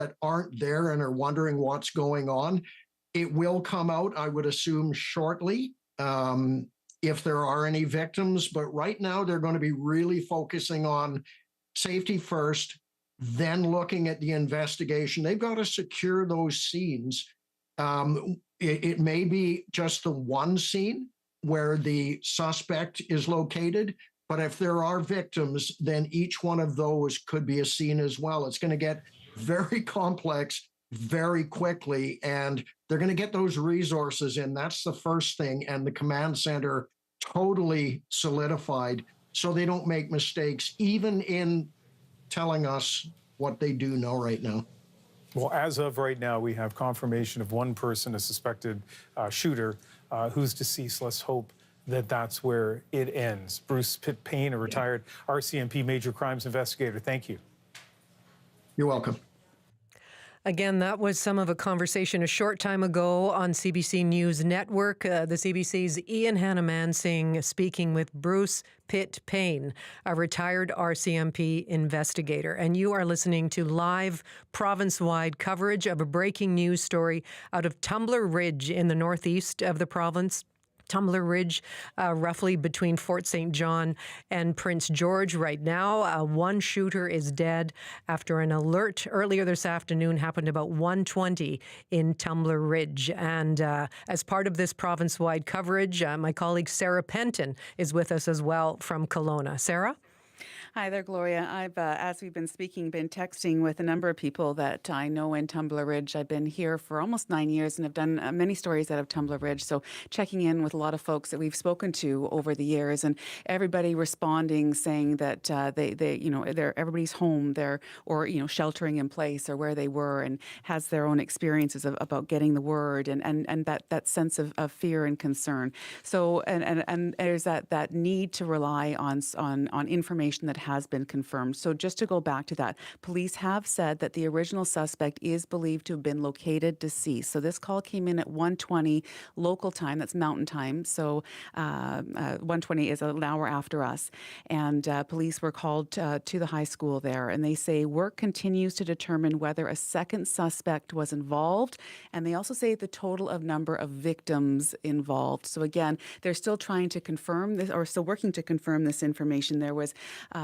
that aren't there and are wondering what's going on. It will come out, I would assume, shortly, if there are any victims. But right now, they're going to be really focusing on safety first, then looking at the investigation. They've got to secure those scenes. It may be just the one scene where the suspect is located, but if there are victims, then each one of those could be a scene as well. It's going to get very complex very quickly, and they're going to get those resources in. That's the first thing, and the command center totally solidified so they don't make mistakes, even in telling us what they do know right now. Well, as of right now, we have confirmation of one person, a suspected shooter, who's deceased. Let's hope that that's where it ends. Bruce Pitt-Payne, a retired RCMP major crimes investigator, thank you. You're welcome. Again, that was some of a conversation a short time ago on CBC News Network. The CBC's Ian Hannah-Mansing speaking with Bruce Pitt-Payne, a retired RCMP investigator. And you are listening to live province-wide coverage of a breaking news story out of Tumbler Ridge in the northeast of the province. Tumbler Ridge, roughly between Fort St. John and Prince George right now. One shooter is dead after an alert earlier this afternoon happened about 1:20 in Tumbler Ridge. And as part of this province-wide coverage, my colleague Sarah Penton is with us as well from Kelowna. Sarah? Hi there, Gloria. I've, as we've been speaking, been texting with a number of people that I know in Tumbler Ridge. I've been here for almost 9 years and have done many stories out of Tumbler Ridge. So checking in with a lot of folks that we've spoken to over the years, and everybody responding, saying that everybody's home, sheltering in place or where they were, and has their own experiences about getting the word, and that sense of fear and concern. So and there's that need to rely on information that has been confirmed. So just to go back to that, police have said that the original suspect is believed to have been located deceased. So this call came in at 1:20 local time, that's mountain time. So 1:20 is an hour after us. And police were called to the high school there, and they say work continues to determine whether a second suspect was involved. And they also say the total of number of victims involved. So again, they're still trying to confirm this, or still working to confirm this information. There was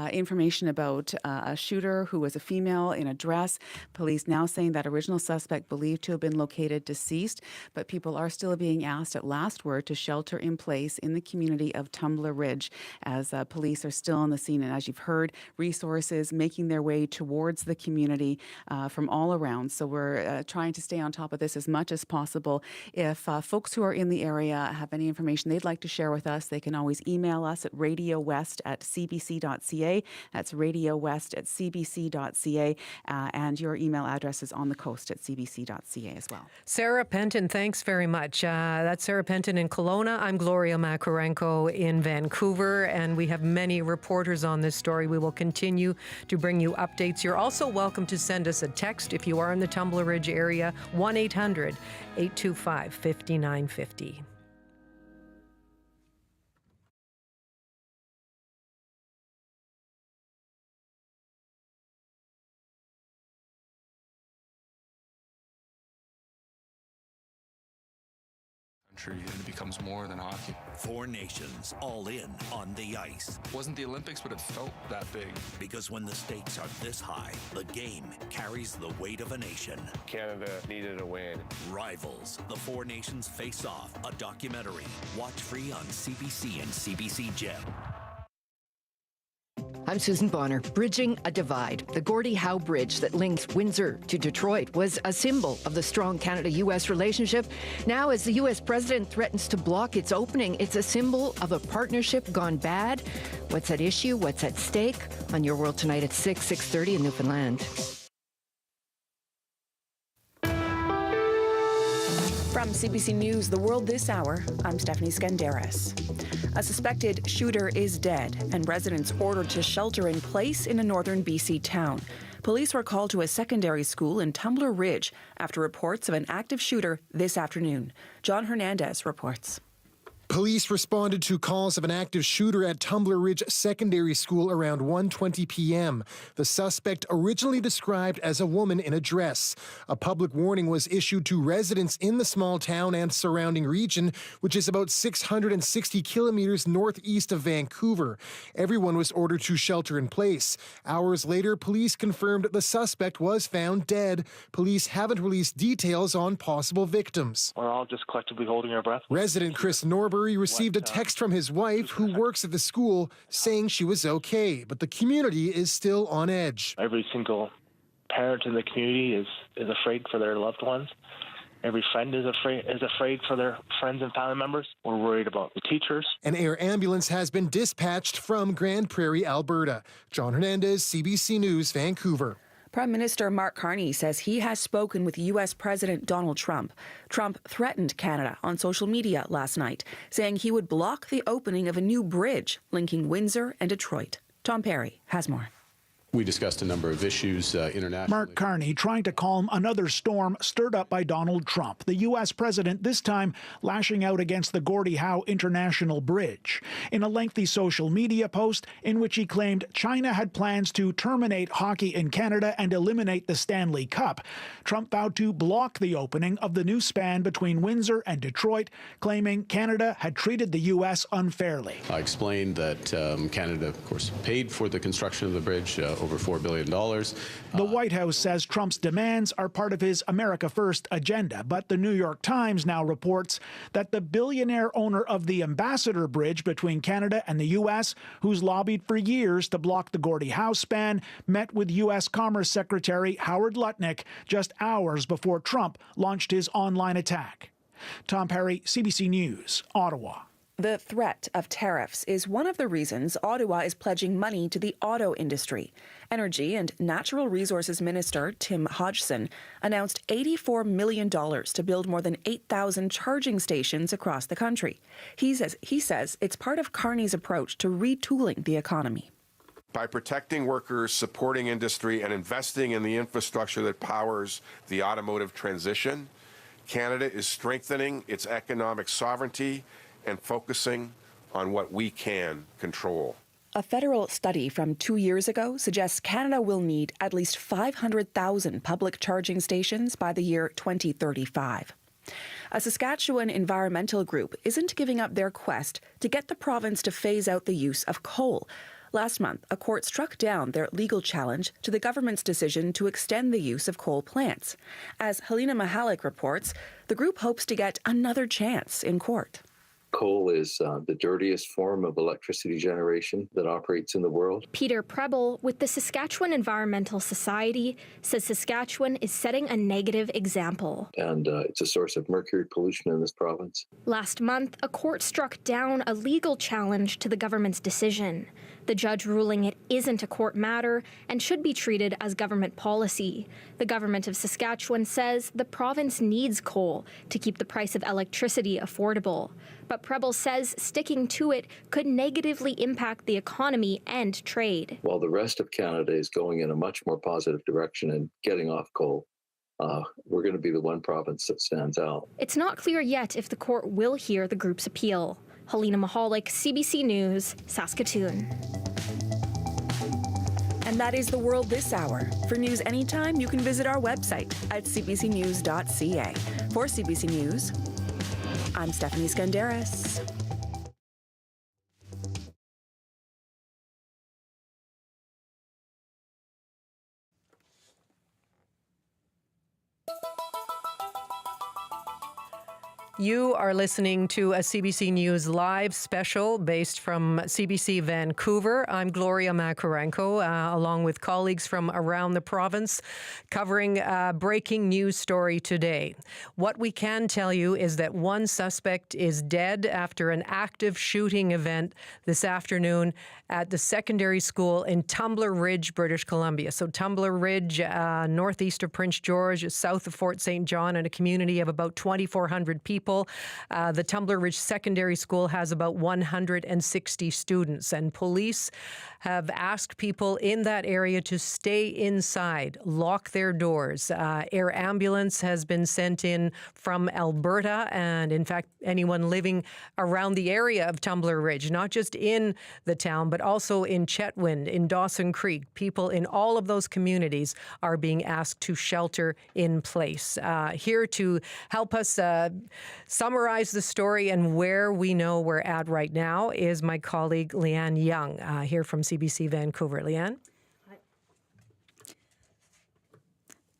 information about a shooter who was a female in a dress. Police now saying that original suspect believed to have been located deceased, but people are still being asked at last word to shelter in place in the community of Tumbler Ridge as police are still on the scene. And as you've heard, resources making their way towards the community from all around. So we're trying to stay on top of this as much as possible. If folks who are in the area have any information they'd like to share with us, they can always email us at radiowest@cbc.ca. That's radiowest@cbc.ca. And your email address is on the coast at cbc.ca as well. Sarah Penton, thanks very much. That's Sarah Penton in Kelowna. I'm Gloria Makarenko in Vancouver, and we have many reporters on this story. We will continue to bring you updates. You're also welcome to send us a text if you are in the Tumbler Ridge area, 1-800-825-5950. It becomes more than hockey. Four nations all in on the ice. It wasn't the Olympics, but it felt that big. Because when the stakes are this high, the game carries the weight of a nation. Canada needed a win. Rivals, the Four Nations Face Off, a documentary. Watch free on CBC and CBC Gem. I'm Susan Bonner. Bridging a divide. The Gordie Howe Bridge that links Windsor to Detroit was a symbol of the strong Canada-U.S. relationship. Now, as the U.S. president threatens to block its opening, it's a symbol of a partnership gone bad. What's at issue? What's at stake? On Your World tonight at 6:30 in Newfoundland. From CBC News, The World This Hour, I'm Stephanie Skandaris. A suspected shooter is dead, and residents ordered to shelter in place in a northern BC town. Police were called to a secondary school in Tumbler Ridge after reports of an active shooter this afternoon. John Hernandez reports. Police responded to calls of an active shooter at Tumbler Ridge Secondary School around 1:20 p.m. The suspect, originally described as a woman in a dress. A public warning was issued to residents in the small town and surrounding region, which is about 660 kilometers northeast of Vancouver. Everyone was ordered to shelter in place. Hours later, police confirmed the suspect was found dead. Police haven't released details on possible victims. We're all just collectively holding our breath. Resident Chris Norbury received a text from his wife, who works at the school, saying she was okay, but the community is still on edge. Every single parent in the community is afraid for their loved ones. Every friend is afraid for their friends and family members. We're worried about the teachers. An air ambulance has been dispatched from Grand Prairie, Alberta. John Hernandez, CBC News, Vancouver. Prime Minister Mark Carney says he has spoken with U.S. President Donald Trump. Trump threatened Canada on social media last night, saying he would block the opening of a new bridge linking Windsor and Detroit. Tom Perry has more. We discussed a number of issues internationally. Mark Carney trying to calm another storm stirred up by Donald Trump, the U.S. president this time lashing out against the Gordie Howe International Bridge. In a lengthy social media post in which he claimed China had plans to terminate hockey in Canada and eliminate the Stanley Cup, Trump vowed to block the opening of the new span between Windsor and Detroit, claiming Canada had treated the U.S. unfairly. I explained that Canada, of course, paid for the construction of the bridge, over $4 billion. The White House says Trump's demands are part of his America First agenda, but the New York Times now reports that the billionaire owner of the Ambassador Bridge between Canada and the U.S., who's lobbied for years to block the Gordie Howe span, met with U.S. Commerce Secretary Howard Lutnick just hours before Trump launched his online attack. Tom Perry, CBC News, Ottawa. The threat of tariffs is one of the reasons Ottawa is pledging money to the auto industry. Energy and Natural Resources Minister Tim Hodgson announced $84 million to build more than 8,000 charging stations across the country. He says it's part of Carney's approach to retooling the economy. By protecting workers, supporting industry, and investing in the infrastructure that powers the automotive transition, Canada is strengthening its economic sovereignty and focusing on what we can control. A federal study from 2 years ago suggests Canada will need at least 500,000 public charging stations by the year 2035. A Saskatchewan environmental group isn't giving up their quest to get the province to phase out the use of coal. Last month, a court struck down their legal challenge to the government's decision to extend the use of coal plants. As Helena Mahalik reports, the group hopes to get another chance in court. Coal is the dirtiest form of electricity generation that operates in the world. Peter Preble with the Saskatchewan Environmental Society says Saskatchewan is setting a negative example. And it's a source of mercury pollution in this province. Last month, a court struck down a legal challenge to the government's decision. The judge ruling it isn't a court matter and should be treated as government policy. The government of Saskatchewan says the province needs coal to keep the price of electricity affordable. But Preble says sticking to it could negatively impact the economy and trade. While the rest of Canada is going in a much more positive direction and getting off coal, we're going to be the one province that stands out. It's not clear yet if the court will hear the group's appeal. Helena Mahalik, CBC News, Saskatoon. And that is the world this hour. For news anytime, you can visit our website at CBCNews.ca. For CBC News, I'm Stephanie Skandaris. You are listening to a CBC News Live special based from CBC Vancouver. I'm Gloria Makarenko, along with colleagues from around the province, covering a breaking news story today. What we can tell you is that one suspect is dead after an active shooting event this afternoon at the secondary school in Tumbler Ridge, British Columbia. So Tumbler Ridge, northeast of Prince George, south of Fort St. John, in a community of about 2,400 people. people. The Tumbler Ridge Secondary School has about 160 students, and police have asked people in that area to stay inside, lock their doors. Air ambulance has been sent in from Alberta, and in fact, anyone living around the area of Tumbler Ridge, not just in the town, but also in Chetwynd, in Dawson Creek. People in all of those communities are being asked to shelter in place. Here to help us summarize the story and where we know we're at right now is my colleague Leanne Young, here from CBC Vancouver. Leanne?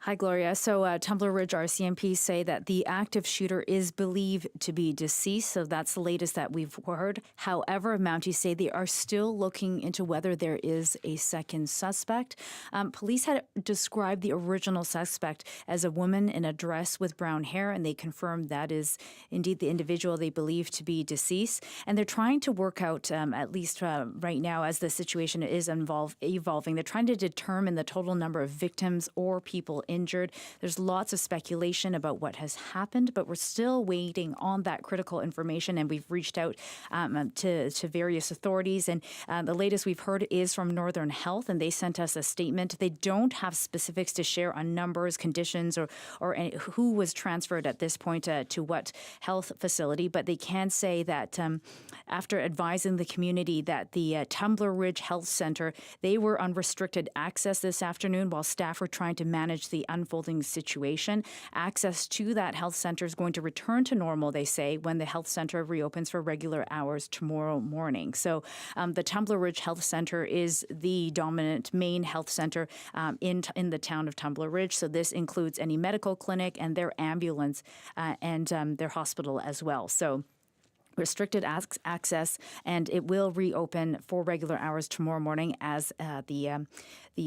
Hi, Gloria. So Tumbler Ridge RCMP say that the active shooter is believed to be deceased. So that's the latest that we've heard. However, Mounties say they are still looking into whether there is a second suspect. Police had described the original suspect as a woman in a dress with brown hair, and they confirmed that is indeed the individual they believe to be deceased. And they're trying to work out, at least right now, as the situation is evolving, they're trying to determine the total number of victims or people injured. There's lots of speculation about what has happened, but we're still waiting on that critical information, and we've reached out to various authorities. And the latest we've heard is from Northern Health, and they sent us a statement. They don't have specifics to share on numbers, conditions, or who was transferred at this point to what health facility, but they can say that after advising the community that the Tumbler Ridge Health Center, they were unrestricted access this afternoon while staff were trying to manage the unfolding situation. Access to that health center is going to return to normal, they say, when the health center reopens for regular hours tomorrow morning. So the Tumbler Ridge Health Center is the dominant main health center in the town of Tumbler Ridge. So this includes any medical clinic and their ambulance and their hospital as well. So restricted access, and it will reopen for regular hours tomorrow morning as the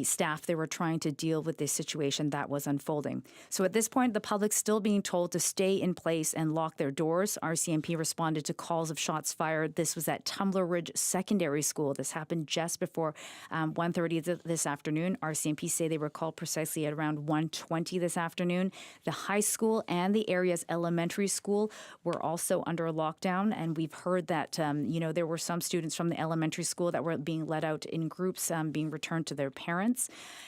staff, they were trying to deal with this situation that was unfolding. So at this point, the public's still being told to stay in place and lock their doors. RCMP responded to calls of shots fired. This was at Tumbler Ridge Secondary School. This happened just before 1:30 this afternoon. RCMP say they were called precisely at around 1:20 this afternoon. The high school and the area's elementary school were also under a lockdown, and we've heard that there were some students from the elementary school that were being let out in groups, being returned to their parents.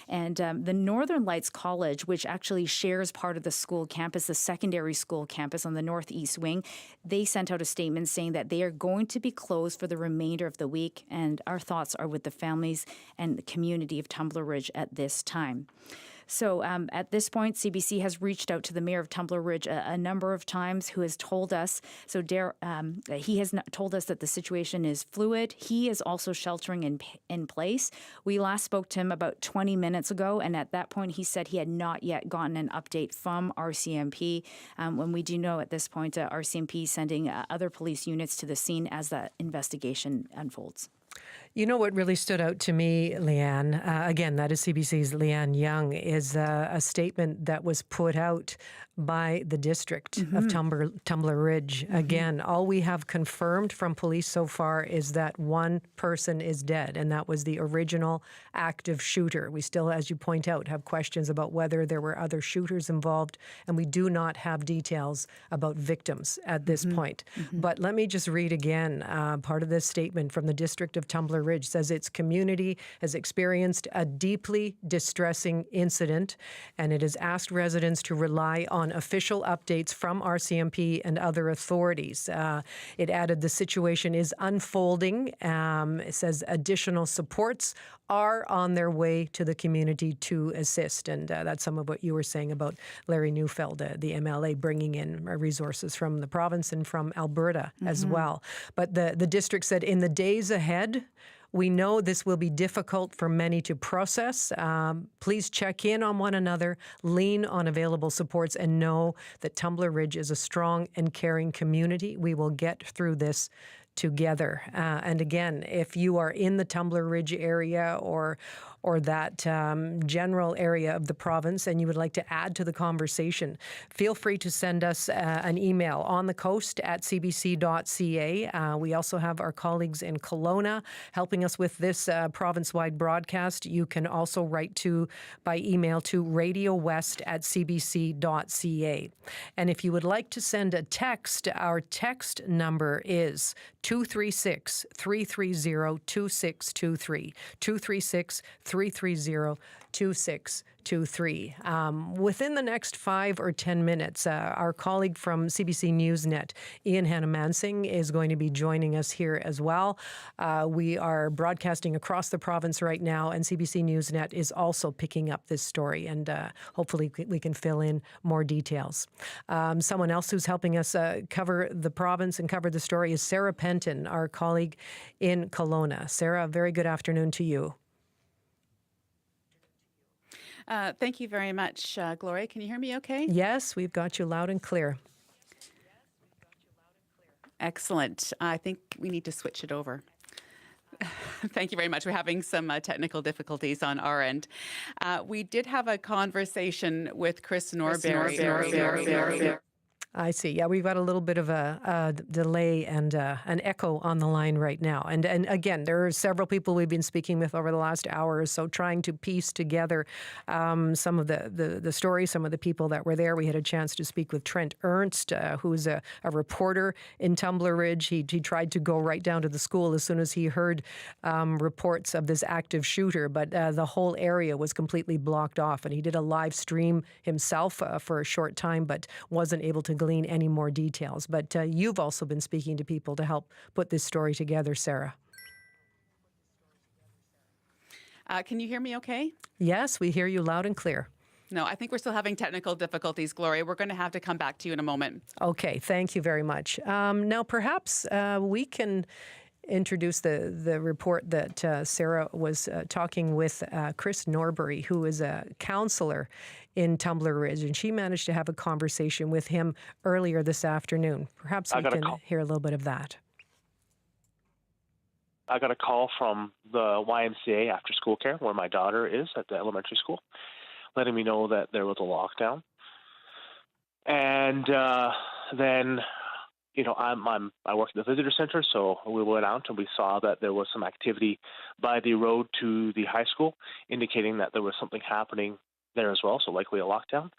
And the Northern Lights College, which actually shares part of the school campus, the secondary school campus on the northeast wing, they sent out a statement saying that they are going to be closed for the remainder of the week. And our thoughts are with the families and the community of Tumbler Ridge at this time. So at this point, CBC has reached out to the mayor of Tumbler Ridge a number of times, who has told us, he has told us that the situation is fluid. He is also sheltering in place. We last spoke to him about 20 minutes ago, and at that point, he said he had not yet gotten an update from RCMP. When we do know at this point, RCMP sending other police units to the scene as that investigation unfolds. You know what really stood out to me, Leanne, again, that is CBC's Leanne Young, is a statement that was put out by the district of Tumbler Ridge. Again, all we have confirmed from police so far is that one person is dead, and that was the original active shooter. We still, as you point out, have questions about whether there were other shooters involved, and we do not have details about victims at this point. But let me just read again part of this statement from the district of Tumbler Ridge. Says its community has experienced a deeply distressing incident, and it has asked residents to rely on official updates from RCMP and other authorities. It added the situation is unfolding. It says additional supports are on their way to the community to assist. And that's some of what you were saying about Larry Neufeld, the MLA, bringing in resources from the province and from Alberta as well. But the district said in the days ahead, we know this will be difficult for many to process. Please check in on one another, lean on available supports, and know that Tumbler Ridge is a strong and caring community. We will get through this together. And again, if you are in the Tumbler Ridge area or or that general area of the province and you would like to add to the conversation, feel free to send us an email on the coast at CBC.ca. We also have our colleagues in Kelowna helping us with this province-wide broadcast. You can also write by email to radiowest@cbc.ca. And if you would like to send a text, our text number is 236-330-2623. 236-330-2623. Within the next 5 or 10 minutes, our colleague from CBC Newsnet, Ian Hannah-Mansing, is going to be joining us here as well. We are broadcasting across the province right now, and CBC Newsnet is also picking up this story, and hopefully we can fill in more details. Someone else who's helping us cover the province and cover the story is Sarah Penton, our colleague in Kelowna. Sarah, very good afternoon to you. Thank you very much, Gloria. Can you hear me okay? Yes, we've got you loud and clear. Excellent. I think we need to switch it over. Thank you very much. We're having some technical difficulties on our end. We did have a conversation with Chris Norberry. I see. Yeah, we've got a little bit of a delay and an echo on the line right now. And again, there are several people we've been speaking with over the last hour or so, trying to piece together some of the stories, some of the people that were there. We had a chance to speak with Trent Ernst, who's a reporter in Tumbler Ridge. He tried to go right down to the school as soon as he heard reports of this active shooter, but the whole area was completely blocked off. And he did a live stream himself for a short time, but wasn't able to glean any more details. But you've also been speaking to people to help put this story together, Sarah. Can you hear me okay? Yes, we hear you loud and clear. No, I think we're still having technical difficulties, Gloria. We're going to have to come back to you in a moment. Okay, thank you very much. Now, perhaps we can introduce the report that Sarah was talking with Chris Norberry, who is a counselor in Tumbler Ridge, and she managed to have a conversation with him earlier this afternoon. Perhaps we can hear a little bit of that. I got a call from the YMCA after school care, where my daughter is at the elementary school, letting me know that there was a lockdown. And then, you know, I work at the visitor center, so we went out and we saw that there was some activity by the road to the high school, indicating that there was something happening there as well, so likely a lockdown.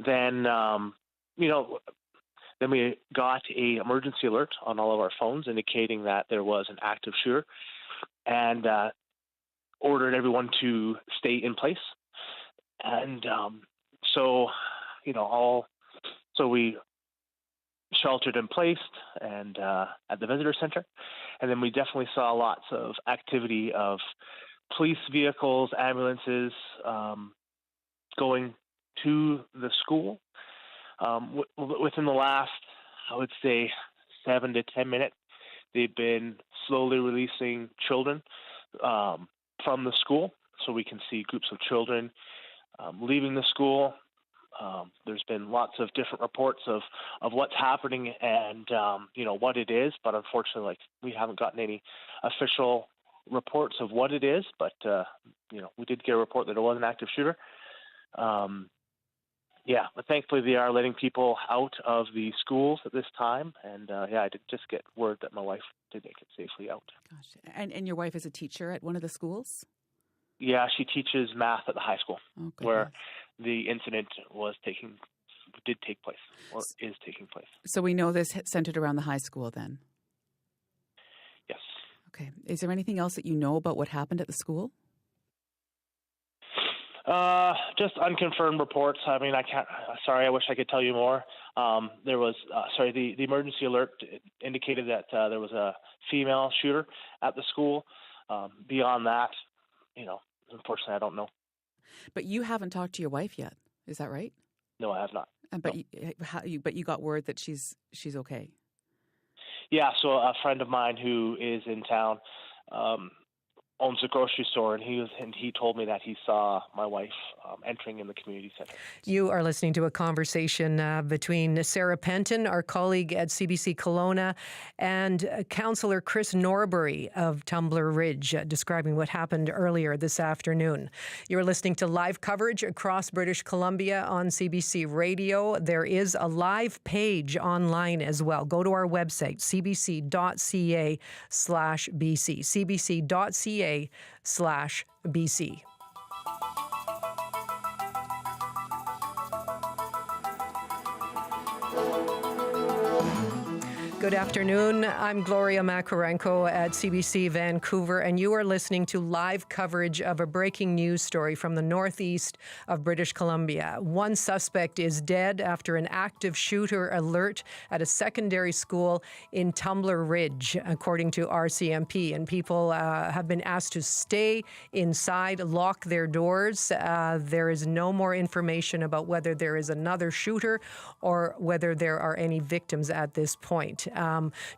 Then, then we got a emergency alert on all of our phones indicating that there was an active shooter, and ordered everyone to stay in place. And so we sheltered in place and at the visitor center, and then we definitely saw lots of activity of police vehicles, ambulances going to the school. Within the last, I would say, 7 to 10 minutes, they've been slowly releasing children from the school, so we can see groups of children leaving the school. There's been lots of different reports of what's happening and what it is, but unfortunately, we haven't gotten any official reports of what it is. But we did get a report that it was an active shooter. But thankfully they are letting people out of the schools at this time. And I did just get word that my wife did make it safely out. Gosh, and your wife is a teacher at one of the schools? Yeah, she teaches math at the high school where the incident did take place or is taking place. So we know this centered around the high school then? Yes. Okay. Is there anything else that you know about what happened at the school? Just unconfirmed reports. I mean, I wish I could tell you more. There was, the emergency alert indicated that there was a female shooter at the school. Beyond that, unfortunately, I don't know. But you haven't talked to your wife yet, is that right? No, I have not. But you got word that she's okay. Yeah. So a friend of mine who is in town owns a grocery store, and he told me that he saw my wife entering in the community center. You are listening to a conversation between Sarah Penton, our colleague at CBC Kelowna, and Councillor Chris Norbury of Tumbler Ridge, describing what happened earlier this afternoon. You're listening to live coverage across British Columbia on CBC Radio. There is a live page online as well. Go to our website, cbc.ca/BC, cbc.ca/BC. Good afternoon. I'm Gloria Makarenko at CBC Vancouver, and you are listening to live coverage of a breaking news story from the northeast of British Columbia. One suspect is dead after an active shooter alert at a secondary school in Tumbler Ridge, according to RCMP. And people have been asked to stay inside, lock their doors. There is no more information about whether there is another shooter or whether there are any victims at this point.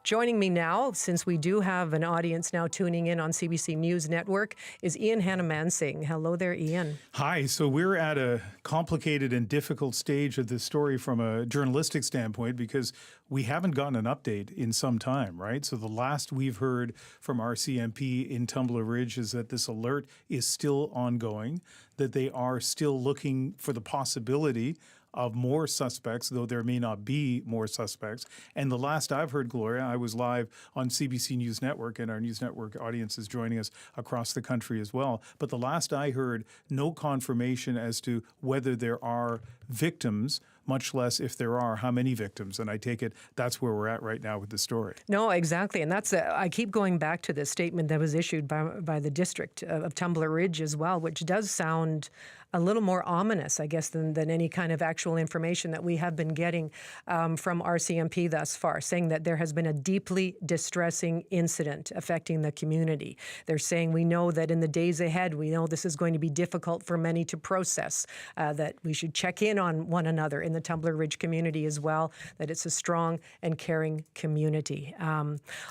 Joining me now, since we do have an audience now tuning in on CBC News Network, is Ian Hannamansing. Hello there, Ian. Hi. So we're at a complicated and difficult stage of this story from a journalistic standpoint because we haven't gotten an update in some time, right? So the last we've heard from RCMP in Tumbler Ridge is that this alert is still ongoing, that they are still looking for the possibility of more suspects, though there may not be more suspects. And the last I've heard, Gloria, I was live on CBC News Network, and our News Network audience is joining us across the country as well. But the last I heard, no confirmation as to whether there are victims, much less if there are, how many victims. And I take it that's where we're at right now with the story. No, exactly. And that's I keep going back to this statement that was issued by the district of Tumbler Ridge as well, which does sound a little more ominous, I guess, than any kind of actual information that we have been getting from RCMP thus far, saying that there has been a deeply distressing incident affecting the community. They're saying we know that in the days ahead, we know this is going to be difficult for many to process, that we should check in on one another in the Tumbler Ridge community as well, that it's a strong and caring community.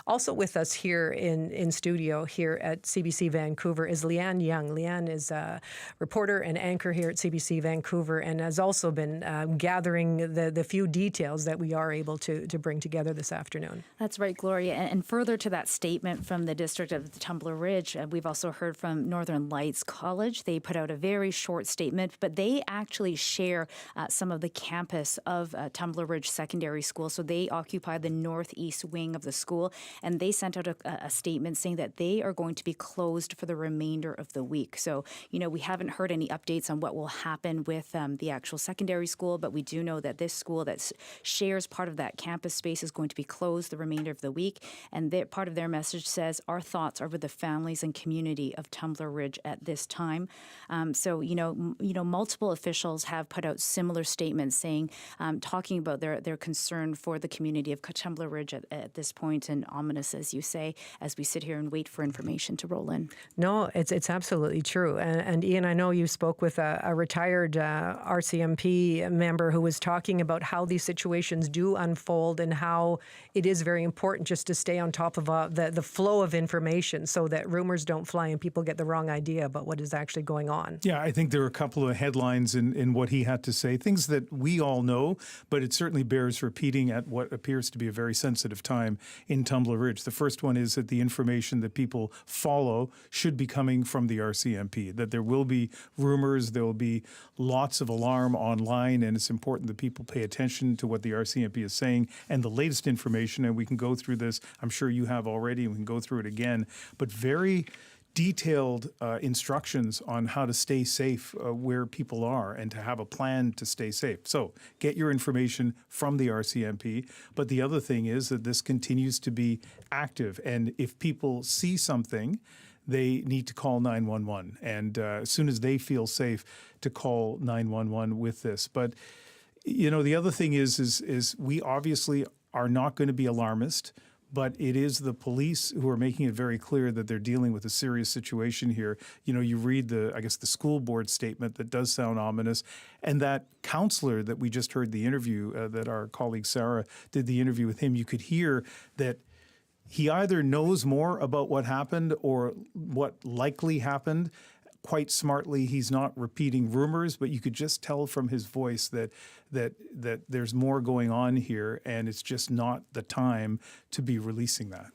Also with us here in studio here at CBC Vancouver is Leanne Young. Leanne is a reporter and anchor here at CBC Vancouver and has also been gathering the few details that we are able to bring together this afternoon. That's right, Gloria. And further to that statement from the district of the Tumbler Ridge, we've also heard from Northern Lights College. They put out a very short statement, but they actually share some of the campus of Tumbler Ridge Secondary School. So they occupy the northeast wing of the school, and they sent out a statement saying that they are going to be closed for the remainder of the week. So, we haven't heard any updates on what will happen with the actual secondary school, but we do know that this school that shares part of that campus space is going to be closed the remainder of the week. And part of their message says, our thoughts are with the families and community of Tumbler Ridge at this time. So, multiple officials have put out similar statements saying, talking about their concern for the community of Tumbler Ridge at this point, and ominous, as you say, as we sit here and wait for information to roll in. No, it's absolutely true. And Ian, I know you spoke with a retired RCMP member who was talking about how these situations do unfold and how it is very important just to stay on top of the flow of information so that rumors don't fly and people get the wrong idea about what is actually going on. Yeah, I think there are a couple of headlines in what he had to say, things that we all know, but it certainly bears repeating at what appears to be a very sensitive time in Tumbler Ridge. The first one is that the information that people follow should be coming from the RCMP, that there will be rumors, there will be lots of alarm online, and it's important that people pay attention to what the RCMP is saying and the latest information, and we can go through this. I'm sure you have already, and we can go through it again, but very detailed instructions on how to stay safe where people are and to have a plan to stay safe. So get your information from the RCMP. But the other thing is that this continues to be active. And if people see something, they need to call 911. And as soon as they feel safe, to call 911 with this. But, the other thing is we obviously are not going to be alarmist. But it is the police who are making it very clear that they're dealing with a serious situation here. You read the school board statement that does sound ominous. And that counselor that we just heard the interview, that our colleague Sarah did the interview with him, you could hear that he either knows more about what happened or what likely happened. Quite smartly, he's not repeating rumors, but you could just tell from his voice that there's more going on here, and it's just not the time to be releasing that.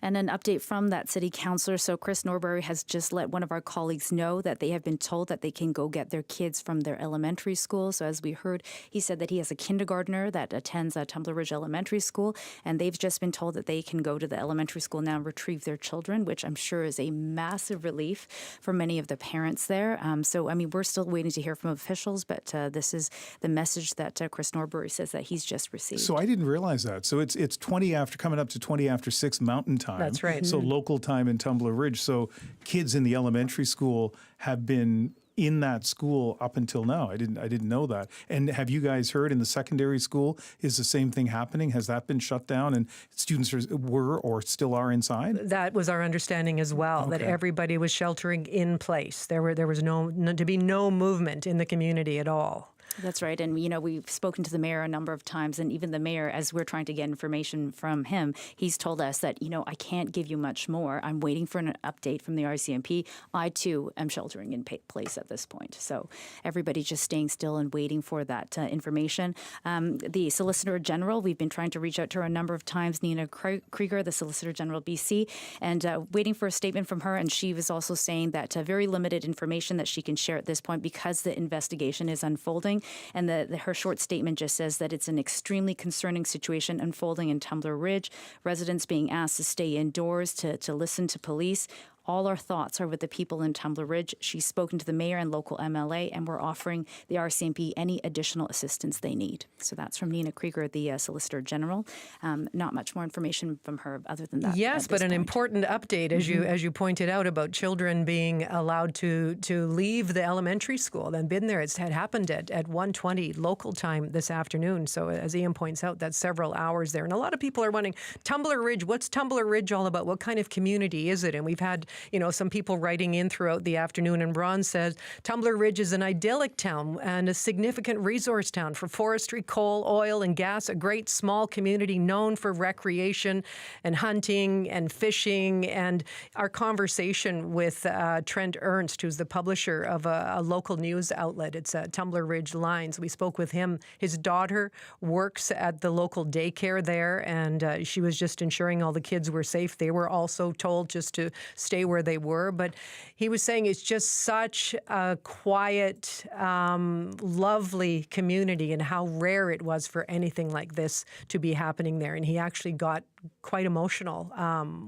And an update from that city councillor. So Chris Norbury has just let one of our colleagues know that they have been told that they can go get their kids from their elementary school. So as we heard, he said that he has a kindergartner that attends Tumbler Ridge Elementary School, and they've just been told that they can go to the elementary school now and retrieve their children, which I'm sure is a massive relief for many of the parents there. So, I mean, we're still waiting to hear from officials, but this is the message that Chris Norbury says that he's just received. So I didn't realize that. So it's 20 after, coming up to 20 after 6 Mountain Time. That's right. So local time in Tumbler Ridge. So kids in the elementary school have been in that school up until now. I didn't know that. And have you guys heard in the secondary school, is the same thing happening? Has that been shut down and students were or still are inside? That was our understanding as well, that everybody was sheltering in place. There was to be no movement in the community at all. That's right. And, you know, we've spoken to the mayor a number of times, and even the mayor, as we're trying to get information from him, he's told us that, you know, I can't give you much more. I'm waiting for an update from the RCMP. I, too, am sheltering in place at this point. So everybody's just staying still and waiting for that information. The Solicitor General, we've been trying to reach out to her a number of times, Nina Krieger, the Solicitor General BC, and waiting for a statement from her. And she was also saying that very limited information that she can share at this point because the investigation is unfolding. And her short statement just says that it's an extremely concerning situation unfolding in Tumbler Ridge, residents being asked to stay indoors, to listen to police. All our thoughts are with the people in Tumbler Ridge. She's spoken to the mayor and local MLA, and we're offering the RCMP any additional assistance they need. So that's from Nina Krieger, the Solicitor General. Not much more information from her other than that. Yes, but an important update, as you pointed out, about children being allowed to leave the elementary school. Then been there. It had happened at 1:20 local time this afternoon. So as Ian points out, that's several hours there. And a lot of people are wondering, Tumbler Ridge, what's Tumbler Ridge all about? What kind of community is it? And we've had some people writing in throughout the afternoon, and Ron says Tumbler Ridge is an idyllic town and a significant resource town for forestry, coal, oil, and gas, a great small community known for recreation and hunting and fishing. And our conversation with Trent Ernst, who's the publisher of a local news outlet, it's Tumbler Ridge Lines. We spoke with him. His daughter works at the local daycare there, and she was just ensuring all the kids were safe. They were also told just to stay where they were, but he was saying it's just such a quiet, lovely community, and how rare it was for anything like this to be happening there. And he actually got quite emotional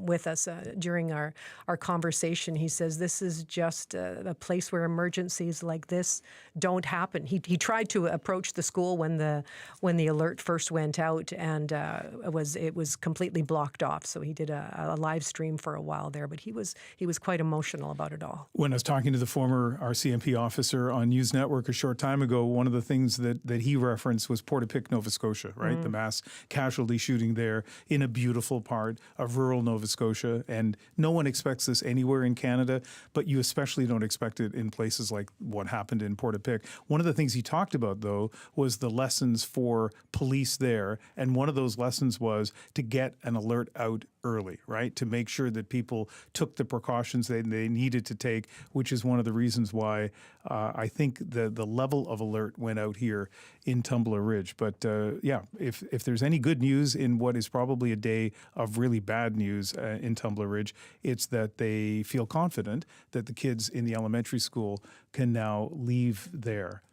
with us during our conversation. He says this is just a place where emergencies like this don't happen. He tried to approach the school when the alert first went out, and it was completely blocked off. So he did a live stream for a while there, but he was quite emotional about it all. When I was talking to the former RCMP officer on News Network a short time ago, one of the things that he referenced was Portapique, Nova Scotia, right? The mass casualty shooting there in a beautiful part of rural Nova Scotia. And no one expects this anywhere in Canada, but you especially don't expect it in places like what happened in Portapique. One of the things he talked about, though, was the lessons for police there. And one of those lessons was to get an alert out early, right? To make sure that people took the precautions they needed to take, which is one of the reasons why I think the level of alert went out here in Tumbler Ridge. But if there's any good news in what is probably a day of really bad news in Tumbler Ridge, it's that they feel confident that the kids in the elementary school can now leave there.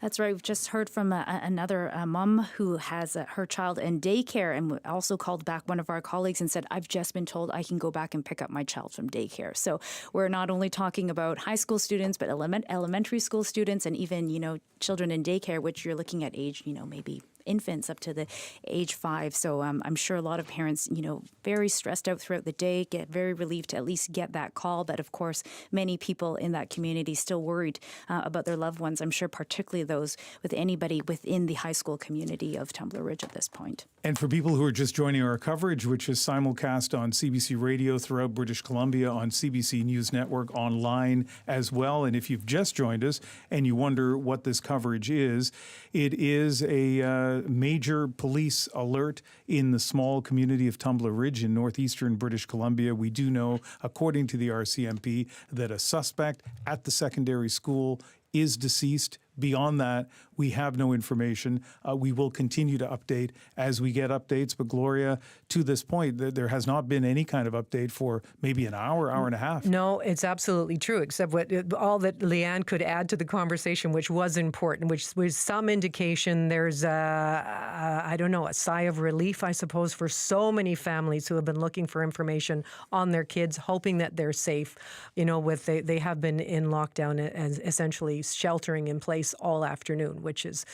That's right. We've just heard from another mom who has her child in daycare, and also called back one of our colleagues and said, I've just been told I can go back and pick up my child from daycare. So we're not only talking about high school students, but elementary school students, and even, children in daycare, which you're looking at age, maybe infants up to the age 5. So I'm sure a lot of parents, very stressed out throughout the day, get very relieved to at least get that call. But of course, many people in that community still worried about their loved ones. I'm sure particularly those with anybody within the high school community of Tumbler Ridge at this point. And for people who are just joining our coverage, which is simulcast on CBC Radio throughout British Columbia, on CBC News Network, online as well. And if you've just joined us and you wonder what this coverage is, it is a major police alert in the small community of Tumbler Ridge in northeastern British Columbia. We do know, according to the RCMP, that a suspect at the secondary school is deceased. Beyond that, we have no information. We will continue to update as we get updates. But Gloria, to this point, there has not been any kind of update for maybe an hour, hour and a half. No, it's absolutely true, except all that Leanne could add to the conversation, which was important, which was some indication there's I don't know, a sigh of relief, I suppose, for so many families who have been looking for information on their kids, hoping that they're safe. They have been in lockdown as essentially sheltering in place all afternoon, which is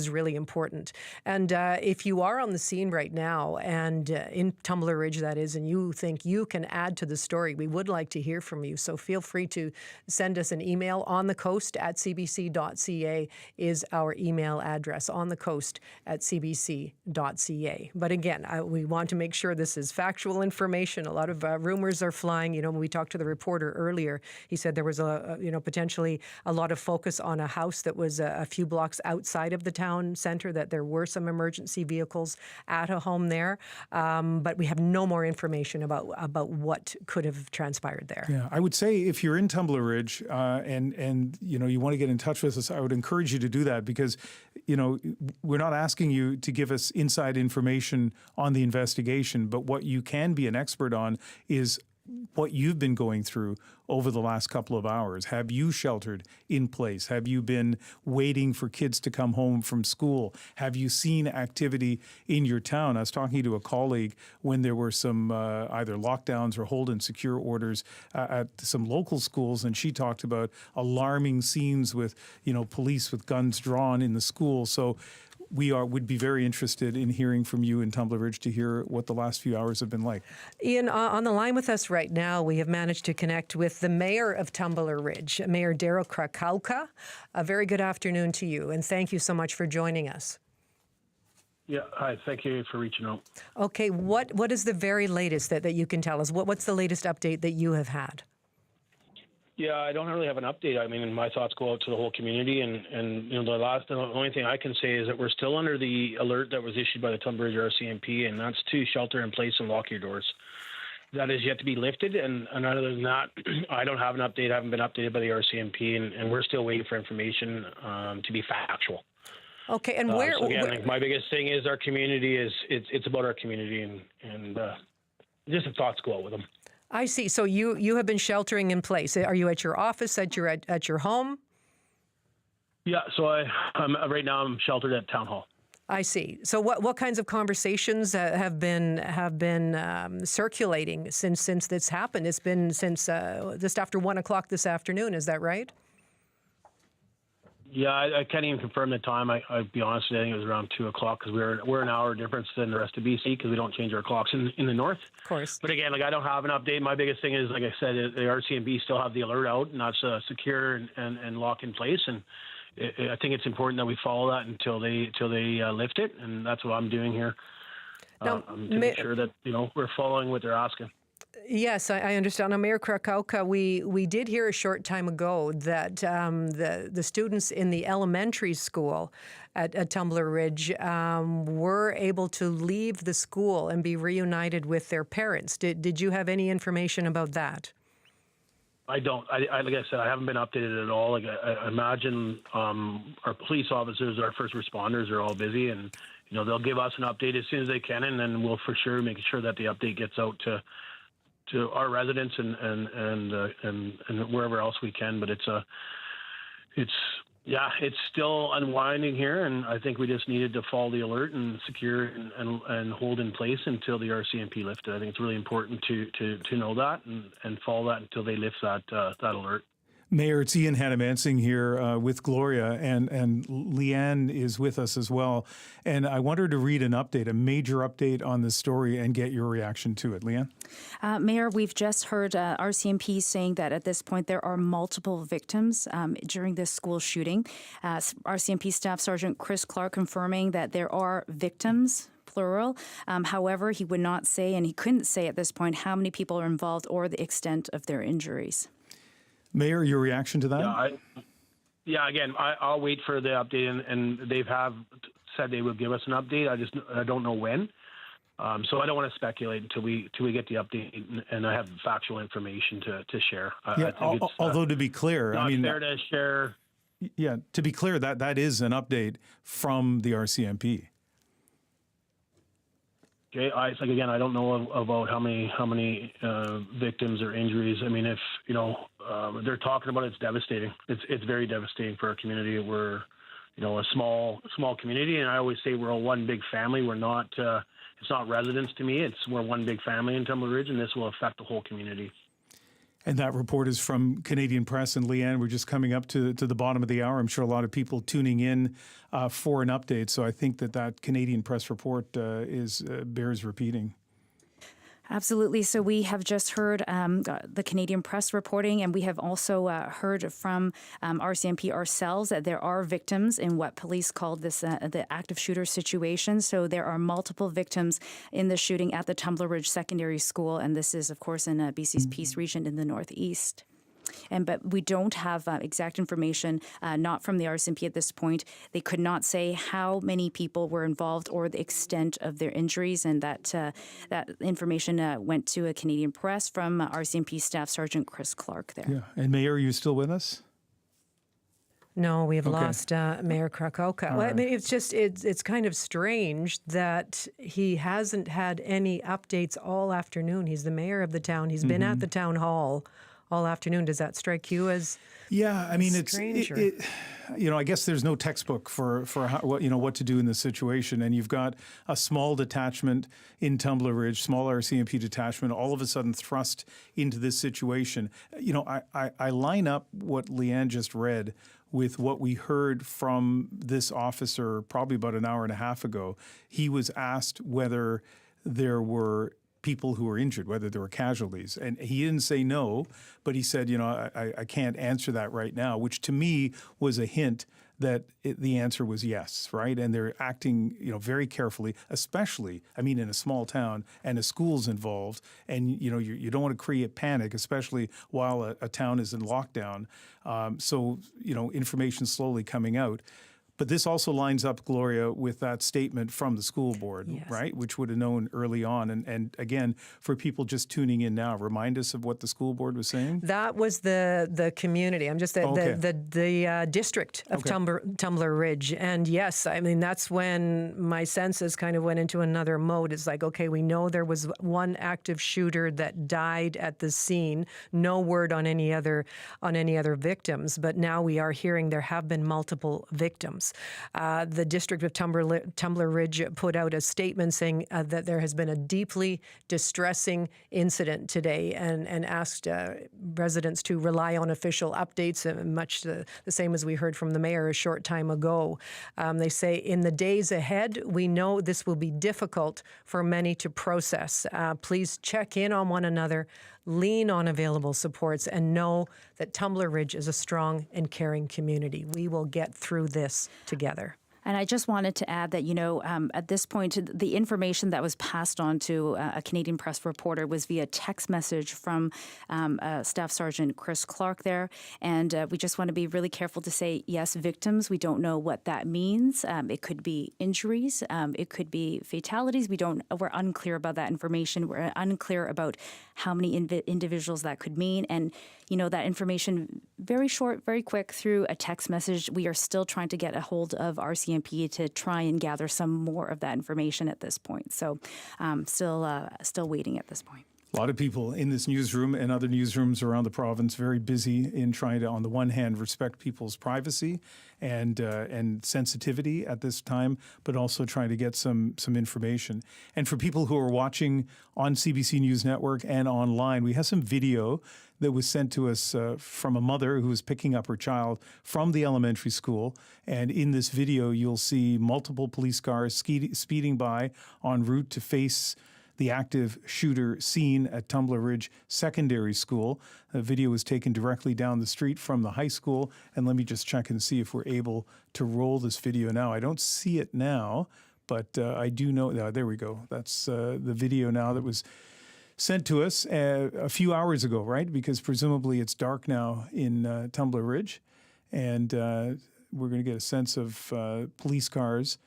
really important. And if you are on the scene right now and in Tumbler Ridge, that is, and you think you can add to the story, we would like to hear from you. So feel free to send us an email. onthecoast@cbc.ca is our email address, onthecoast@cbc.ca. But again, we want to make sure this is factual information. A lot of rumors are flying. When we talked to the reporter earlier, he said there was potentially a lot of focus on a house that was a few blocks outside of the town center, that there were some emergency vehicles at a home there. But we have no more information about what could have transpired there. Yeah, I would say if you're in Tumbler Ridge and you want to get in touch with us, I would encourage you to do that, because we're not asking you to give us inside information on the investigation, but what you can be an expert on is what you've been going through over the last couple of hours. Have you sheltered in place? Have you been waiting for kids to come home from school? Have you seen activity in your town? I was talking to a colleague when there were some either lockdowns or hold and secure orders at some local schools, and she talked about alarming scenes with, police with guns drawn in the school. So would be very interested in hearing from you in Tumbler Ridge to hear what the last few hours have been like. Ian, on the line with us right now, we have managed to connect with the mayor of Tumbler Ridge, Mayor Daryl Krakauka. A very good afternoon to you, and thank you so much for joining us. Yeah, hi, thank you for reaching out. Okay, what is the very latest that you can tell us? What's the latest update that you have had? Yeah, I don't really have an update. I mean, my thoughts go out to the whole community, and the only thing I can say is that we're still under the alert that was issued by the Tumbler Ridge RCMP, and that's to shelter in place and lock your doors. That is yet to be lifted, and other than that, I don't have an update. I haven't been updated by the RCMP, and we're still waiting for information to be factual. Okay, and my biggest thing is our community it's about our community, and just the thoughts go out with them. I see. So you have been sheltering in place. Are you at your office, at your home? Yeah, so I'm right now I'm sheltered at Town Hall. I see. So what kinds of conversations have been circulating since this happened? It's been since just after 1 o'clock this afternoon. Is that right? Yeah, I can't even confirm the time. I'll be honest with you, I think it was around 2 o'clock, because we're an hour difference than the rest of BC, because we don't change our clocks in the north. Of course. But again, I don't have an update. My biggest thing is, like I said, the RCMP still have the alert out, and that's secure and lock in place. And I think it's important that we follow that until they lift it, and that's what I'm doing here to make sure that we're following what they're asking. Yes, I understand. Now, Mayor Krakauka, we did hear a short time ago that the students in the elementary school at Tumbler Ridge were able to leave the school and be reunited with their parents. Did you have any information about that? I don't. Like I said, I haven't been updated at all. Like I imagine our police officers, our first responders are all busy, and they'll give us an update as soon as they can, and then we'll for sure make sure that the update gets out to our residents and wherever else we can. But it's still unwinding here, and I think we just needed to follow the alert and secure and hold in place until the RCMP lifted. I think it's really important to know that and follow that until they lift that alert. Mayor, it's Ian Hannamansing here with Gloria, and Leanne is with us as well. And I want her to read a major update on this story, and get your reaction to it. Leanne? Mayor, we've just heard RCMP saying that at this point there are multiple victims during this school shooting. RCMP Staff Sergeant Chris Clark confirming that there are victims, plural. However, he would not say, and he couldn't say at this point, how many people are involved or the extent of their injuries. Mayor, your reaction to that? Again, I'll wait for the update, and they've have said they would give us an update. I don't know when. So I don't want to speculate until we get the update and I have factual information to share. I think it's, although to be clear, not fair to share. Yeah, to be clear, that is an update from the RCMP. Okay, again, I don't know about how many victims or injuries. I mean, if they're talking about it, it's devastating. It's very devastating for our community. We're a small community, and I always say we're all one big family. We're not. It's not residents to me. We're one big family in Tumbler Ridge, and this will affect the whole community. And that report is from Canadian Press. And Leanne, we're just coming up to the bottom of the hour. I'm sure a lot of people tuning in for an update. So I think that Canadian Press report bears repeating. Absolutely. So we have just heard the Canadian Press reporting, and we have also heard from RCMP ourselves that there are victims in what police called this the active shooter situation. So there are multiple victims in the shooting at the Tumbler Ridge Secondary School, and this is, of course, in BC's Peace region in the northeast. But we don't have exact information, not from the RCMP at this point. They could not say how many people were involved or the extent of their injuries, and that information went to a Canadian Press from RCMP Staff Sergeant Chris Clark there. Yeah, and Mayor, are you still with us? No, we have lost Mayor Krakoka. Well, I mean, it's kind of strange that he hasn't had any updates all afternoon. He's the mayor of the town. He's been at the town hall all afternoon. Does that strike you as strange? I guess there's no textbook for how, what to do in this situation. And you've got a small detachment in Tumbler Ridge, small RCMP detachment, all of a sudden thrust into this situation. I line up what Leanne just read with what we heard from this officer probably about an hour and a half ago. He was asked whether there were people who were injured, whether there were casualties. And he didn't say no, but he said, I can't answer that right now, which to me was a hint that the answer was yes, right? And they're acting, very carefully, especially, in a small town and a school's involved. And, you don't want to create panic, especially while a town is in lockdown. So, information slowly coming out. But this also lines up, Gloria, with that statement from the school board, right, which would have known early on. And again, for people just tuning in now, remind us of what the school board was saying. That was the community. I'm just the district of Tumbler Ridge. And yes, that's when my senses kind of went into another mode. It's like, okay, we know there was one active shooter that died at the scene. No word on any other victims. But now we are hearing there have been multiple victims. The district of Tumbler Ridge put out a statement saying that there has been a deeply distressing incident today and asked residents to rely on official updates, much the same as we heard from the mayor a short time ago. They say in the days ahead, we know this will be difficult for many to process. Please check in on one another, lean on available supports, and know that Tumbler Ridge is a strong and caring community. We will get through this together. And I just wanted to add that, at this point, the information that was passed on to a Canadian Press reporter was via text message from Staff Sergeant Chris Clark there. And we just want to be really careful to say, yes, victims. We don't know what that means. It could be injuries. It could be fatalities. We're unclear about that information. We're unclear about how many individuals that could mean. And, that information, very short, very quick, through a text message. We are still trying to get a hold of RCMP to try and gather some more of that information at this point. So still waiting at this point. A lot of people in this newsroom and other newsrooms around the province very busy in trying to, on the one hand, respect people's privacy and sensitivity at this time, but also trying to get some information. And for people who are watching on CBC News Network and online, we have some video that was sent to us from a mother who was picking up her child from the elementary school. And in this video, you'll see multiple police cars speeding by en route to face the active shooter scene at Tumbler Ridge Secondary School. The video was taken directly down the street from the high school. And let me just check and see if we're able to roll this video now. I don't see it now, but I do know. There we go. That's the video now that was sent to us a few hours ago, right? Because presumably it's dark now in Tumbler Ridge. And we're going to get a sense of police cars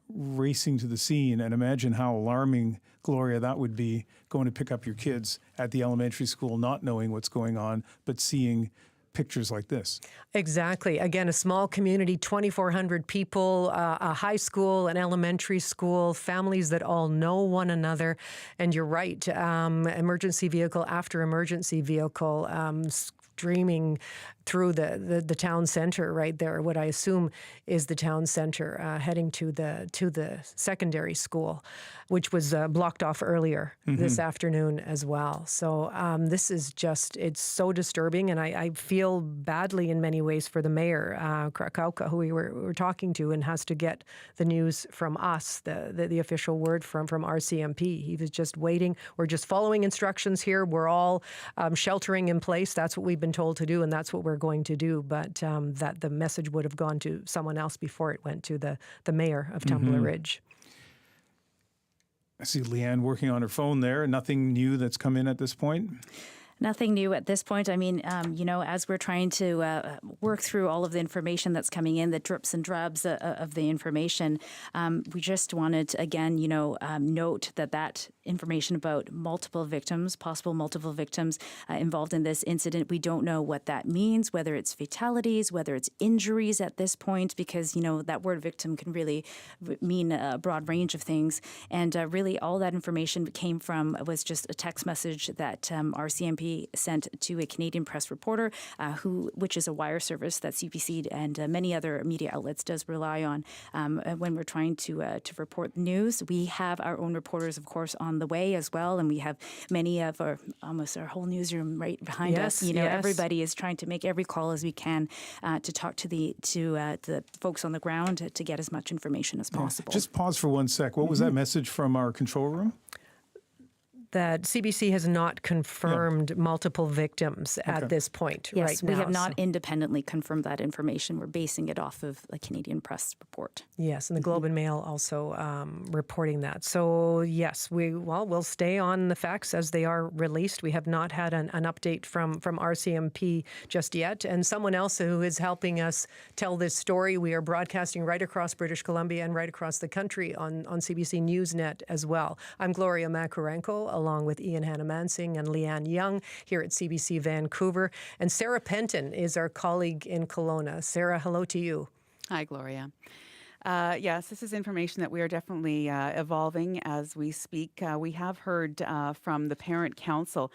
racing to the scene, and imagine how alarming, Gloria, that would be, going to pick up your kids at the elementary school, not knowing what's going on, but seeing pictures like this. Exactly. Again, a small community, 2,400 people, a high school, an elementary school, families that all know one another. And you're right, emergency vehicle after emergency vehicle streaming through the town center right there, what I assume is the town center, heading to the secondary school, which was blocked off earlier this afternoon as well. So this is just, it's so disturbing, and I feel badly in many ways for the mayor, Krakauka, who we were talking to, and has to get the news from us, the official word from RCMP. He was just waiting. We're just following instructions here. We're all sheltering in place. That's what we've been told to do, and that's what we're going to do. But that the message would have gone to someone else before it went to the mayor of Tumbler Ridge. I see Leanne working on her phone there. Nothing new that's come in at this point? Nothing new at this point. I mean, as we're trying to work through all of the information that's coming in, the drips and drabs of the information, we just wanted to, again, note that information about multiple victims, possible multiple victims involved in this incident, we don't know what that means, whether it's fatalities, whether it's injuries at this point, because, that word victim can really mean a broad range of things. And really all that information was just a text message that RCMP sent to a Canadian press reporter, which is a wire service that CBC and many other media outlets does rely on when we're trying to report news. We have our own reporters, of course, on the way as well, and we have many of almost our whole newsroom right behind us. Everybody is trying to make every call as we can to talk to the folks on the ground to get as much information as possible. Just pause for one sec. What was that message from our control room? That CBC has not confirmed multiple victims at this point right now. Yes, we have not independently confirmed that information. We're basing it off of a Canadian press report. Yes, and the Globe and Mail also reporting that. So yes, we'll stay on the facts as they are released. We have not had an update from RCMP just yet. And someone else who is helping us tell this story, we are broadcasting right across British Columbia and right across the country on CBC News Net as well. I'm Gloria Makarenko, along with Ian Hannah-Mansing and Leanne Young here at CBC Vancouver. And Sarah Penton is our colleague in Kelowna. Sarah, hello to you. Hi, Gloria. Yes, this is information that we are definitely evolving as we speak. We have heard from the Parent Council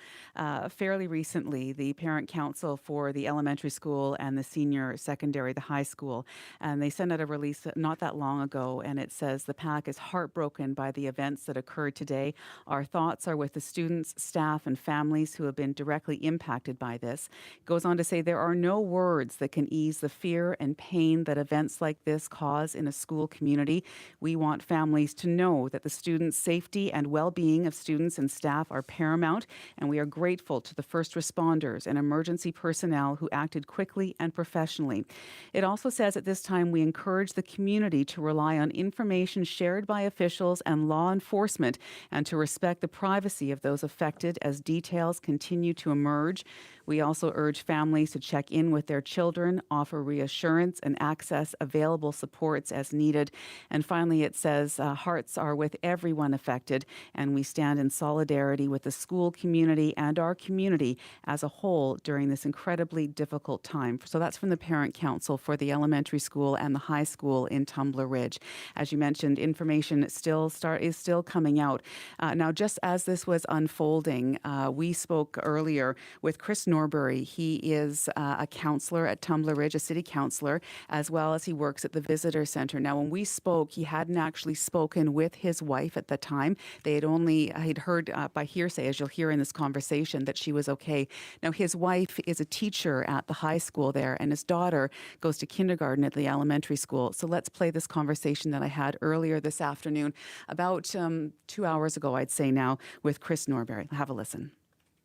fairly recently, the Parent Council for the elementary school and the senior secondary, the high school. And they sent out a release not that long ago, and it says the PAC is heartbroken by the events that occurred today. Our thoughts are with the students, staff, and families who have been directly impacted by this. It goes on to say there are no words that can ease the fear and pain that events like this cause in a school community. We want families to know that the students' safety and well-being of students and staff are paramount, and we are grateful to the first responders and emergency personnel who acted quickly and professionally. It also says at this time we encourage the community to rely on information shared by officials and law enforcement and to respect the privacy of those affected as details continue to emerge. We also urge families to check in with their children, offer reassurance, and access available supports as needed. And finally, it says hearts are with everyone affected, and we stand in solidarity with the school community and our community as a whole during this incredibly difficult time. So that's from the Parent Council for the elementary school and the high school in Tumbler Ridge. As you mentioned, information is still coming out. Now, just as this was unfolding, we spoke earlier with Chris Norbury. He is a counselor at Tumbler Ridge, a city counselor, as well as he works at the visitor center. Now, when we spoke, he hadn't actually spoken with his wife at the time. He'd heard by hearsay, as you'll hear in this conversation, that she was okay. Now, his wife is a teacher at the high school there, and his daughter goes to kindergarten at the elementary school. So let's play this conversation that I had earlier this afternoon, about 2 hours ago, I'd say now, with Chris Norbury. Have a listen.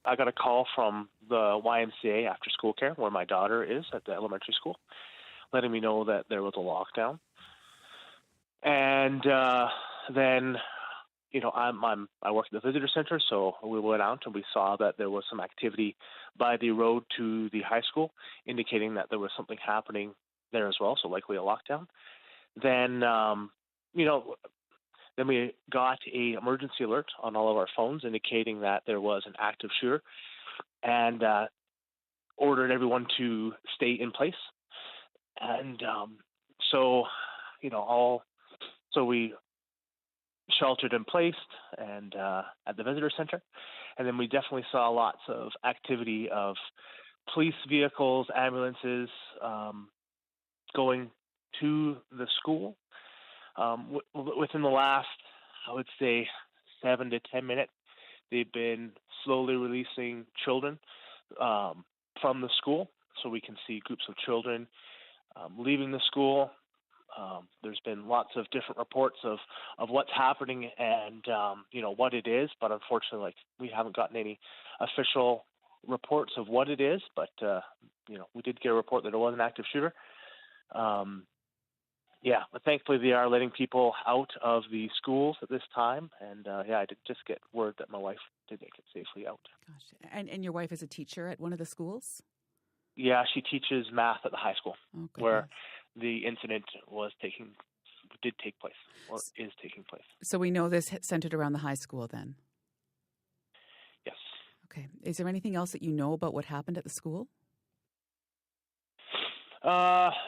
I got a call from the YMCA after school care, where my daughter is at the elementary school, letting me know that there was a lockdown. And then, I work at the visitor center, so we went out and we saw that there was some activity by the road to the high school, indicating that there was something happening there as well, so likely a lockdown. Then then we got a emergency alert on all of our phones indicating that there was an active shooter, and ordered everyone to stay in place. And so we sheltered in place and at the visitor center, and then we definitely saw lots of activity of police vehicles, ambulances going to the school. Within the last, I would say, 7 to 10 minutes, they've been slowly releasing children from the school, so we can see groups of children leaving the school. There's been lots of different reports of what's happening and what it is, but unfortunately, we haven't gotten any official reports of what it is. But we did get a report that it was an active shooter. But thankfully they are letting people out of the schools at this time, and I did just get word that my wife did make it safely out. Gosh, and your wife is a teacher at one of the schools? Yeah, she teaches math at the high school where the incident did take place or is taking place. So we know this centered around the high school then? Yes. Okay. Is there anything else that you know about what happened at the school?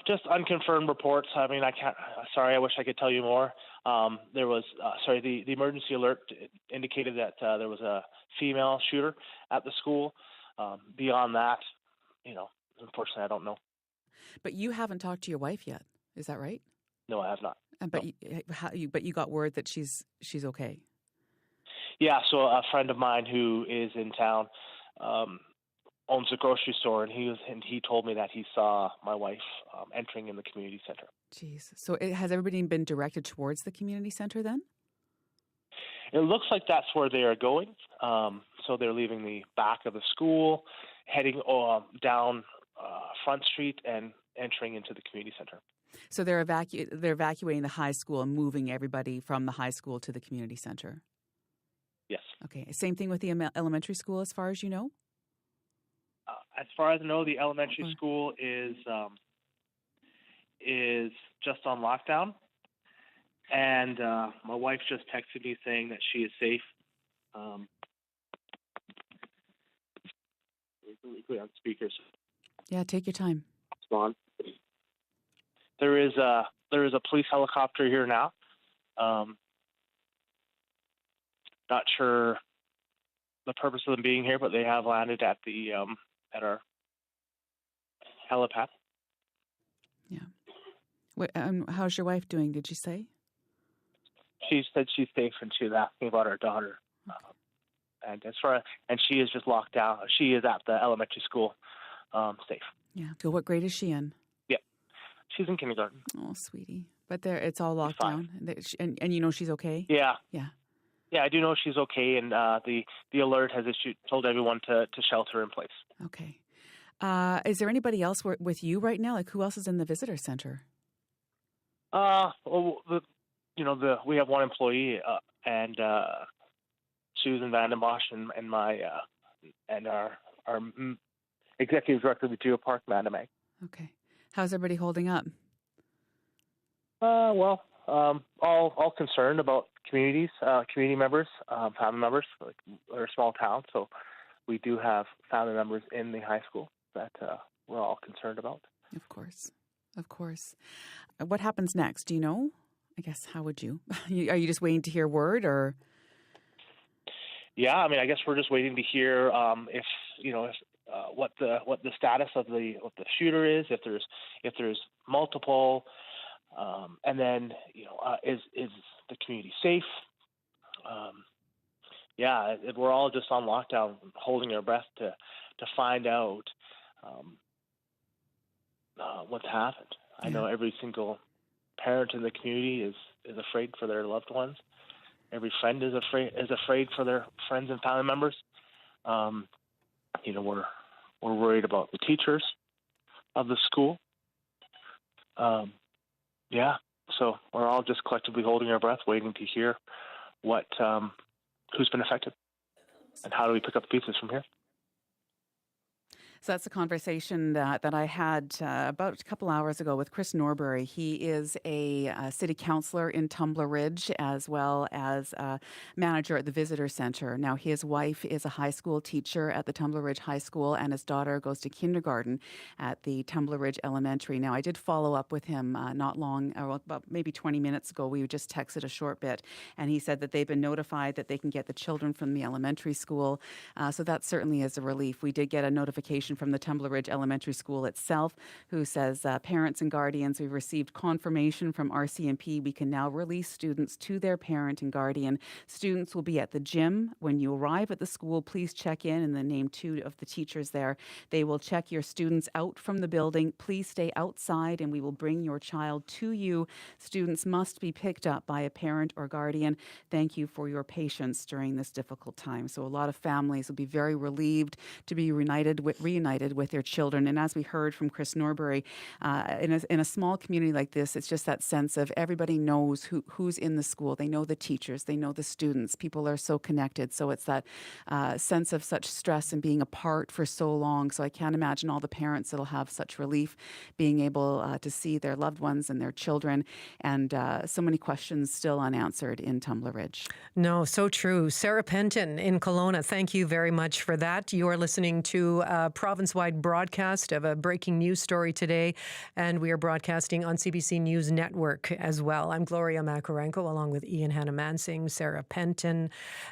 Just unconfirmed reports. I mean, I wish I could tell you more. There was, the emergency alert indicated that there was a female shooter at the school. Beyond that, unfortunately, I don't know. But you haven't talked to your wife yet, is that right? No, I have not. But you got word that she's okay. Yeah. So a friend of mine who is in town owns a grocery store, and he told me that he saw my wife entering in the community center. Jeez. So has everybody been directed towards the community center then? It looks like that's where they are going. So they're leaving the back of the school, heading down Front Street and entering into the community center. So they're evacuating the high school and moving everybody from the high school to the community center? Yes. Okay. Same thing with the elementary school as far as you know? As far as I know, the elementary school is just on lockdown, and my wife just texted me saying that she is safe. We're on speakers. Yeah, take your time. It's on. There is a police helicopter here now. Not sure the purpose of them being here, but they have landed at the at our helipad. Yeah. How's your wife doing? Did she say? She said she's safe, and she was asking about her daughter. Okay. And she is just locked down. She is at the elementary school, safe. Yeah. So what grade is she in? Yeah, she's in kindergarten. Oh, sweetie. But it's all locked down, and you know she's okay. Yeah. Yeah. Yeah, I do know she's okay, and the alert has told everyone to shelter in place. Okay. Is there anybody else with you right now? Like, who else is in the visitor center? We have one employee, and Susan Vandenbosch and my and our executive director of the Geopark, Mandamag. Okay. How's everybody holding up? All concerned about community members, family members. We're a small town, so we do have family members in the high school that we're all concerned about. Of course. What happens next? Do you know? I guess, how would you? Are you just waiting to hear word, or? Yeah, I mean, I guess we're just waiting to hear what the status of the shooter is, if there's multiple, and then is the community safe? We're all just on lockdown, holding our breath to find out what's happened. I know every single parent in the community is afraid for their loved ones. Every friend is afraid for their friends and family members. We're worried about the teachers of the school. So we're all just collectively holding our breath, waiting to hear who's been affected, and how do we pick up the pieces from here. So that's a conversation that I had about a couple hours ago with Chris Norbury. He is a city councillor in Tumbler Ridge as well as manager at the Visitor Centre. Now, his wife is a high school teacher at the Tumbler Ridge High School, and his daughter goes to kindergarten at the Tumbler Ridge Elementary. Now, I did follow up with him not long, about maybe 20 minutes ago. We just texted a short bit, and he said that they've been notified that they can get the children from the elementary school. So that certainly is a relief. We did get a notification from the Tumbler Ridge Elementary School itself, who says, parents and guardians, we've received confirmation from RCMP we can now release students to their parent and guardian. Students will be at the gym. When you arrive at the school, please check in and then name two of the teachers there. They will check your students out from the building. Please stay outside and we will bring your child to you. Students must be picked up by a parent or guardian. Thank you for your patience during this difficult time. So a lot of families will be very relieved to be reunited with their children. And as we heard from Chris Norbury, in a small community like this, it's just that sense of everybody knows who's in the school. They know the teachers. They know the students. People are so connected. So it's that sense of such stress and being apart for so long. So I can't imagine all the parents that'll have such relief being able to see their loved ones and their children. And so many questions still unanswered in Tumbler Ridge. No, so true. Sarah Penton in Kelowna, thank you very much for that. You are listening to a province-wide broadcast of a breaking news story today, and we are broadcasting on CBC News Network as well. I'm Gloria Makarenko, along with Ian Hannah-Mansing, Sarah Penton,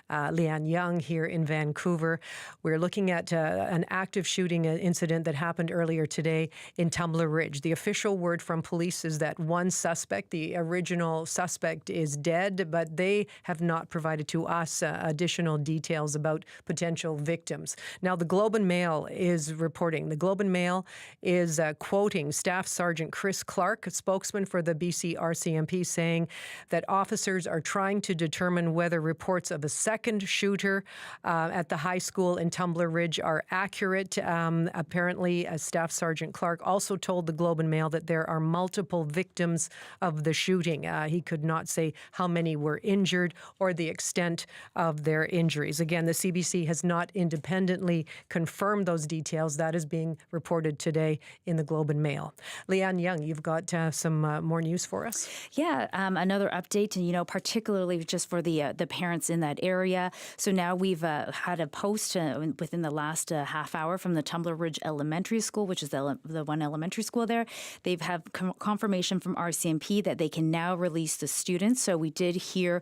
Leanne Young here in Vancouver. We're looking at an active shooting incident that happened earlier today in Tumbler Ridge. The official word from police is that one suspect, the original suspect, is dead, but they have not provided to us additional details about potential victims. Now, the Globe and Mail is reporting. The Globe and Mail is quoting Staff Sergeant Chris Clark, a spokesman for the BC RCMP, saying that officers are trying to determine whether reports of a second shooter at the high school in Tumbler Ridge are accurate. Apparently, Staff Sergeant Clark also told the Globe and Mail that there are multiple victims of the shooting. He could not say how many were injured or the extent of their injuries. Again, the CBC has not independently confirmed those details. That is being reported today in the Globe and Mail. Leanne Young, you've got some more news for us? Yeah, another update, and particularly just for the parents in that area. So now we've had a post within the last half hour from the Tumbler Ridge Elementary School, which is the one elementary school there. They've have confirmation from RCMP that they can now release the students. So we did hear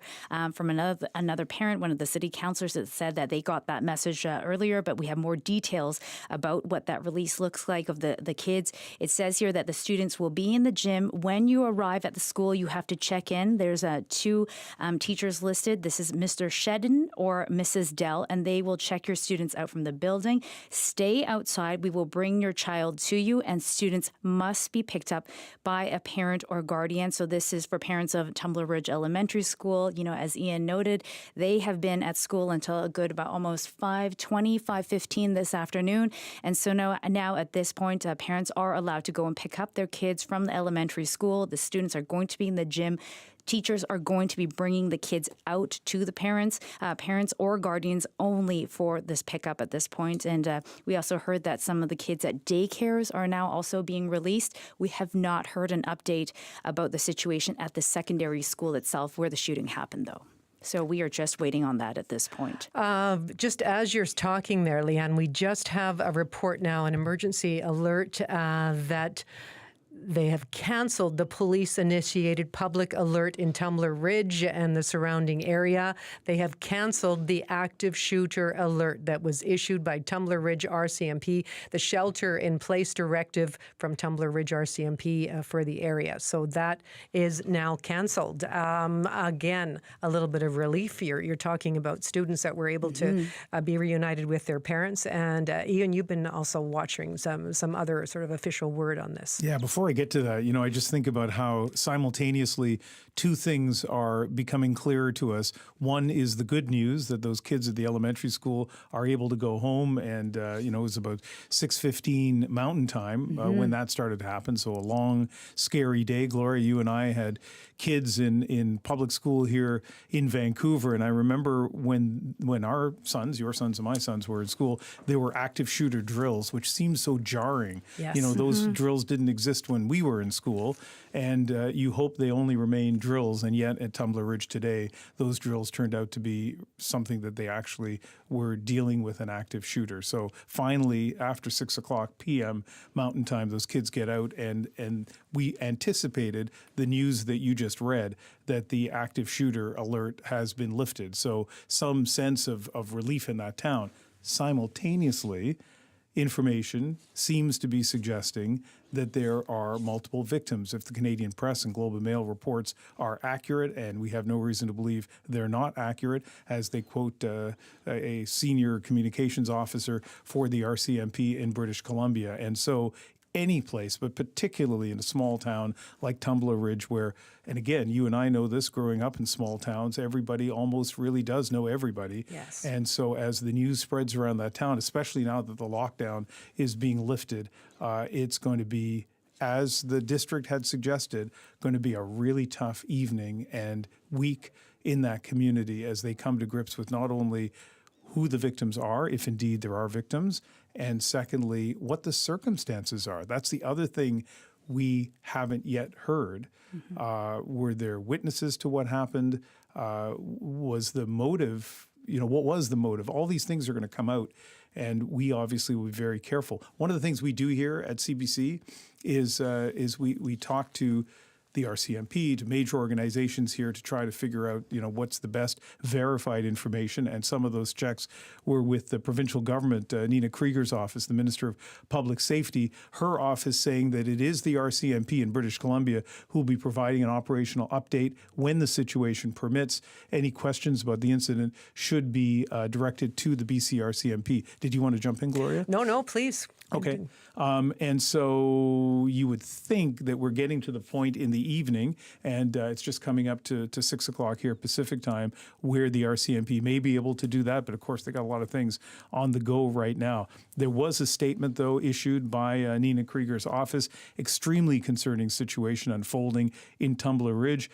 from another parent, one of the city councillors, that said that they got that message earlier, but we have more details about what that release looks like of the kids. It says here that the students will be in the gym. When you arrive at the school, you have to check in. There's two teachers listed. This is Mr. Shedden or Mrs. Dell, and they will check your students out from the building. Stay outside. We will bring your child to you, and students must be picked up by a parent or guardian. So this is for parents of Tumbler Ridge Elementary School. As Ian noted, they have been at school until a good about almost 5:20, 5:15 this afternoon. And so now at this point, parents are allowed to go and pick up their kids from the elementary school. The students are going to be in the gym. Teachers are going to be bringing the kids out to the parents or guardians only for this pickup at this point. And we also heard that some of the kids at daycares are now also being released. We have not heard an update about the situation at the secondary school itself where the shooting happened, though. So we are just waiting on that at this point. Just as you're talking there, Leanne, we just have a report now, an emergency alert that they have canceled the police-initiated public alert in Tumbler Ridge and the surrounding area. They have canceled the active shooter alert that was issued by Tumbler Ridge RCMP, the shelter-in-place directive from Tumbler Ridge RCMP for the area. So that is now canceled. Again, a little bit of relief here. You're talking about students that were able to be reunited with their parents. And Ian, you've been also watching some other sort of official word on this. Yeah, before Before I get to that, I just think about how simultaneously two things are becoming clearer to us. One is the good news that those kids at the elementary school are able to go home, and it was about 6:15 Mountain Time when that started to happen. So a long, scary day. Gloria, you and I had kids in public school here in Vancouver, and I remember when our sons, your sons and my sons, were in school, there were active shooter drills, which seemed so jarring. Yes. Those drills didn't exist when we were in school, and you hope they only remain drills. And yet at Tumbler Ridge today, those drills turned out to be something that they actually were dealing with an active shooter. So finally, after 6:00 p.m. Mountain Time, those kids get out, and we anticipated the news that you just read, that the active shooter alert has been lifted. So some sense of relief in that town. Simultaneously, information seems to be suggesting that there are multiple victims. If the Canadian Press and Globe and Mail reports are accurate, and we have no reason to believe they're not accurate, as they quote a senior communications officer for the RCMP in British Columbia. And so any place, but particularly in a small town like Tumbler Ridge, where, and again, you and I know this growing up in small towns, everybody almost really does know everybody. Yes. And so as the news spreads around that town, especially now that the lockdown is being lifted, it's going to be, as the district had suggested, going to be a really tough evening and week in that community as they come to grips with not only who the victims are, if indeed there are victims, and secondly, what the circumstances are. That's the other thing we haven't yet heard. Were there witnesses to what happened? Was the motive, what was the motive? All these things are going to come out, and we obviously will be very careful. One of the things we do here at CBC is we talk to the RCMP, to major organizations here, to try to figure out, what's the best verified information. And some of those checks were with the provincial government, Nina Krieger's office, the Minister of Public Safety. Her office saying that it is the RCMP in British Columbia who will be providing an operational update when the situation permits. Any questions about the incident should be directed to the BC RCMP. Did you want to jump in, Gloria? No, please. Okay. And so you would think that we're getting to the point in the evening, and it's just coming up to 6:00 here Pacific time, where the RCMP may be able to do that. But of course, they got a lot of things on the go right now. There was a statement, though, issued by Nina Krieger's office. Extremely concerning situation unfolding in Tumbler Ridge.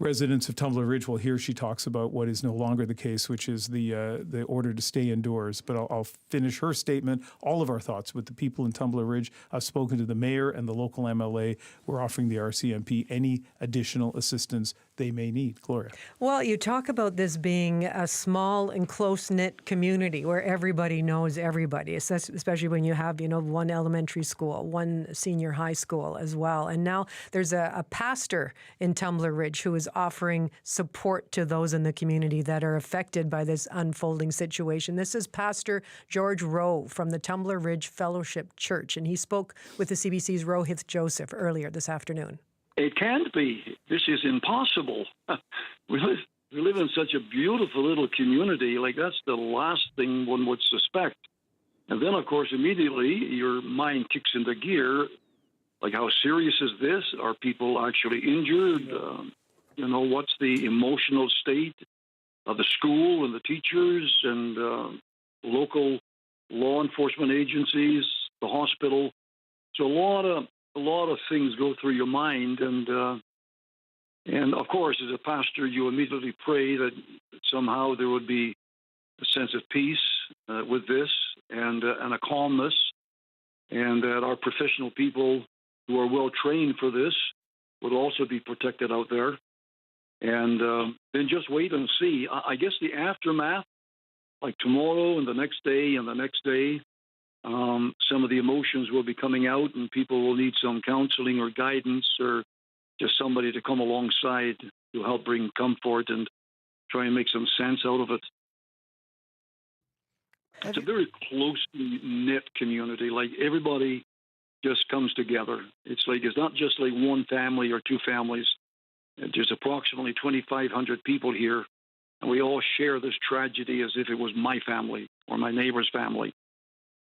Residents of Tumbler Ridge will hear she talks about what is no longer the case, which is the order to stay indoors. But I'll finish her statement. All of our thoughts with the people in Tumbler Ridge. I've spoken to the mayor and the local MLA. We're offering the RCMP any additional assistance they may need. Gloria. Well, you talk about this being a small and close-knit community where everybody knows everybody, especially when you have, one elementary school, one senior high school as well. And now there's a pastor in Tumbler Ridge who is offering support to those in the community that are affected by this unfolding situation. This is Pastor George Rowe from the Tumbler Ridge Fellowship Church, and he spoke with the CBC's Rohith Joseph earlier this afternoon. It can't be. This is impossible. We live in such a beautiful little community. Like, that's the last thing one would suspect. And then, of course, immediately your mind kicks into gear. Like, how serious is this? Are people actually injured? What's the emotional state of the school and the teachers and local law enforcement agencies, the hospital? So a lot of things go through your mind, and of course, as a pastor, you immediately pray that somehow there would be a sense of peace with this and a calmness, and that our professional people who are well trained for this would also be protected out there, and then just wait and see. I guess the aftermath, like tomorrow and the next day and the next day. Some of the emotions will be coming out, and people will need some counseling or guidance or just somebody to come alongside to help bring comfort and try and make some sense out of it. It's a very closely knit community. Like, everybody just comes together. It's not just like one family or two families. There's approximately 2,500 people here, and we all share this tragedy as if it was my family or my neighbor's family.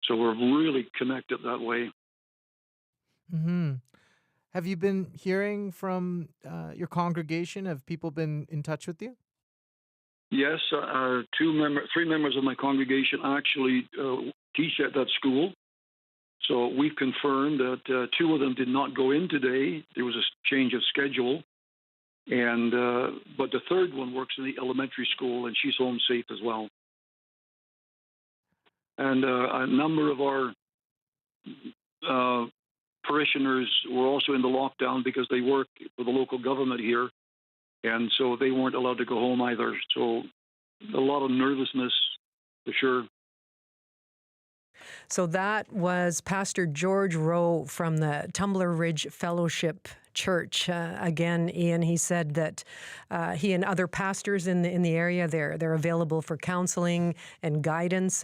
So we're really connected that way. Mm-hmm. Have you been hearing from your congregation? Have people been in touch with you? Yes, 3 members of my congregation actually teach at that school. So we've confirmed that 2 of them did not go in today. There was a change of schedule. And but the third one works in the elementary school, and she's home safe as well. And a number of our parishioners were also in the lockdown because they work for the local government here, and so they weren't allowed to go home either. So a lot of nervousness, for sure. So that was Pastor George Rowe from the Tumbler Ridge Fellowship Church. Again, Ian, he said that he and other pastors in the area, they're available for counseling and guidance.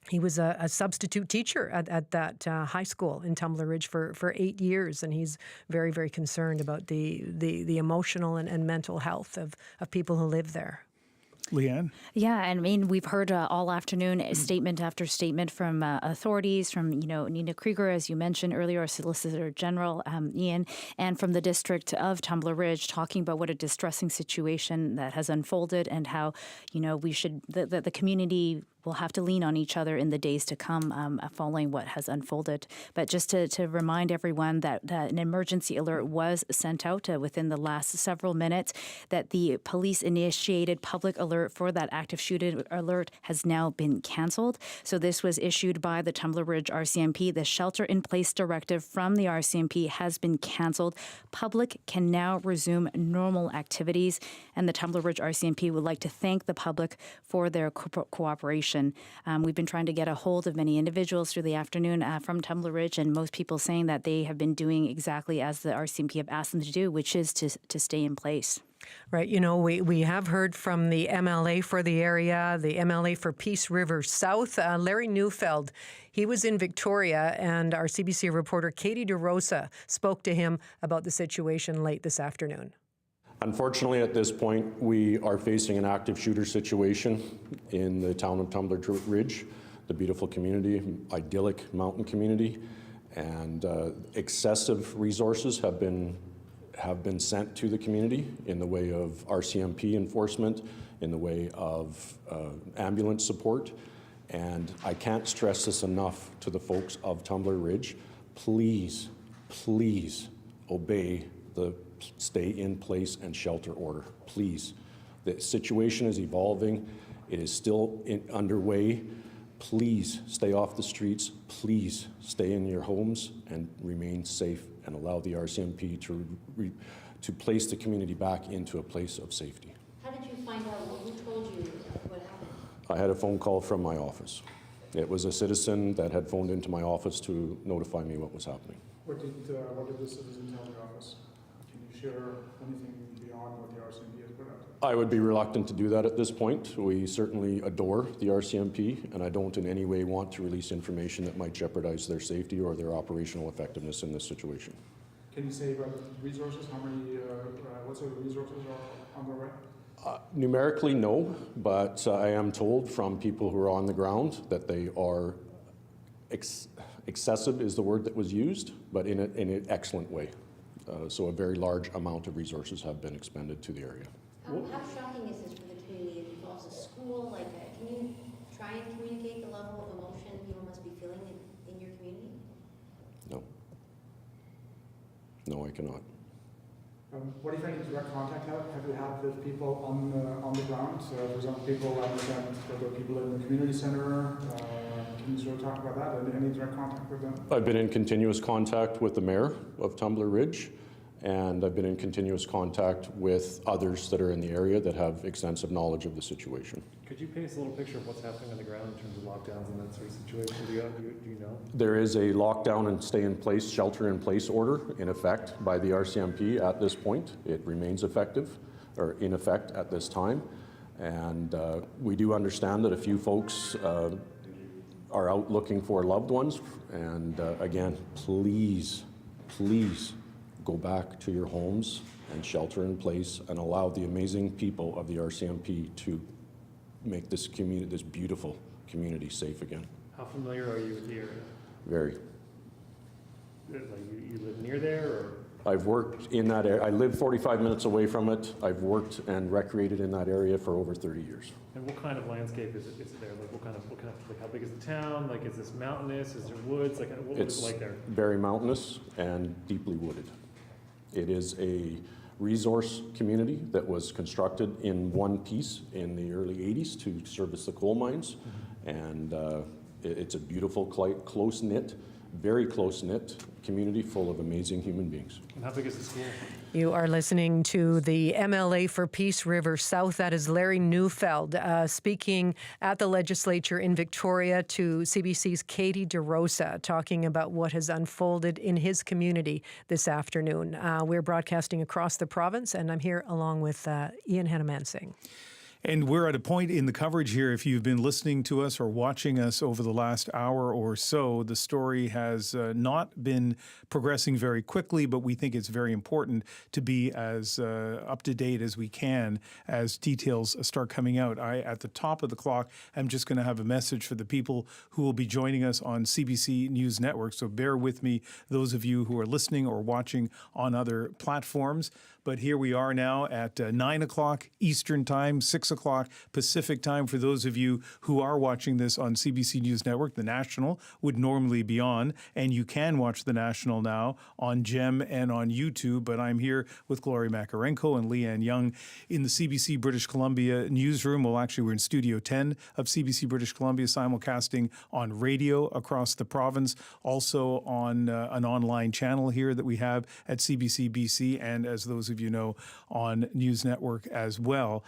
He was a substitute teacher at that high school in Tumbler Ridge for 8 years, and he's very, very concerned about the emotional and mental health of people who live there. Leanne? Yeah, I mean, we've heard all afternoon statement after statement from authorities, from, Nina Krieger, as you mentioned earlier, our Solicitor General, Ian, and from the district of Tumbler Ridge, talking about what a distressing situation that has unfolded and how, we should, the community will have to lean on each other in the days to come following what has unfolded. But just to remind everyone that an emergency alert was sent out within the last several minutes, that the police-initiated public alert for that active shooter alert has now been canceled. So this was issued by the Tumbler Ridge RCMP. The shelter-in-place directive from the RCMP has been canceled. Public can now resume normal activities, and the Tumbler Ridge RCMP would like to thank the public for their cooperation. We've been trying to get a hold of many individuals through the afternoon from Tumbler Ridge, and most people saying that they have been doing exactly as the RCMP have asked them to do, which is to stay in place. Right. We have heard from the MLA for the area, the MLA for Peace River South, Larry Neufeld. He was in Victoria, and our CBC reporter Katie DeRosa spoke to him about the situation late this afternoon. Unfortunately, at this point, we are facing an active shooter situation in the town of Tumbler Ridge, the beautiful community, idyllic mountain community, and excessive resources have been sent to the community in the way of RCMP enforcement, in the way of ambulance support. And I can't stress this enough to the folks of Tumbler Ridge. Please, please obey the stay in place and shelter order, please. The situation is evolving. It is still underway. Please stay off the streets. Please stay in your homes and remain safe, and allow the RCMP to place the community back into a place of safety. How did you find out? Who told you what happened? I had a phone call from my office. It was a citizen that had phoned into my office to notify me what was happening. What did the citizen tell the office? Can you share anything beyond what the RCMP has put out? I would be reluctant to do that at this point. We certainly adore the RCMP, and I don't in any way want to release information that might jeopardize their safety or their operational effectiveness in this situation. Can you say about resources? How many, what sort of resources are on the way? Numerically, no, but I am told from people who are on the ground that they are excessive is the word that was used, but in an excellent way. So a very large amount of resources have been expended to the area. How shocking is this for the community? It involves a school. Can you try and communicate the level of emotion people must be feeling in your community? No. No, I cannot. What do you think is direct contact? Have you had with people on the ground? For example, people, I understand that there are people in the community center. Can you sort of talk about that? Any direct contact with them? I've been in continuous contact with the mayor of Tumbler Ridge, and I've been in continuous contact with others that are in the area that have extensive knowledge of the situation. Could you paint us a little picture of what's happening on the ground in terms of lockdowns and that sort of situation? Do you know? There is a lockdown and stay in place, shelter in place order in effect by the RCMP at this point. It remains effective, or in effect at this time. And we do understand that a few folks are out looking for loved ones. And again, please, please go back to your homes and shelter in place and allow the amazing people of the RCMP to make this community, this beautiful community, safe again. How familiar are you with the area? Very. Like you live near there, or? I've worked in that area. I live 45 minutes away from it. I've worked and recreated in that area for over 30 years. And what kind of landscape is it there? Like what kind of, like how big is the town? Like is this mountainous? Is there woods? Like what was it like there? Very mountainous and deeply wooded. It is a resource community that was constructed in one piece in the early 80s to service the coal mines. And it's a beautiful, close-knit, very close-knit community full of amazing human beings. And how big is the school? You are listening to the MLA for Peace River South. That is Larry Neufeld speaking at the legislature in Victoria to CBC's Katie DeRosa, talking about what has unfolded in his community this afternoon. We're broadcasting across the province, and I'm here along with Ian Hanamansing. And we're at a point in the coverage here, if you've been listening to us or watching us over the last hour or so, the story has not been progressing very quickly, but we think it's very important to be as up to date as we can as details start coming out. At the top of the clock, I'm just going to have a message for the people who will be joining us on CBC News Network. So bear with me, those of you who are listening or watching on other platforms. But here we are now at 9 o'clock Eastern Time, 6 o'clock Pacific Time. For those of you who are watching this on CBC News Network, the National would normally be on, and you can watch the National now on GEM and on YouTube. But I'm here with Gloria Makarenko and Leanne Young in the CBC British Columbia newsroom. Well, actually, we're in Studio 10 of CBC British Columbia, simulcasting on radio across the province, also on an online channel here that we have at CBC BC, and as those of you know, on News Network as well.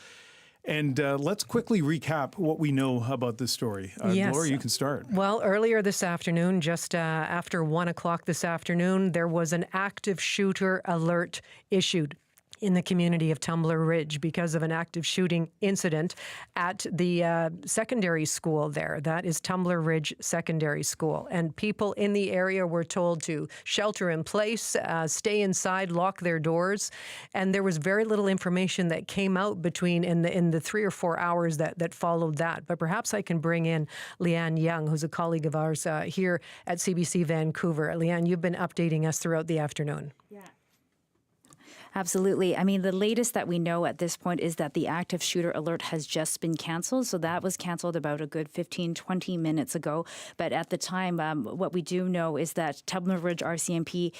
And let's quickly recap what we know about this story. Yes. Gloria, you can start. Well, earlier this afternoon, just after 1 o'clock this afternoon, there was an active shooter alert issued in the community of Tumbler Ridge because of an active shooting incident at the secondary school there. That is Tumbler Ridge Secondary School. And people in the area were told to shelter in place, stay inside, lock their doors. And there was very little information that came out in the 3 or 4 hours that followed that. But perhaps I can bring in Leanne Young, who's a colleague of ours here at CBC Vancouver. Leanne, you've been updating us throughout the afternoon. Yeah. Absolutely. I mean, the latest that we know at this point is that the active shooter alert has just been canceled. So that was canceled about a good 15, 20 minutes ago. But at the time, what we do know is that Tumbler Ridge RCMP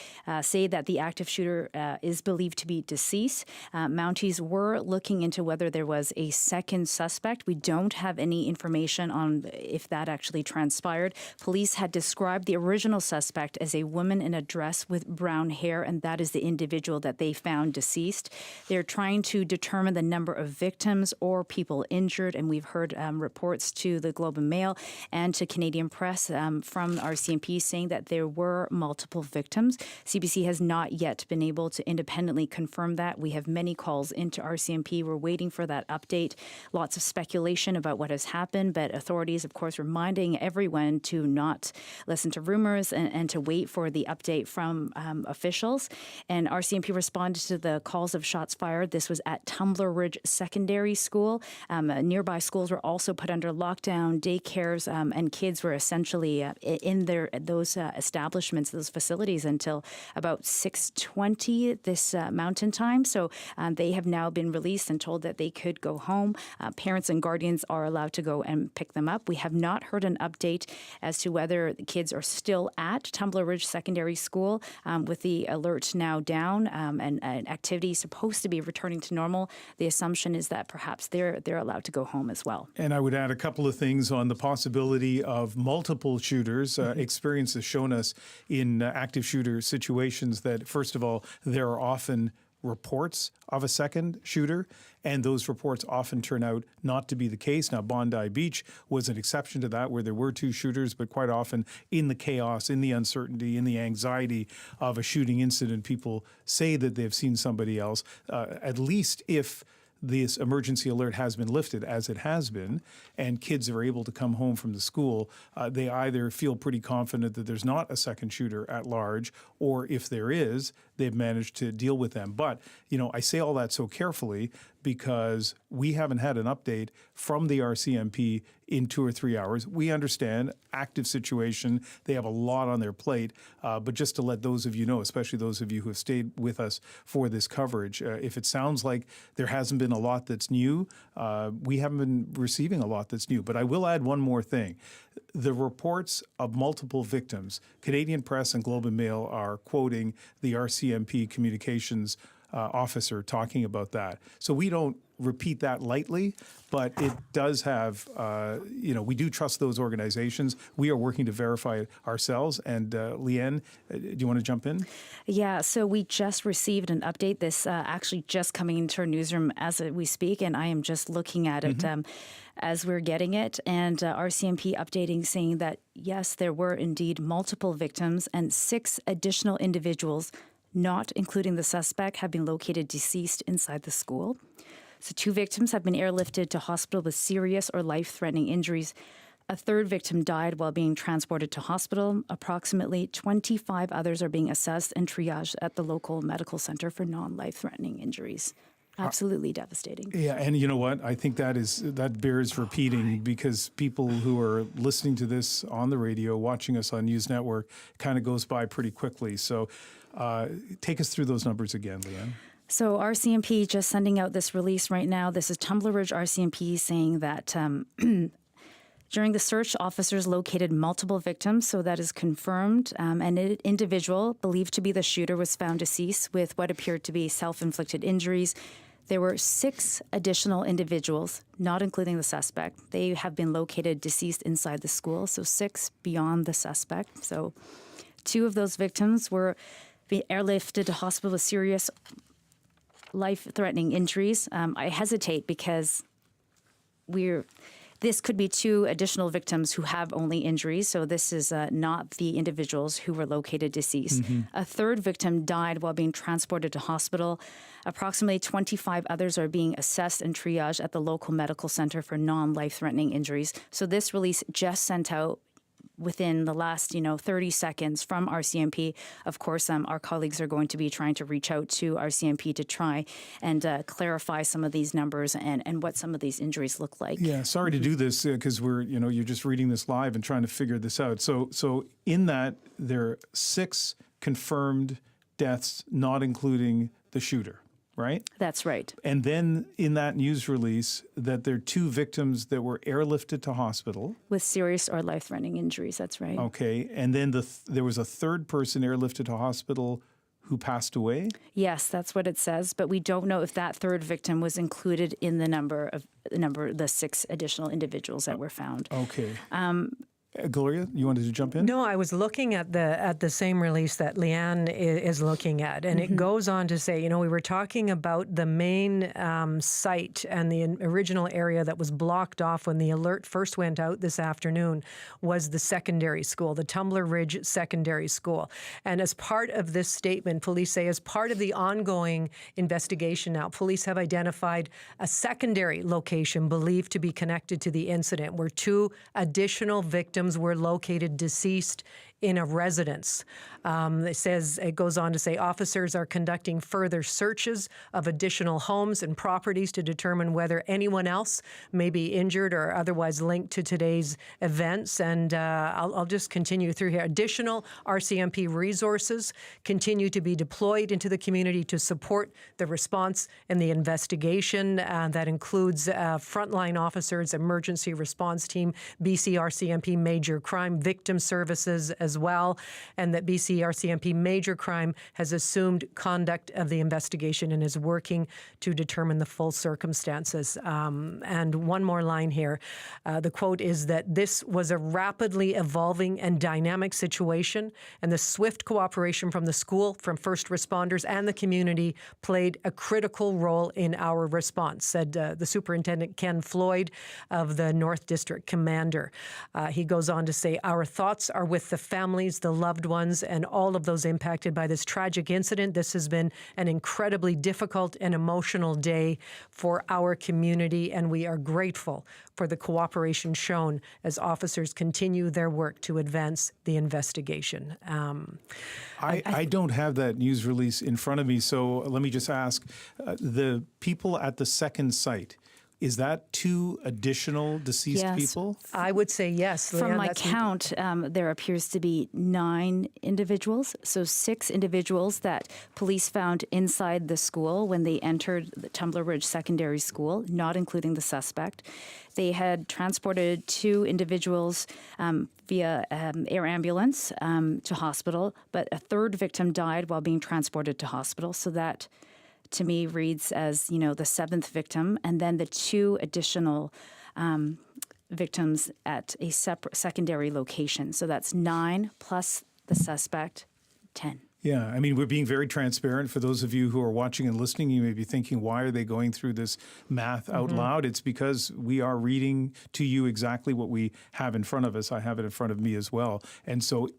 say that the active shooter is believed to be deceased. Mounties were looking into whether there was a second suspect. We don't have any information on if that actually transpired. Police had described the original suspect as a woman in a dress with brown hair, and that is the individual that they found deceased. They're trying to determine the number of victims or people injured, and we've heard reports to the Globe and Mail and to Canadian Press from RCMP saying that there were multiple victims. CBC has not yet been able to independently confirm that. We have many calls into RCMP. We're waiting for that update. Lots of speculation about what has happened, but authorities, of course, reminding everyone to not listen to rumors and to wait for the update from officials. And RCMP responded to the calls of shots fired. This was at Tumbler Ridge Secondary School. Nearby schools were also put under lockdown. Daycares and kids were essentially in those establishments, those facilities, until about 6:20 this mountain time. So they have now been released and told that they could go home. Parents and guardians are allowed to go and pick them up. We have not heard an update as to whether the kids are still at Tumbler Ridge Secondary School with the alert now down and activity supposed to be returning to normal. The assumption is that perhaps they're allowed to go home as well. And I would add a couple of things on the possibility of multiple shooters. Experience has shown us in active shooter situations that, first of all, there are often reports of a second shooter, and those reports often turn out not to be the case. Now, Bondi Beach was an exception to that, where there were 2 shooters, but quite often in the chaos, in the uncertainty, in the anxiety of a shooting incident, people say that they've seen somebody else, at least if this emergency alert has been lifted, as it has been, and kids are able to come home from the school, they either feel pretty confident that there's not a second shooter at large, or if there is, they've managed to deal with them. But, I say all that so carefully because we haven't had an update from the RCMP in 2 or 3 hours. We understand active situation. They have a lot on their plate. But just to let those of you know, especially those of you who have stayed with us for this coverage, if it sounds like there hasn't been a lot that's new, we haven't been receiving a lot that's new. But I will add one more thing. The reports of multiple victims, Canadian Press and Globe and Mail are quoting the RCMP communications officer talking about that. So we don't repeat that lightly, but it does have, we do trust those organizations. We are working to verify it ourselves. And Leanne, do you want to jump in? Yeah, so we just received an update. This actually just coming into our newsroom as we speak, and I am just looking at it as we're getting it. And RCMP updating saying that, yes, there were indeed multiple victims and 6 additional individuals, not including the suspect, have been located deceased inside the school. So 2 victims have been airlifted to hospital with serious or life-threatening injuries. A 3rd victim died while being transported to hospital. Approximately 25 others are being assessed and triaged at the local medical center for non-life-threatening injuries. Absolutely devastating. Yeah, and you know what? I think that bears repeating because people who are listening to this on the radio, watching us on News Network, kind of goes by pretty quickly. So take us through those numbers again, Leanne. So RCMP just sending out this release right now. This is Tumbler Ridge RCMP saying that during the search, officers located multiple victims, so that is confirmed. An individual believed to be the shooter was found deceased with what appeared to be self-inflicted injuries. There were 6 additional individuals, not including the suspect. They have been located deceased inside the school, so 6 beyond the suspect. So 2 of those victims were airlifted to hospital with serious life-threatening injuries. I hesitate because this could be 2 additional victims who have only injuries, so this is not the individuals who were located deceased. A 3rd victim died while being transported to hospital. Approximately 25 others are being assessed and triaged at the local medical center for non-life-threatening injuries. So this release just sent out within the last, 30 seconds from RCMP. Of course, our colleagues are going to be trying to reach out to RCMP to try and clarify some of these numbers and what some of these injuries look like. Yeah, sorry to do this because you're just reading this live and trying to figure this out. So in that, there are 6 confirmed deaths, not including the shooter. Right? That's right. And then in that news release that there are 2 victims that were airlifted to hospital. With serious or life-threatening injuries, that's right. Okay. And then there was a 3rd person airlifted to hospital who passed away? Yes, that's what it says. But we don't know if that 3rd victim was included in the 6 additional individuals that were found. Okay. Gloria, you wanted to jump in? No, I was looking at the same release that Leanne is looking at, and it goes on to say, we were talking about the main site and the original area that was blocked off when the alert first went out this afternoon was the secondary school, the Tumbler Ridge Secondary School. And as part of this statement, police say, as part of the ongoing investigation now, police have identified a secondary location believed to be connected to the incident where 2 additional victims were located deceased in a residence. It goes on to say officers are conducting further searches of additional homes and properties to determine whether anyone else may be injured or otherwise linked to today's events. And I'll just continue through here. Additional RCMP resources continue to be deployed into the community to support the response and the investigation. That includes frontline officers, emergency response team, BC RCMP Major Crime Victim Services as well, and that BC RCMP Major Crime has assumed conduct of the investigation and is working to determine the full circumstances. And one more line here. The quote is that this was a rapidly evolving and dynamic situation, and the swift cooperation from the school, from first responders, and the community played a critical role in our response, said the Superintendent Ken Floyd of the North District Commander. He goes goes on to say, our thoughts are with the families, the loved ones, and all of those impacted by this tragic incident. This has been an incredibly difficult and emotional day for our community, and we are grateful for the cooperation shown as officers continue their work to advance the investigation. I don't have that news release in front of me, so let me just ask, the people at the second site, is that 2 additional deceased Yes. people? I would say yes. From Leanne, my that's- count, there appears to be 9 individuals. So 6 individuals that police found inside the school when they entered the Tumbler Ridge Secondary School, not including the suspect. They had transported 2 individuals via air ambulance to hospital, but a 3rd victim died while being transported to hospital. So that, to me, reads as, the 7th victim, and then the 2 additional victims at a separate secondary location. So that's 9 plus the suspect, 10. Yeah, I mean, we're being very transparent. For those of you who are watching and listening, you may be thinking, why are they going through this math out loud? It's because we are reading to you exactly what we have in front of us. I have it in front of me as well. And so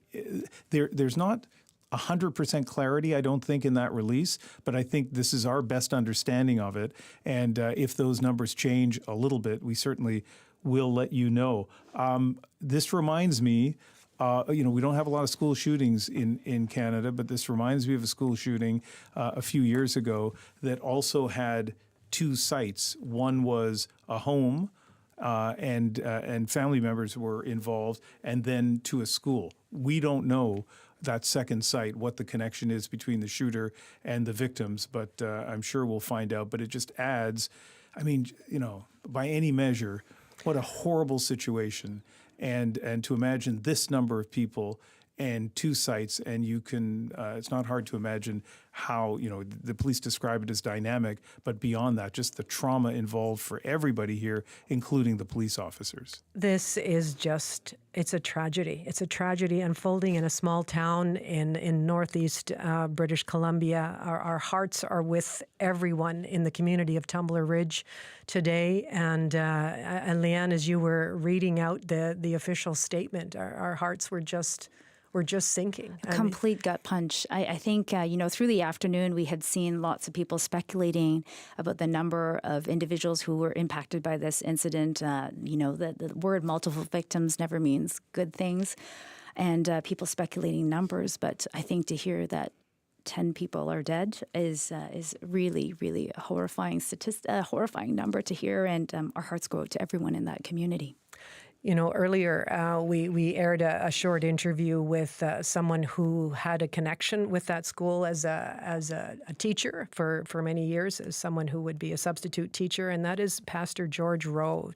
there's not 100% clarity, I don't think, in that release, but I think this is our best understanding of it. And if those numbers change a little bit, we certainly will let you know. This reminds me, we don't have a lot of school shootings in Canada, but this reminds me of a school shooting a few years ago that also had 2 sites. One was a home, and family members were involved, and then to a school. We don't know that second site, what the connection is between the shooter and the victims, but I'm sure we'll find out. But it just adds, I mean, by any measure, what a horrible situation. And to imagine this number of people and 2 sites, and you can, it's not hard to imagine how, the police describe it as dynamic, but beyond that, just the trauma involved for everybody here, including the police officers. This is just, it's a tragedy. It's a tragedy unfolding in a small town in northeast British Columbia. Our hearts are with everyone in the community of Tumbler Ridge today. And Leanne, as you were reading out the official statement, our hearts were just sinking. A complete gut punch. I think, through the afternoon, we had seen lots of people speculating about the number of individuals who were impacted by this incident. The word multiple victims never means good things, and people speculating numbers. But I think to hear that 10 people are dead is really, really a horrifying a horrifying number to hear, and our hearts go out to everyone in that community. Earlier we aired a short interview with someone who had a connection with that school as a teacher for many years, as someone who would be a substitute teacher, and that is Pastor George Rowe.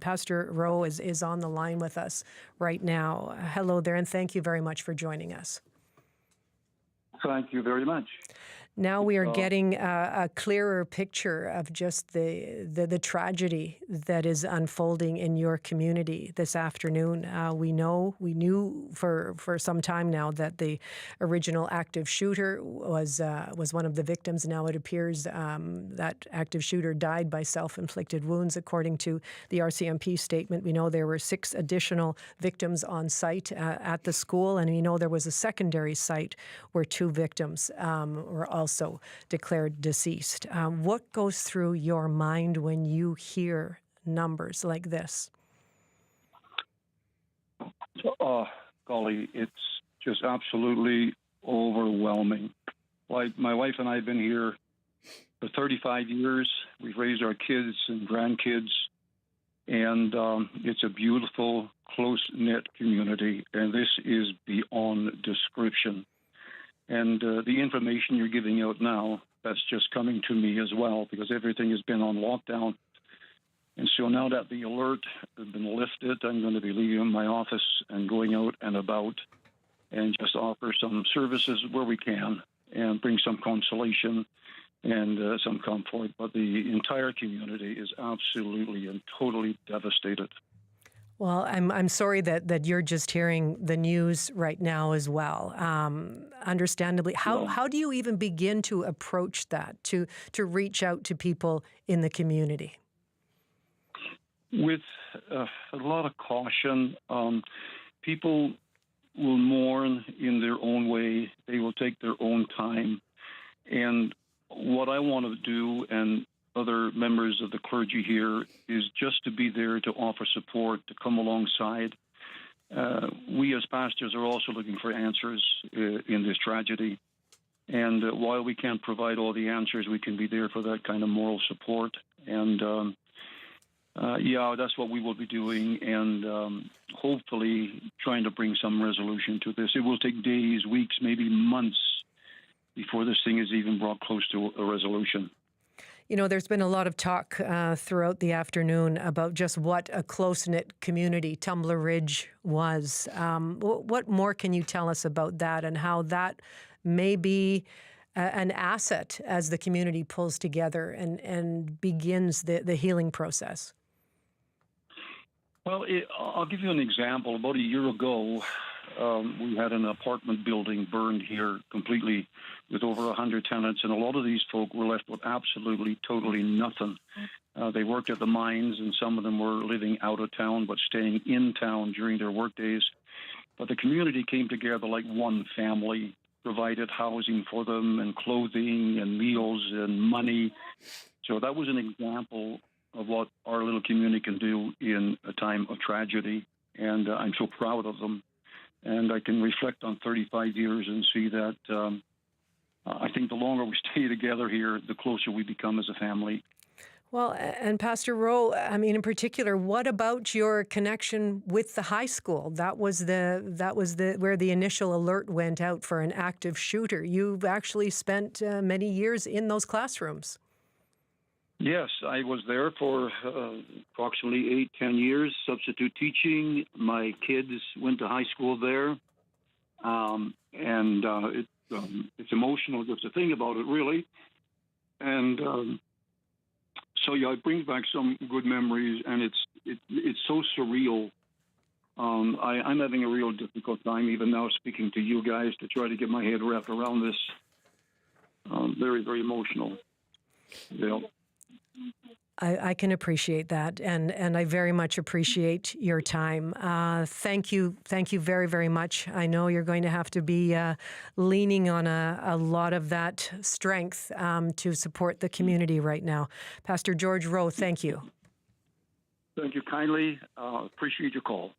Pastor Rowe is on the line with us right now. Hello there, and thank you very much for joining us. Thank you very much. Now we are getting a clearer picture of just the tragedy that is unfolding in your community this afternoon. We knew for some time now that the original active shooter was one of the victims. Now it appears that active shooter died by self-inflicted wounds, according to the RCMP statement. We know there were 6 additional victims on site at the school, and we know there was a secondary site where 2 victims were also declared deceased. What goes through your mind when you hear numbers like this? Golly, it's just absolutely overwhelming. Like, my wife and I have been here for 35 years. We've raised our kids and grandkids, and it's a beautiful, close-knit community, and this is beyond description. And the information you're giving out now, that's just coming to me as well, because everything has been on lockdown. And so now that the alert has been lifted, I'm going to be leaving my office and going out and about and just offer some services where we can and bring some consolation and some comfort. But the entire community is absolutely and totally devastated. Well, I'm sorry that you're just hearing the news right now as well. Understandably, how do you even begin to approach that, to reach out to people in the community? with a lot of caution. People will mourn in their own way. They will take their own time. And what I want to do, and other members of the clergy here, is just to be there to offer support, to come alongside. We as pastors are also looking for answers in this tragedy. And while we can't provide all the answers, we can be there for that kind of moral support. And that's what we will be doing, and hopefully trying to bring some resolution to this. It will take days, weeks, maybe months before this thing is even brought close to a resolution. You know, there's been a lot of talk throughout the afternoon about just what a close-knit community Tumbler Ridge was. What more can you tell us about that, and how that may be an asset as the community pulls together and begins the healing process? Well, I'll give you an example. About a year ago, we had an apartment building burned here completely with over 100 tenants, and a lot of these folk were left with absolutely, totally nothing. They worked at the mines, and some of them were living out of town but staying in town during their work days. But the community came together like one family, provided housing for them and clothing and meals and money. So that was an example of what our little community can do in a time of tragedy. And I'm so proud of them. And I can reflect on 35 years and see that I think the longer we stay together here, the closer we become as a family. Well, and Pastor Rowe, I mean, in particular, what about your connection with the high school? That was where the initial alert went out for an active shooter. You've actually spent many years in those classrooms. Yes, I was there for approximately 8-10 years, substitute teaching. My kids went to high school there, and it's emotional just to think about it, really. And so yeah, it brings back some good memories, and it's so surreal. I'm having a real difficult time even now speaking to you guys to try to get my head wrapped around this. Very, very emotional. Yeah. I can appreciate that, and I very much appreciate your time. Thank you very, very much. I know you're going to have to be leaning on a lot of that strength to support the community right now. Pastor George Rowe, thank you. Thank you kindly. Appreciate your call.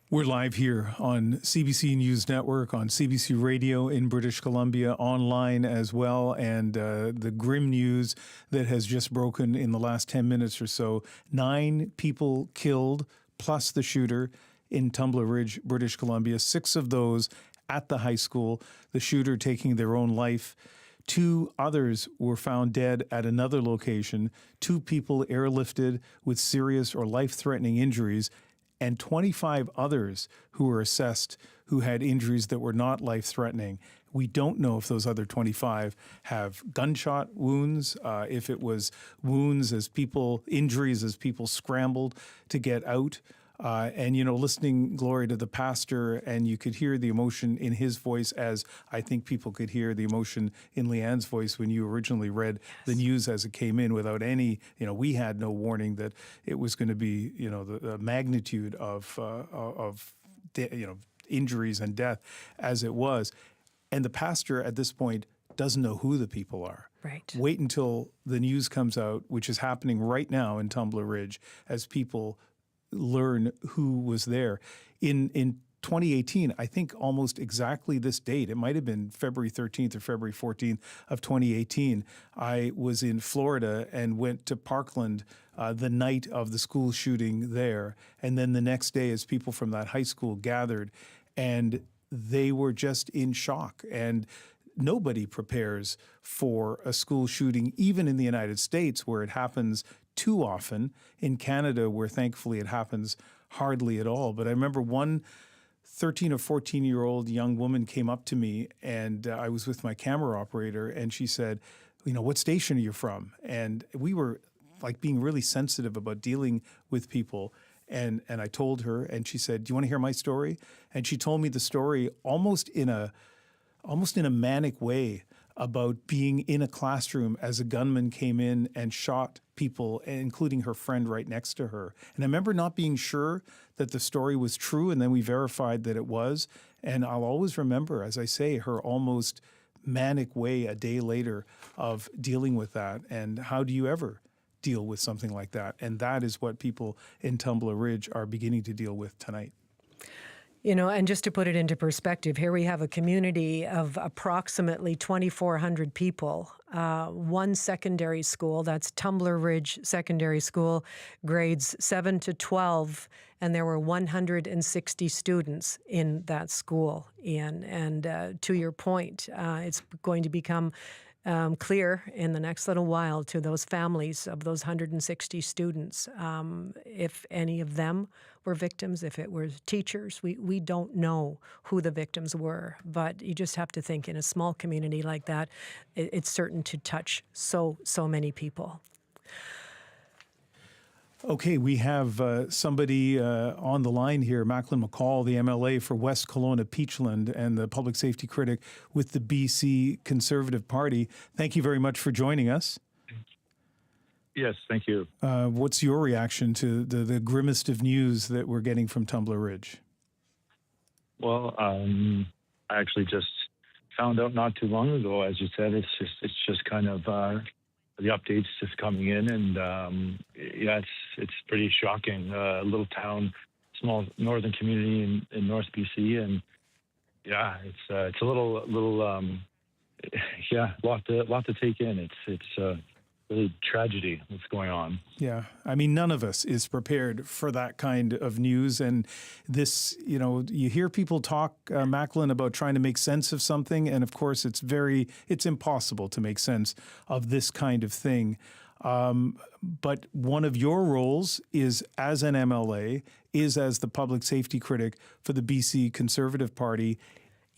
We're live here on CBC News Network, on CBC Radio in British Columbia, online as well, and the grim news that has just broken in the last 10 minutes or so. 9 people killed, plus the shooter in Tumbler Ridge, British Columbia. 6 of those at the high school, the shooter taking their own life. 2 others were found dead at another location. 2 people airlifted with serious or life-threatening injuries, and 25 others who were assessed who had injuries that were not life-threatening. We don't know if those other 25 have gunshot wounds, if it was wounds injuries as people scrambled to get out. And, you know, listening, Gloria, to the pastor, and you could hear the emotion in his voice, as I think people could hear the emotion in Leanne's voice when you originally read the news as it came in without any, we had no warning that it was going to be, the magnitude of injuries and death as it was. And the pastor at this point doesn't know who the people are. Right. Wait until the news comes out, which is happening right now in Tumbler Ridge, as people learn who was there. In 2018, I think almost exactly this date, it might have been February 13th or February 14th of 2018, I was in Florida and went to Parkland the night of the school shooting there. And then the next day, as people from that high school gathered, and they were just in shock. And nobody prepares for a school shooting, even in the United States, where it happens too often. In Canada, where thankfully it happens hardly at all. But I remember one 13 or 14-year-old young woman came up to me, and I was with my camera operator, and she said, what station are you from? And we were like being really sensitive about dealing with people. And I told her, and she said, do you want to hear my story? And she told me the story almost in a manic way about being in a classroom as a gunman came in and shot people, including her friend right next to her. And I remember not being sure that the story was true, and then we verified that it was. And I'll always remember, as I say, her almost manic way a day later of dealing with that. And how do you ever deal with something like that? And that is what people in Tumbler Ridge are beginning to deal with tonight. You know, and just to put it into perspective, here we have a community of approximately 2,400 people, one secondary school, that's Tumbler Ridge Secondary School, grades 7 to 12, and there were 160 students in that school, Ian. And to your point, it's going to become clear in the next little while to those families of those 160 students, if any of them were victims, if it were teachers. We don't know who the victims were, but you just have to think in a small community like that, it's certain to touch so many people. Okay, we have somebody on the line here, Macklin McCall, the MLA for West Kelowna Peachland and the public safety critic with the BC Conservative Party. Thank you very much for joining us. Yes, thank you. What's your reaction to the grimmest of news that we're getting from Tumbler Ridge? Well, I actually just found out not too long ago. As you said, it's just kind of the updates just coming in, and yeah, it's pretty shocking. A little town, small northern community in North BC, and yeah, it's a little yeah, lot to take in. It's really tragedy what's going on. Yeah, I mean, none of us is prepared for that kind of news. And this, you know, you hear people talk, Macklin, about trying to make sense of something. And of course, it's impossible to make sense of this kind of thing. But one of your roles is as an MLA, is as the public safety critic for the BC Conservative Party.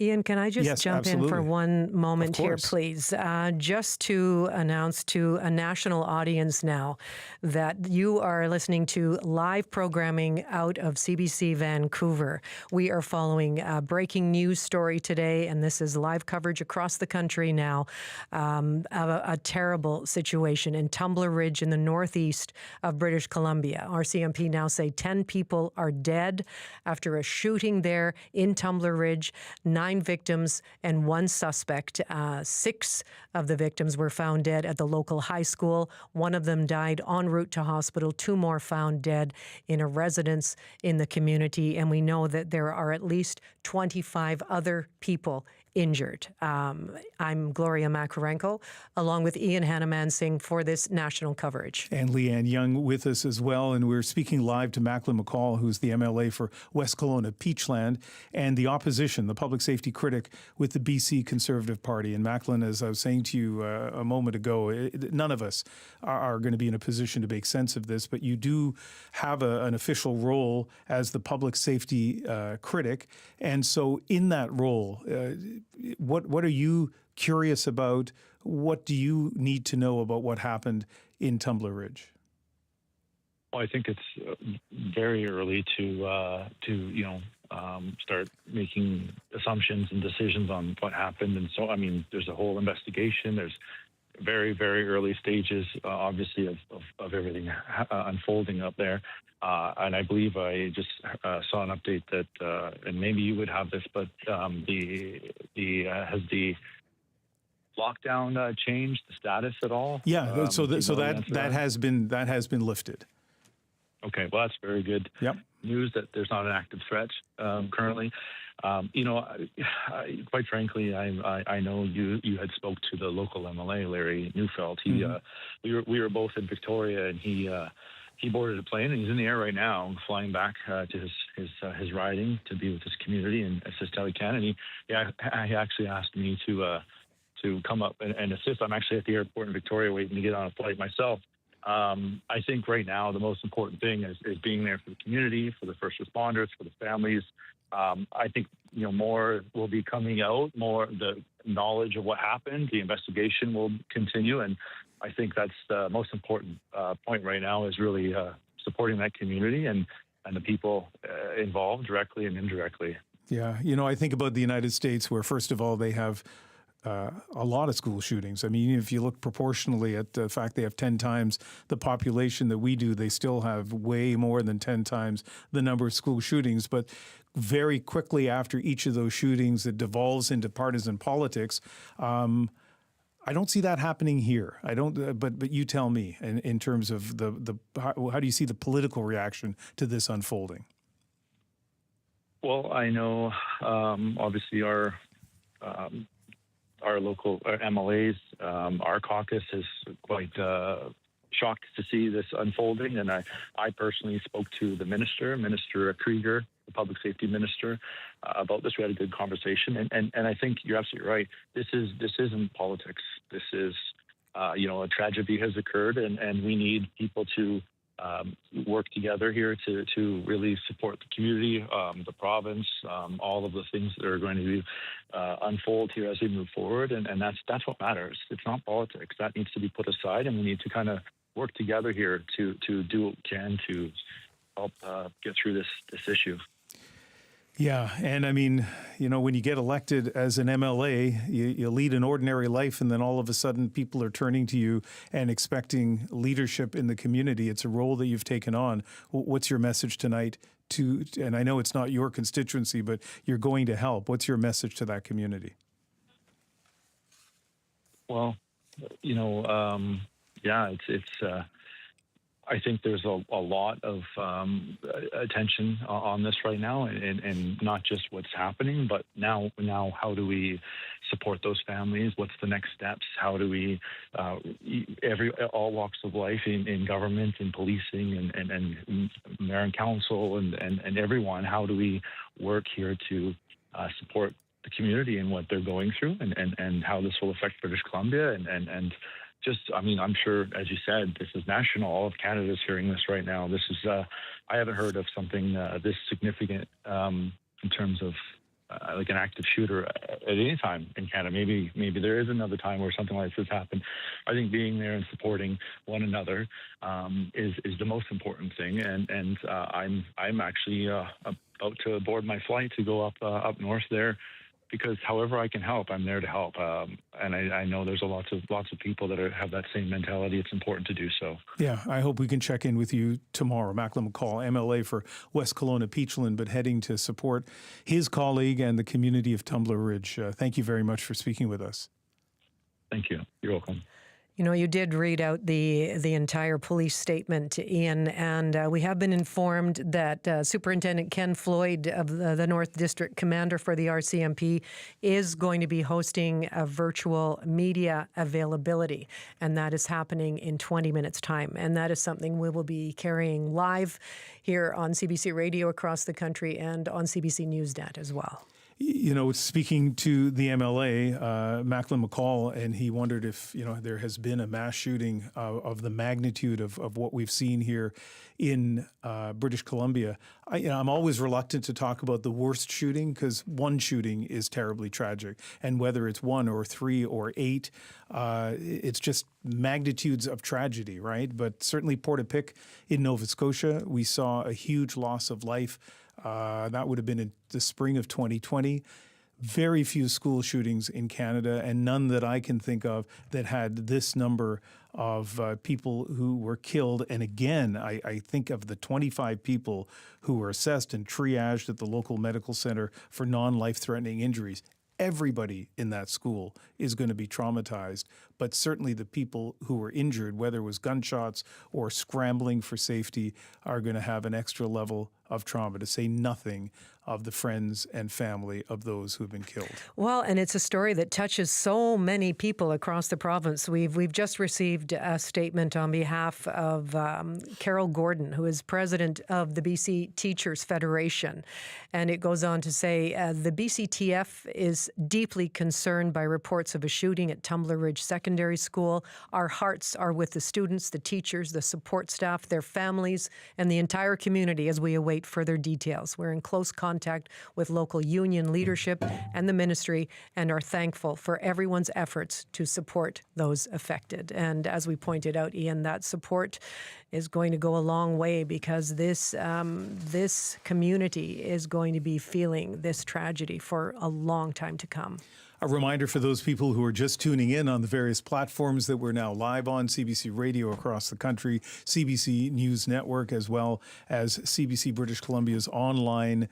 Ian, can I just jump absolutely. in for one moment here, please? Just to announce to a national audience now that you are listening to live programming out of CBC Vancouver. We are following a breaking news story today, and this is live coverage across the country now of a terrible situation in Tumbler Ridge in the northeast of British Columbia. RCMP now say 10 people are dead after a shooting there in Tumbler Ridge. 9 victims and 1 suspect. 6 of the victims were found dead at the local high school. 1 of them died en route to hospital. 2 more found dead in a residence in the community. And we know that there are at least 25 other people injured. I'm Gloria Makarenko, along with Ian Hanamansing for this national coverage. And Leanne Young with us as well. And we're speaking live to Macklin McCall, who's the MLA for West Kelowna Peachland, and the opposition, the public safety critic with the BC Conservative Party. And Macklin, as I was saying to you a moment ago, none of us are going to be in a position to make sense of this, but you do have an official role as the public safety critic. And so in that role, what are you curious about? What do you need to know about what happened in Tumbler Ridge? Well, I think it's very early to start making assumptions and decisions on what happened. And so, I mean, there's a whole investigation. There's very, very early stages, obviously, of everything unfolding up there. And I believe I just saw an update that, and maybe you would have this, but has the lockdown changed the status at all? Yeah, so that has been lifted. Okay, well, that's very good news that there's not an active threat currently. Quite frankly, I know you had spoke to the local MLA, Larry Neufeld. We were both in Victoria, and he boarded a plane, and he's in the air right now, flying back to his riding to be with his community in Saskatchewan. And he actually asked me to come up and assist. I'm actually at the airport in Victoria waiting to get on a flight myself. I think right now the most important thing is being there for the community, for the first responders, for the families. I think more will be coming out, more the knowledge of what happened. The investigation will continue, and I think that's the most important point right now is really supporting that community and the people involved directly and indirectly. Yeah, I think about the United States, where first of all they have a lot of school shootings. I mean, if you look proportionally at the fact they have 10 times the population that we do, they still have way more than 10 times the number of school shootings. But very quickly after each of those shootings, it devolves into partisan politics. I don't see that happening here. I don't. But you tell me in terms of how do you see the political reaction to this unfolding? Well, I know obviously our local MLAs, our caucus is quite shocked to see this unfolding. And I personally spoke to the Minister Krieger, the public safety minister, about this. We had a good conversation. And I think you're absolutely right. This isn't politics. This is, a tragedy has occurred, and we need people to work together here to really support the community, the province, all of the things that are going to unfold here as we move forward. And that's what matters. It's not politics. That needs to be put aside, and we need to kind of work together here to do what we can to help get through this issue. Yeah, and I mean, when you get elected as an MLA, you lead an ordinary life, and then all of a sudden people are turning to you and expecting leadership in the community. It's a role that you've taken on. What's your message tonight and I know it's not your constituency, but you're going to help. What's your message to that community? Well, it's I think there's a lot of attention on this right now, and not just what's happening, but now how do we support those families? What's the next steps? How do we all walks of life in government, in policing, and mayor and council, and everyone? How do we work here to support the community and what they're going through, and how this will affect British Columbia and just, I'm sure, as you said, this is national. All of Canada is hearing this right now. This is, I haven't heard of something this significant in terms of like an active shooter at any time in Canada. Maybe there is another time where something like this happened. I think being there and supporting one another is the most important thing. And I'm actually about to board my flight to go up north there, because however I can help, I'm there to help. And I know there's lots of people that have that same mentality. It's important to do so. Yeah, I hope we can check in with you tomorrow. Macklin McCall, MLA for West Kelowna Peachland, but heading to support his colleague and the community of Tumbler Ridge. Thank you very much for speaking with us. Thank you. You're welcome. You did read out the entire police statement, Ian, and we have been informed that Superintendent Ken Floyd of the North District Commander for the RCMP is going to be hosting a virtual media availability, and that is happening in 20 minutes' time. And that is something we will be carrying live here on CBC Radio across the country and on CBC News.ca as well. Speaking to the MLA, Macklin McCall, and he wondered if, there has been a mass shooting of the magnitude of what we've seen here in British Columbia. I'm always reluctant to talk about the worst shooting, because one shooting is terribly tragic. And whether it's 1 or 3 or 8, it's just magnitudes of tragedy, right? But certainly Portapique in Nova Scotia, we saw a huge loss of life. That would have been in the spring of 2020. Very few school shootings in Canada, and none that I can think of that had this number of people who were killed. And again, I think of the 25 people who were assessed and triaged at the local medical center for non-life-threatening injuries. Everybody in that school is going to be traumatized, but certainly the people who were injured, whether it was gunshots or scrambling for safety, are going to have an extra level of trauma, to say nothing of the friends and family of those who have been killed. Well, and it's a story that touches so many people across the province. We've just received a statement on behalf of Carol Gordon, who is president of the BC Teachers Federation. And it goes on to say, the BCTF is deeply concerned by reports of a shooting at Tumbler Ridge Secondary School. Our hearts are with the students, the teachers, the support staff, their families, and the entire community as we await further details. We're in close contact with local union leadership and the ministry, and are thankful for everyone's efforts to support those affected. And as we pointed out, Ian, that support is going to go a long way, because this community is going to be feeling this tragedy for a long time to come. A reminder for those people who are just tuning in on the various platforms that we're now live on, CBC Radio across the country, CBC News Network, as well as CBC British Columbia's online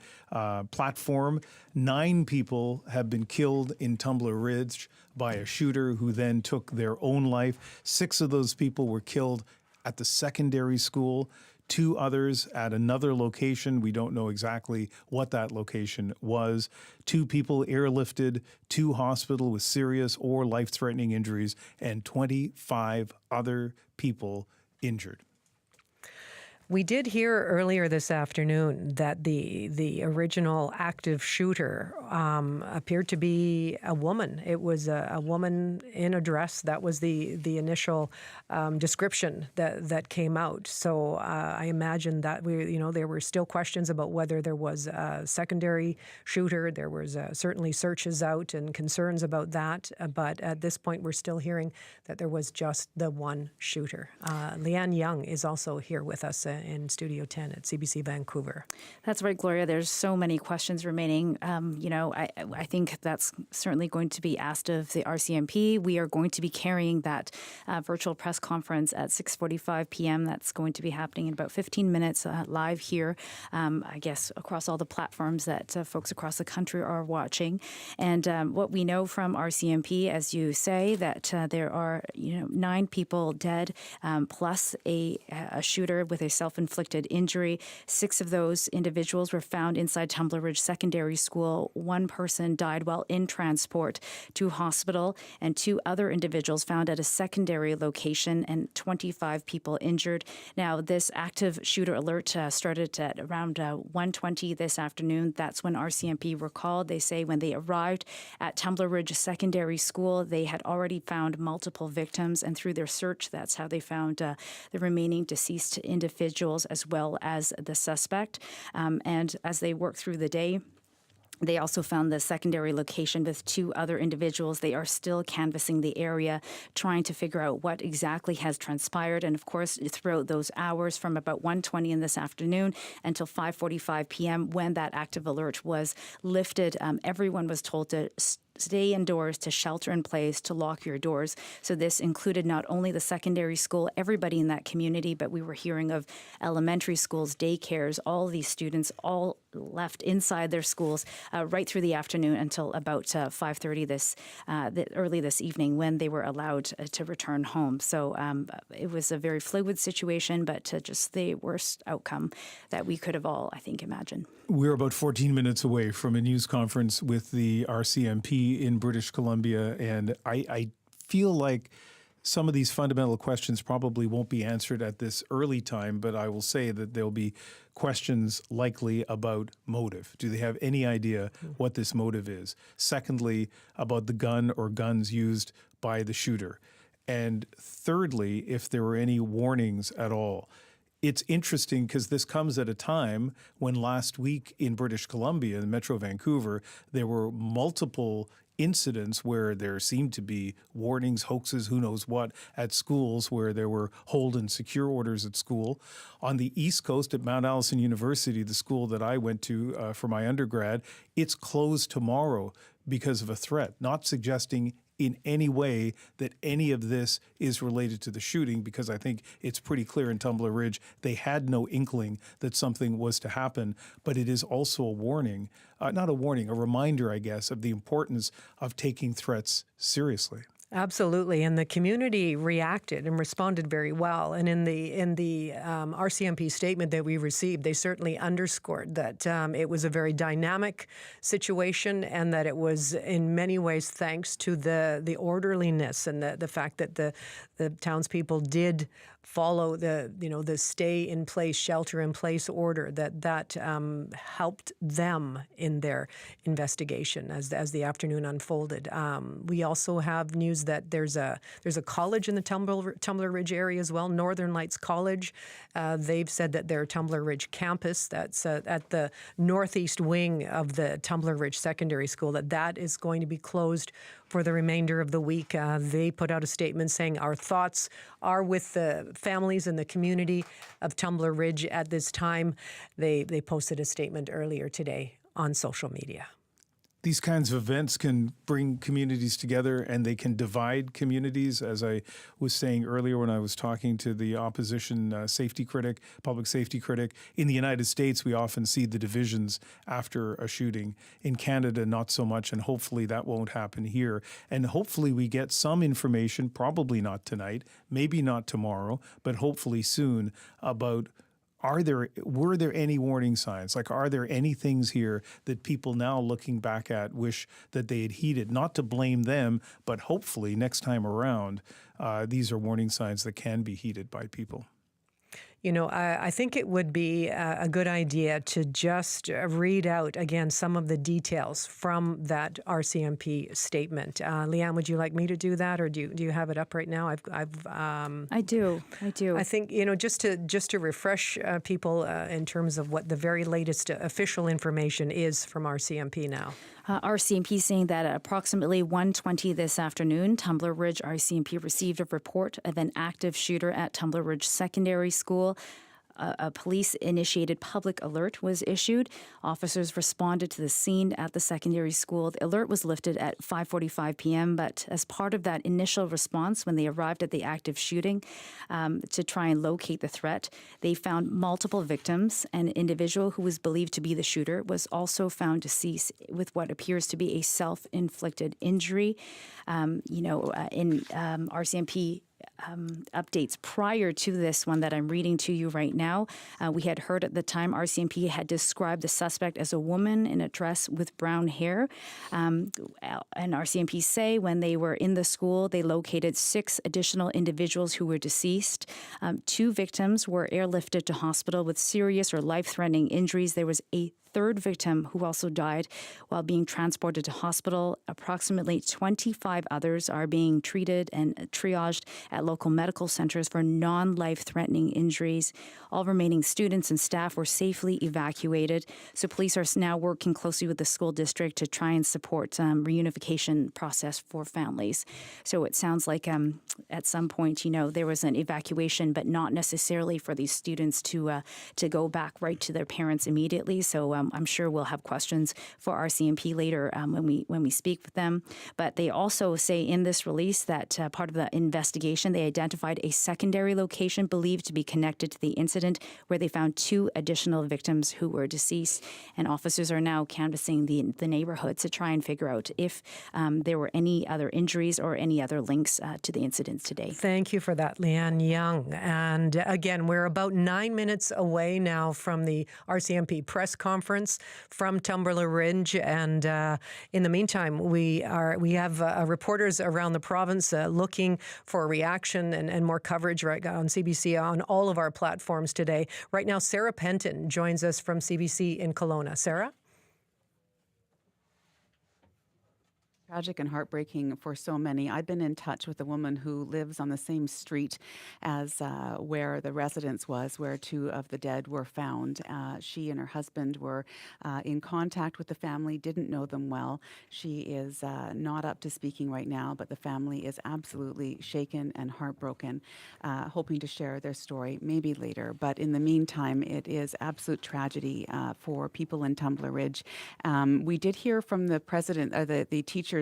platform. 9 people have been killed in Tumbler Ridge by a shooter who then took their own life. 6 of those people were killed at the secondary school. 2 others at another location. We don't know exactly what that location was. 2 people airlifted to hospital with serious or life-threatening injuries, and 25 other people injured. We did hear earlier this afternoon that the original active shooter appeared to be a woman. It was a woman in a dress. That was the initial description that came out. So I imagine that there were still questions about whether there was a secondary shooter. There was certainly searches out and concerns about that. But at this point, we're still hearing that there was just the one shooter. Leanne Young is also here with us in Studio 10 at CBC Vancouver. That's right, Gloria. There's so many questions remaining. I think that's certainly going to be asked of the RCMP. We are going to be carrying that virtual press conference at 6:45 p.m. That's going to be happening in about 15 minutes live here, I guess, across all the platforms that folks across the country are watching. And what we know from RCMP, as you say, that there are 9 people dead, plus a shooter with a self-inflicted injury. 6 of those individuals were found inside Tumbler Ridge Secondary School. 1 person died while in transport to hospital, and 2 other individuals found at a secondary location, and 25 people injured. Now, this active shooter alert started at around 1:20 this afternoon. That's when RCMP were called. They say when they arrived at Tumbler Ridge Secondary School, they had already found multiple victims, and through their search, that's how they found the remaining deceased individuals as well as the suspect. And as they worked through the day, they also found the secondary location with 2 other individuals. They are still canvassing the area, trying to figure out what exactly has transpired. And of course, throughout those hours from about 1:20 in this afternoon until 5:45 p.m., when that active alert was lifted, everyone was told to stay indoors, to shelter in place, to lock your doors. So this included not only the secondary school, everybody in that community, but we were hearing of elementary schools, daycares, all these students all left inside their schools right through the afternoon until about 5:30 early this evening, when they were allowed to return home. So it was a very fluid situation, but just the worst outcome that we could have all, I think, imagined. We're about 14 minutes away from a news conference with the RCMP in British Columbia, and I feel like some of these fundamental questions probably won't be answered at this early time, but I will say that there'll be questions likely about motive. Do they have any idea what this motive is? Secondly, about the gun or guns used by the shooter. And thirdly, if there were any warnings at all. It's interesting because this comes at a time when last week in British Columbia, in Metro Vancouver, there were multiple incidents where there seemed to be warnings, hoaxes, who knows what, at schools where there were hold and secure orders at school. On the East Coast at Mount Allison University, the school that I went to for my undergrad, it's closed tomorrow because of a threat, not suggesting in any way that any of this is related to the shooting, because I think it's pretty clear in Tumbler Ridge they had no inkling that something was to happen. But it is also a warning, not a warning, a reminder, I guess, of the importance of taking threats seriously. Absolutely, and the community reacted and responded very well. And in the RCMP statement that we received, they certainly underscored that it was a very dynamic situation, and that it was in many ways thanks to the orderliness and the fact that the townspeople did follow the stay in place, shelter in place order, that helped them in their investigation as the afternoon unfolded. We also have news that there's a college in the Tumbler Ridge area as well, Northern Lights College. They've said that their Tumbler Ridge campus, that's at the northeast wing of the Tumbler Ridge Secondary School, that is going to be closed for the remainder of the week. They put out a statement saying, our thoughts are with the families and the community of Tumbler Ridge at this time. They posted a statement earlier today on social media. these kinds of events can bring communities together and they can divide communities. As I was saying earlier when I was talking to the opposition safety critic, public safety critic, in the United States, we often see the divisions after a shooting. In Canada, not so much, and hopefully that won't happen here. And hopefully we get some information, probably not tonight, maybe not tomorrow, but hopefully soon, about were there any warning signs? Like, are there any things here that people now looking back at wish that they had heeded? Not to blame them, but hopefully next time around, these are warning signs that can be heeded by people. You know, I think it would be a good idea to just read out again some of the details from that RCMP statement. Leanne, would you like me to do that, or do you have it up right now? I do. I think, you know, just to refresh people in terms of what the very latest official information is from RCMP now. RCMP saying that at approximately 1:20 this afternoon, Tumbler Ridge RCMP received a report of an active shooter at Tumbler Ridge Secondary School. A police-initiated public alert was issued. Officers responded to the scene at the secondary school. The alert was lifted at 5:45 p.m., but as part of that initial response, when they arrived at the active shooting to try and locate the threat, they found multiple victims. An individual who was believed to be the shooter was also found deceased with what appears to be a self-inflicted injury. In RCMP updates prior to this one that I'm reading to you right now. We had heard at the time RCMP had described the suspect as a woman in a dress with brown hair. And RCMP say when they were in the school, they located 6 additional individuals who were deceased. 2 victims were airlifted to hospital with serious or life-threatening injuries. There was a 3rd victim who also died while being transported to hospital. Approximately 25 others are being treated and triaged at local medical centers for non-life-threatening injuries. All remaining students and staff were safely evacuated. So police are now working closely with the school district to try and support reunification process for families. So it sounds like at some point, there was an evacuation, but not necessarily for these students to go back right to their parents immediately. So I'm sure we'll have questions for RCMP later when we speak with them. But they also say in this release that part of the investigation, they identified a secondary location believed to be connected to the incident where they found 2 additional victims who were deceased. And officers are now canvassing the neighborhood to try and figure out if there were any other injuries or any other links to the incidents today. Thank you for that, Leanne Young. And again, we're about 9 minutes away now from the RCMP press conference from Tumbler Ridge, and in the meantime, we have reporters around the province looking for reaction and more coverage right on CBC on all of our platforms today. Right now, Sarah Penton joins us from CBC in Kelowna. Sarah? Tragic and heartbreaking for so many. I've been in touch with a woman who lives on the same street as where the residence was, where 2 of the dead were found. She and her husband were in contact with the family, didn't know them well. She is not up to speaking right now, but the family is absolutely shaken and heartbroken, hoping to share their story maybe later. But in the meantime, it is absolute tragedy for people in Tumbler Ridge. We did hear from the president, the teacher,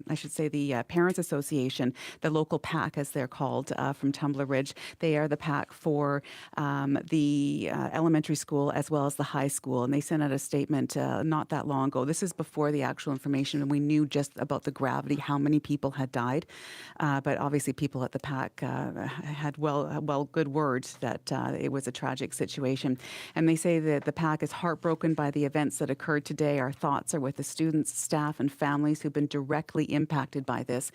I should say the Parents Association, the local PAC as they're called from Tumbler Ridge. They are the PAC for the elementary school as well as the high school. And they sent out a statement not that long ago. This is before the actual information, and we knew just about the gravity, how many people had died. But obviously people at the PAC had good words that it was a tragic situation. And they say that the PAC is heartbroken by the events that occurred today. Our thoughts are with the students, staff, and families who've been directly impacted by this.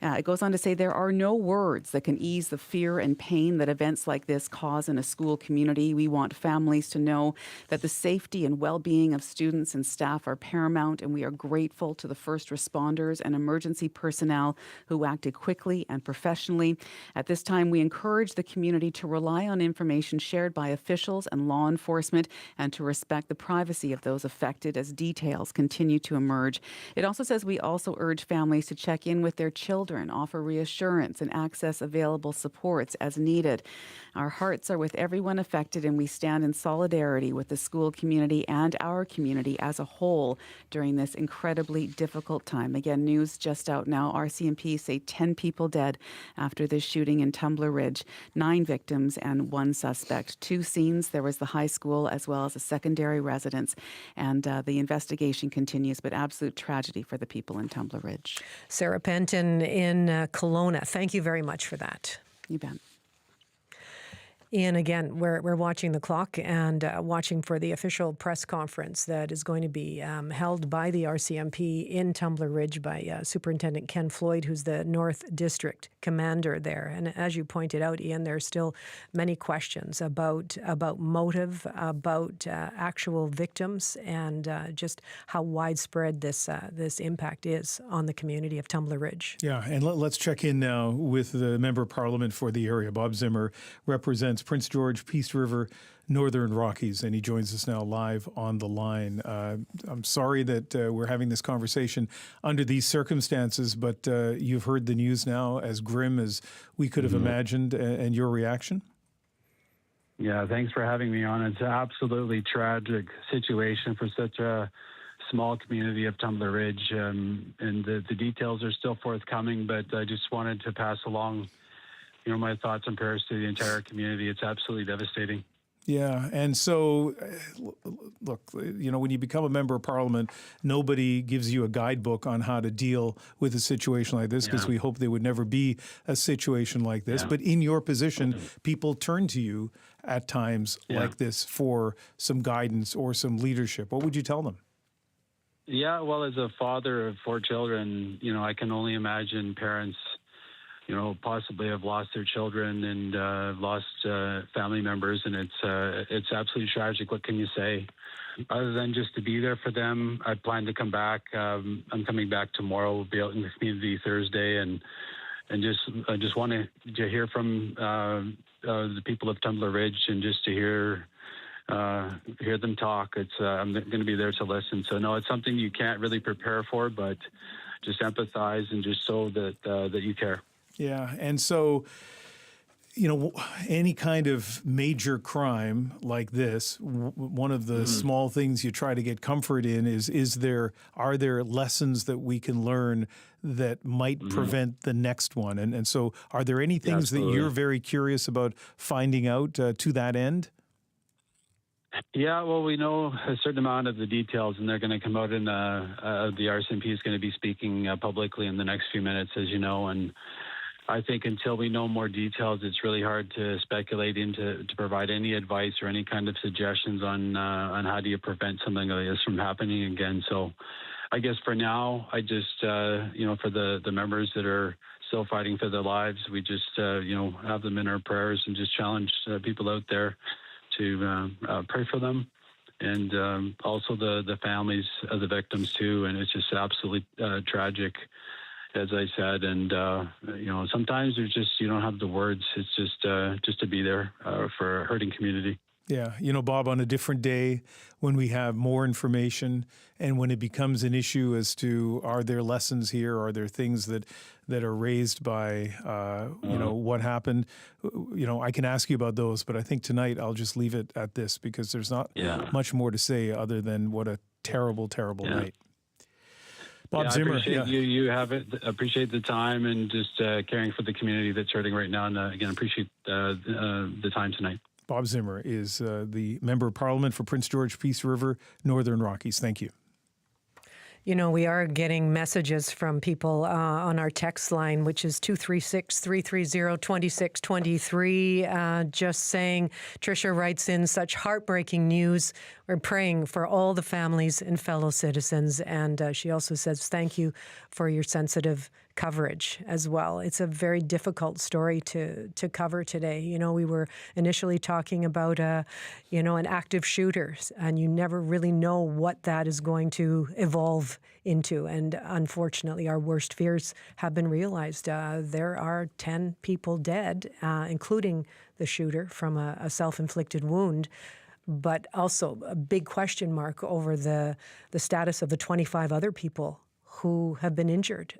It goes on to say there are no words that can ease the fear and pain that events like this cause in a school community. We want families to know that the safety and well-being of students and staff are paramount, and we are grateful to the first responders and emergency personnel who acted quickly and professionally. At this time, we encourage the community to rely on information shared by officials and law enforcement and to respect the privacy of those affected as details continue to emerge. It also says we also also urge families to check in with their children, offer reassurance, and access available supports as needed. Our hearts are with everyone affected, and we stand in solidarity with the school community and our community as a whole during this incredibly difficult time. Again, news just out now. RCMP say 10 people dead after this shooting in Tumbler Ridge, 9 victims and 1 suspect. 2 scenes. There was the high school as well as a secondary residence, and the investigation continues, but absolute tragedy for the people in Tumbler Ridge. Sarah Penton in Kelowna, thank you very much for that. You bet. Ian, again, we're watching the clock and watching for the official press conference that is going to be held by the RCMP in Tumbler Ridge by Superintendent Ken Floyd, who's the North District Commander there. And as you pointed out, Ian, there are still many questions about motive, about actual victims, and just how widespread this impact is on the community of Tumbler Ridge. Yeah, and let's check in now with the Member of Parliament for the area. Bob Zimmer represents Prince George, Peace River, Northern Rockies, and he joins us now live on the line. I'm sorry that we're having this conversation under these circumstances, but you've heard the news now, as grim as we could have imagined, and your reaction? Yeah, thanks for having me on. It's an absolutely tragic situation for such a small community of Tumbler Ridge, and the details are still forthcoming, but I just wanted to pass along my thoughts and prayers to the entire community. It's absolutely devastating. Yeah, and so, look, when you become a member of Parliament, nobody gives you a guidebook on how to deal with a situation like this, because we hope there would never be a situation like this. But in your position, people turn to you at times like this for some guidance or some leadership. What would you tell them? Yeah, well, as a father of 4 children, I can only imagine parents possibly have lost their children and lost family members, and it's absolutely tragic. What can you say? Other than just to be there for them, I plan to come back. I'm coming back tomorrow. We'll be out in the community Thursday, and I just want to hear from the people of Tumbler Ridge, and just to hear them talk. I'm going to be there to listen. So no, it's something you can't really prepare for, but just empathize and just show that you care. Yeah, and so, any kind of major crime like this, one of the small things you try to get comfort in are there lessons that we can learn that might prevent the next one? And so are there any things that you're very curious about finding out to that end? Yeah, well, we know a certain amount of the details, and they're going to come out in the RCMP is going to be speaking publicly in the next few minutes, as you know, and I think until we know more details, it's really hard to speculate to provide any advice or any kind of suggestions on how do you prevent something like this from happening again. So I guess for now, I just, for the members that are still fighting for their lives, we just, have them in our prayers and just challenge people out there to pray for them. And also the families of the victims too. And it's just absolutely tragic, as I said, and sometimes there's just you don't have the words. It's just to be there for a hurting community. Yeah, Bob, on a different day when we have more information and when it becomes an issue as to are there lessons here, are there things that are raised by what happened, I can ask you about those, but I think tonight I'll just leave it at this because there's not much more to say other than what a terrible, terrible night. Bob Zimmer, appreciate the time and just caring for the community that's hurting right now. And again, appreciate the time tonight. Bob Zimmer is the Member of Parliament for Prince George, Peace River, Northern Rockies. Thank you. We are getting messages from people on our text line, which is 236-330-2623, just saying, Tricia writes in, such heartbreaking news. We're praying for all the families and fellow citizens. And she also says, thank you for your sensitive coverage as well. It's a very difficult story to cover today. We were initially talking about an active shooter, and you never really know what that is going to evolve into. And unfortunately, our worst fears have been realized. There are 10 people dead, including the shooter from a self-inflicted wound, but also a big question mark over the status of the 25 other people who have been injured,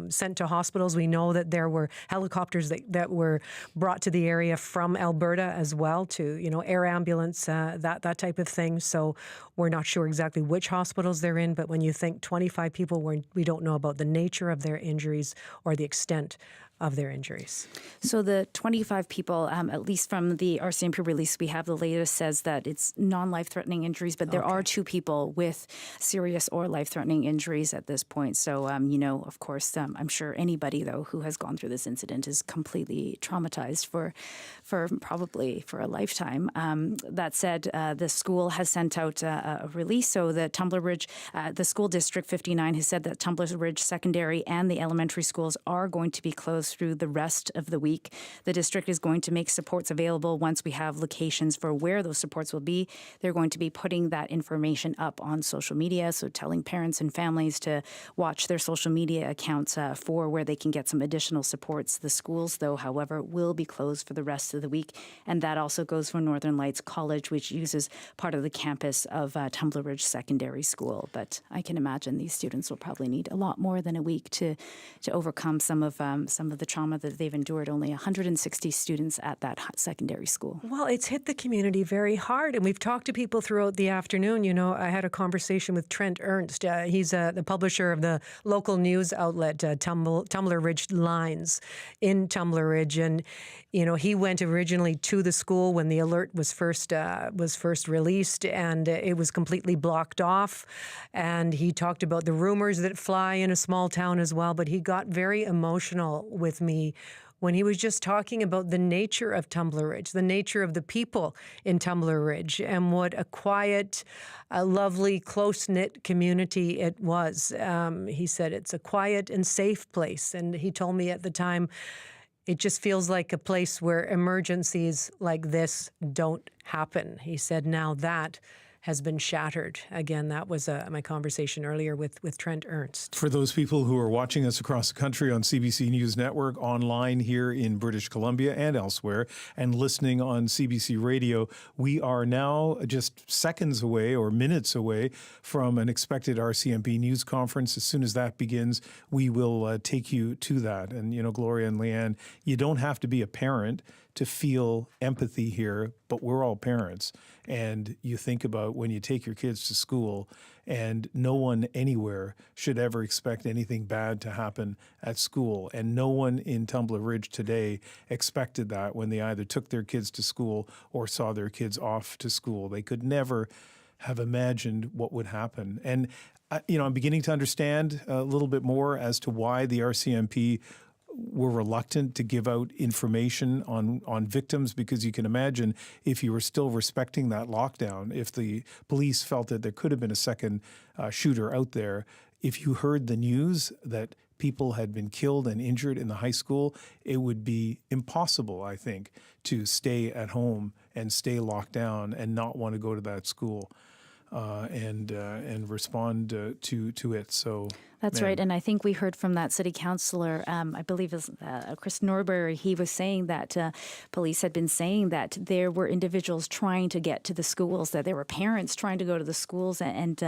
sent to hospitals. We know that there were helicopters that were brought to the area from Alberta as well to, air ambulance, that type of thing. So we're not sure exactly which hospitals they're in, but when you think 25 people, we don't know about the nature of their injuries or the extent of their injuries. So the 25 people, at least from the RCMP release we have, the latest says that it's non-life-threatening injuries, but there are 2 people with serious or life-threatening injuries at this point. So, of course, I'm sure anybody, though, who has gone through this incident is completely traumatized for probably for a lifetime. That said, the school has sent out a release. So the Tumbler Ridge, the school district 59 has said that Tumbler Ridge Secondary and the elementary schools are going to be closed through the rest of the week. The district is going to make supports available once we have locations for where those supports will be. They're going to be putting that information up on social media, so telling parents and families to watch their social media accounts for where they can get some additional supports. The schools, though, however, will be closed for the rest of the week, and that also goes for Northern Lights College, which uses part of the campus of Tumbler Ridge Secondary School. But I can imagine these students will probably need a lot more than a week to overcome some of the trauma that they've endured. Only 160 students at that secondary school. Well, it's hit the community very hard, and we've talked to people throughout the afternoon. I had a conversation with Trent Ernst. He's the publisher of the local news outlet Tumbler Ridge Lines in Tumbler Ridge, and he went originally to the school when the alert was first released, and it was completely blocked off. And he talked about the rumors that fly in a small town as well. But he got very emotional with me when he was just talking about the nature of Tumbler Ridge, the nature of the people in Tumbler Ridge, and what a quiet, lovely, close-knit community it was. He said it's a quiet and safe place. And he told me at the time, it just feels like a place where emergencies like this don't happen. He said now that has been shattered. Again, that was my conversation earlier with Trent Ernst. For those people who are watching us across the country on CBC News Network, online here in British Columbia and elsewhere, and listening on CBC Radio, we are now just seconds away or minutes away from an expected RCMP news conference. As soon as that begins, we will take you to that. And, Gloria and Leanne, you don't have to be a parent to feel empathy here, but we're all parents. And you think about when you take your kids to school, and no one anywhere should ever expect anything bad to happen at school. And no one in Tumbler Ridge today expected that when they either took their kids to school or saw their kids off to school. They could never have imagined what would happen. And, I'm beginning to understand a little bit more as to why the RCMP were reluctant to give out information on victims, because you can imagine if you were still respecting that lockdown, if the police felt that there could have been a second shooter out there, if you heard the news that people had been killed and injured in the high school, it would be impossible, I think, to stay at home and stay locked down and not want to go to that school and respond to it. So that's right. And I think we heard from that city councillor, I believe is Chris Norbury. He was saying that police had been saying that there were individuals trying to get to the schools, that there were parents trying to go to the schools and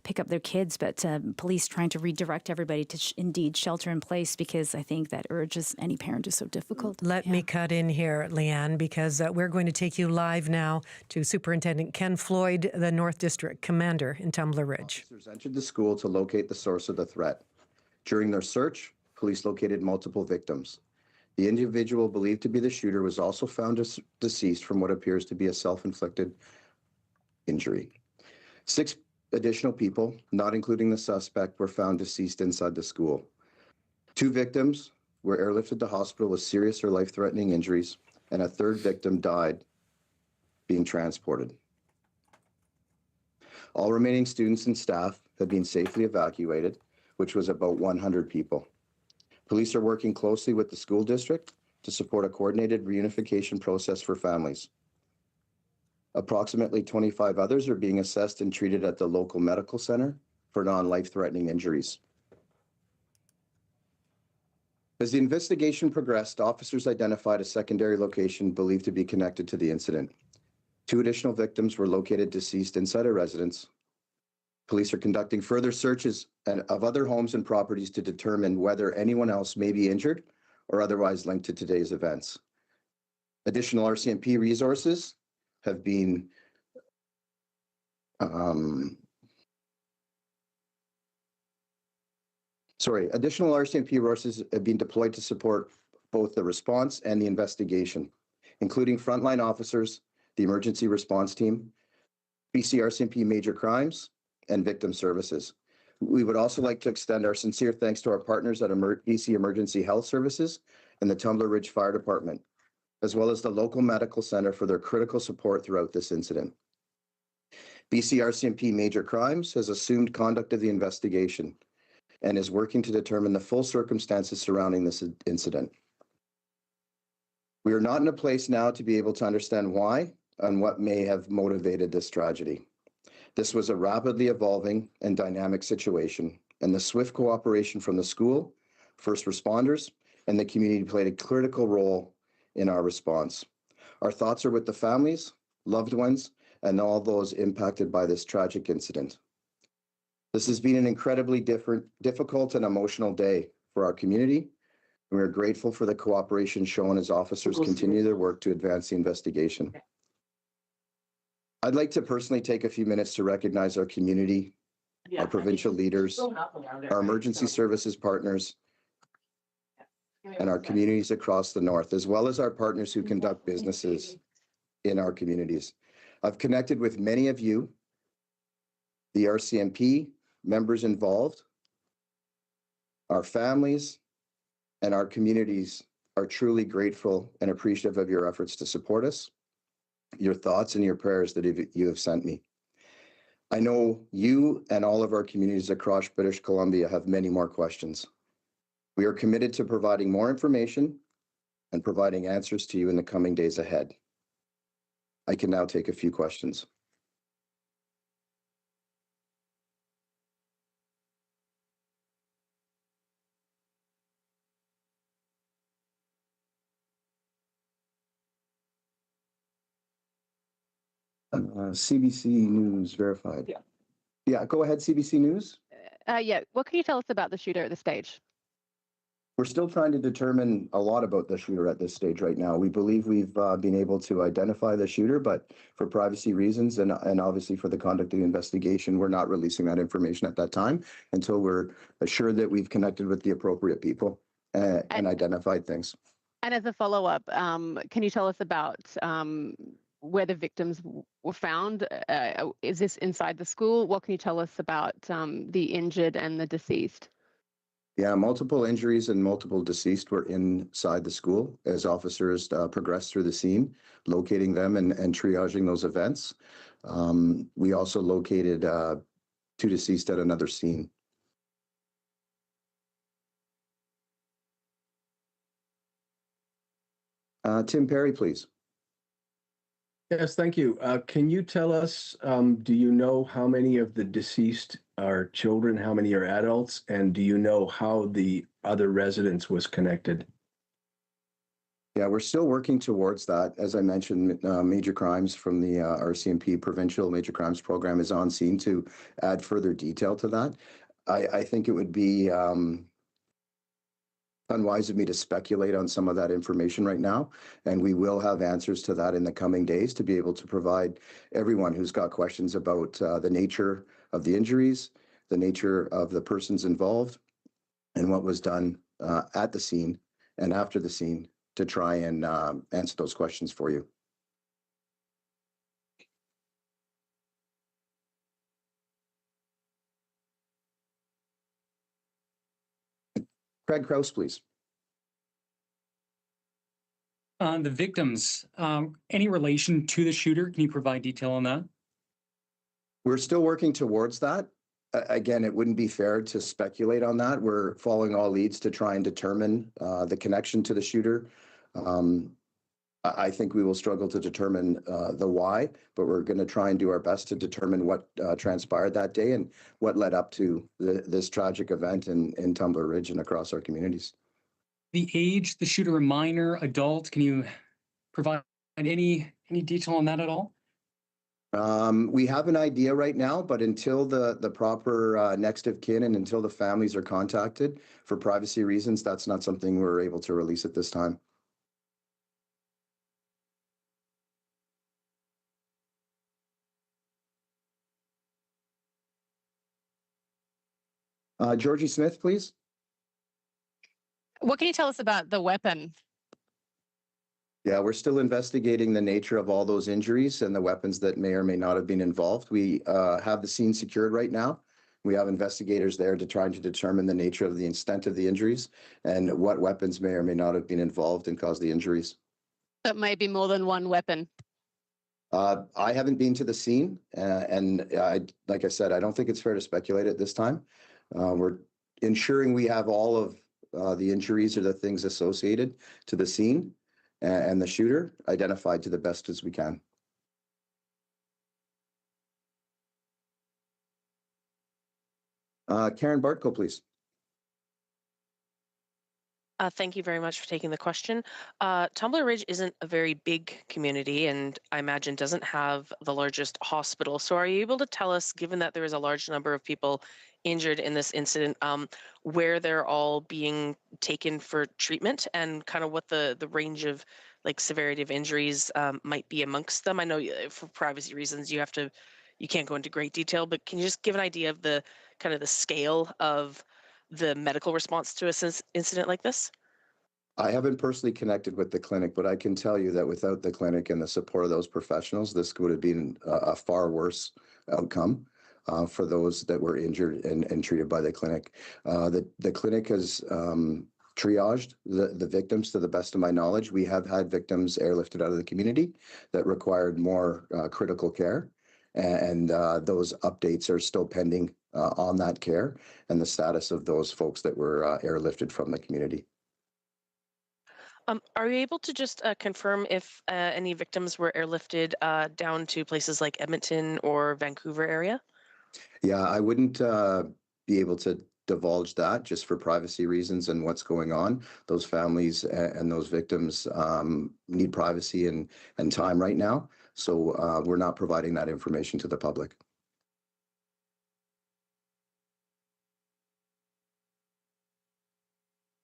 pick up their kids, but police trying to redirect everybody to indeed shelter in place, because I think that urges any parent is so difficult. Let me cut in here, Leanne, because we're going to take you live now to Superintendent Ken Floyd, the North District Commander in Tumbler Ridge. Officers entered the school to locate the source of the threat. During their search, police located multiple victims. The individual believed to be the shooter was also found deceased from what appears to be a self-inflicted injury. 6 additional people, not including the suspect, were found deceased inside the school. 2 victims were airlifted to hospital with serious or life-threatening injuries, and a 3rd victim died being transported. All remaining students and staff have been safely evacuated, which was about 100 people. Police are working closely with the school district to support a coordinated reunification process for families. Approximately 25 others are being assessed and treated at the local medical center for non-life-threatening injuries. As the investigation progressed, officers identified a secondary location believed to be connected to the incident. 2 additional victims were located deceased inside a residence, Police are conducting further searches of other homes and properties to determine whether anyone else may be injured or otherwise linked to today's events. Additional RCMP resources have been additional RCMP resources have been deployed to support both the response and the investigation, including frontline officers, the emergency response team, BC RCMP major crimes, and victim services. We would also like to extend our sincere thanks to our partners at BC Emergency Health Services and the Tumbler Ridge Fire Department, as well as the local medical center for their critical support throughout this incident. BC RCMP Major Crimes has assumed conduct of the investigation and is working to determine the full circumstances surrounding this incident. We are not in a place now to be able to understand why and what may have motivated this tragedy. This was a rapidly evolving and dynamic situation, and the swift cooperation from the school, first responders, and the community played a critical role in our response. Our thoughts are with the families, loved ones, and all those impacted by this tragic incident. This has been an incredibly difficult and emotional day for our community. We are grateful for the cooperation shown as officers continue their work to advance the investigation. I'd like to personally take a few minutes to recognize our community, our provincial leaders, our emergency services partners, and our communities across the north, as well as our partners who conduct businesses in our communities. I've connected with many of you, the RCMP members involved, our families, and our communities are truly grateful and appreciative of your efforts to support us, your thoughts and your prayers that you have sent me. I know you and all of our communities across British Columbia have many more questions. We are committed to providing more information and providing answers to you in the coming days ahead. I can now take a few questions. CBC News verified. Yeah, go ahead, CBC News. What can you tell us about the shooter at this stage? We're still trying to determine a lot about the shooter at this stage right now. We believe we've been able to identify the shooter, but for privacy reasons and obviously for the conduct of the investigation, we're not releasing that information at that time until we're assured that we've connected with the appropriate people and identified things. And as a follow-up, can you tell us about where the victims were found? Is this inside the school? What can you tell us about the injured and the deceased? Yeah, multiple injuries and multiple deceased were inside the school as officers progressed through the scene, locating them and triaging those events. We also located 2 deceased at another scene. Tim Perry, please. Yes, thank you. Can you tell us, do you know how many of the deceased are children, how many are adults, and do you know how the other residence was connected? Yeah, we're still working towards that. As I mentioned, Major Crimes from the RCMP Provincial Major Crimes Program is on scene to add further detail to that. I think it would be unwise of me to speculate on some of that information right now, and we will have answers to that in the coming days to be able to provide everyone who's got questions about the nature of the injuries, the nature of the persons involved, and what was done at the scene and after the scene to try and answer those questions for you. Craig Krause, please. The victims, any relation to the shooter? Can you provide detail on that? We're still working towards that. Again, it wouldn't be fair to speculate on that. We're following all leads to try and determine the connection to the shooter. I think we will struggle to determine the why, but we're going to try and do our best to determine what transpired that day and what led up to this tragic event in Tumbler Ridge and across our communities. The age, the shooter, a minor, adult, can you provide any detail on that at all? We have an idea right now, but until the proper next of kin and until the families are contacted for privacy reasons, that's not something we're able to release at this time. Georgie Smith, please. What can you tell us about the weapon? Yeah, we're still investigating the nature of all those injuries and the weapons that may or may not have been involved. We have the scene secured right now. We have investigators there to try to determine the nature of the extent of the injuries and what weapons may or may not have been involved and caused the injuries. That might be more than one weapon. I haven't been to the scene, like I said, I don't think it's fair to speculate at this time. We're ensuring we have all of the injuries or the things associated to the scene and the shooter identified to the best as we can. Karen Bartko, please. Thank you very much for taking the question. Tumbler Ridge isn't a very big community and I imagine doesn't have the largest hospital. So are you able to tell us, given that there is a large number of people injured in this incident, where they're all being taken for treatment and kind of what the range of like severity of injuries might be amongst them? I know for privacy reasons you can't go into great detail, but can you just give an idea of the kind of the scale of the medical response to an incident like this? I haven't personally connected with the clinic, but I can tell you that without the clinic and the support of those professionals, this would have been a far worse outcome for those that were injured and treated by the clinic. The clinic has triaged the victims to the best of my knowledge. We have had victims airlifted out of the community that required more critical care. And those updates are still pending on that care and the status of those folks that were airlifted from the community. Are you able to just confirm if any victims were airlifted down to places like Edmonton or Vancouver area? Yeah, I wouldn't be able to divulge that just for privacy reasons and what's going on. Those families and those victims need privacy and time right now. So we're not providing that information to the public.